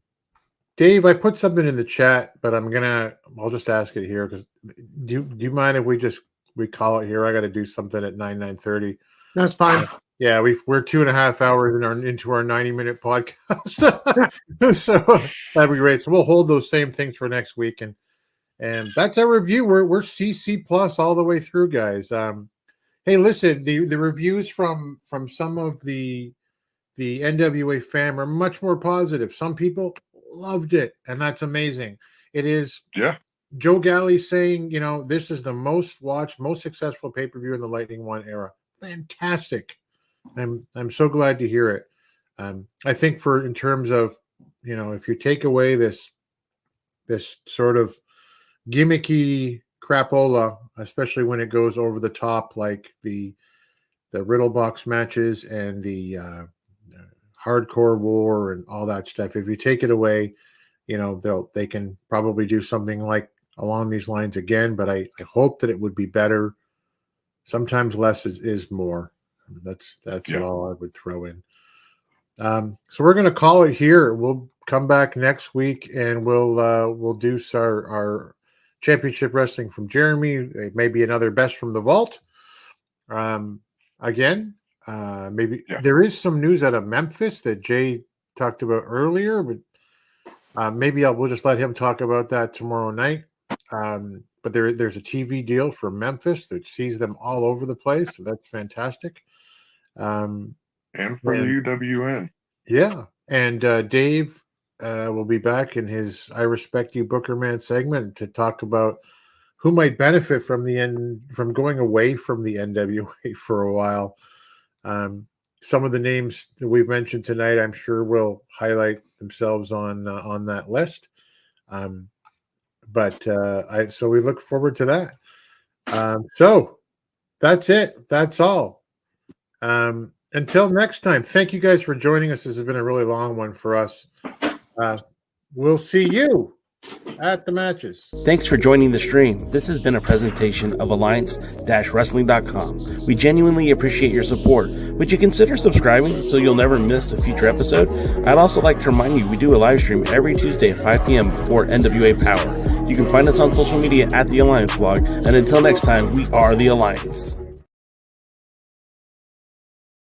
Dave, I put something in the chat, but I'll just ask it here because do you mind if we call it here? I got to do something at 9:30. That's fine. Yeah, we're 2.5 hours into our 90-minute podcast, so that'd be great. So we'll hold those same things for next week, and that's our review. We're CC plus all the way through, guys. Hey, listen, the reviews from some of the NWA fam are much more positive. Some people loved it, and that's amazing. It is. Yeah. Joe Galley saying, this is the most watched, most successful pay-per-view in the Lightning One era. Fantastic. I'm so glad to hear it. I think in terms of, if you take away this sort of gimmicky crapola, especially when it goes over the top, like the Riddle Box matches and the Hardcore War and all that stuff. If you take it away, they can probably do something like along these lines again, but I hope that it would be better. Sometimes less is more. That's all I would throw in. So we're going to call it here. We'll come back next week and we'll do our championship wrestling from Jeremy. Maybe another best from the vault. Again, maybe there is some news out of Memphis that Jay talked about earlier, but maybe we'll just let him talk about that tomorrow night. But there's a TV deal for Memphis that sees them all over the place. So that's fantastic. And for the UWN. Yeah. And Dave will be back in his I Respect You Booker Man segment to talk about who might benefit from going away from the NWA for a while. Some of the names that we've mentioned tonight, I'm sure will highlight themselves on that list. So we look forward to that. So that's it. That's all. Until next time, thank you guys for joining us. This has been a really long one for us. We'll see you at the matches. Thanks for joining the stream. This has been a presentation of Alliance-Wrestling.com. We genuinely appreciate your support. Would you consider subscribing so you'll never miss a future episode? I'd also like to remind you we do a live stream every Tuesday at 5 p.m. before NWA Power. You can find us on social media at The Alliance Blog. And until next time, we are The Alliance.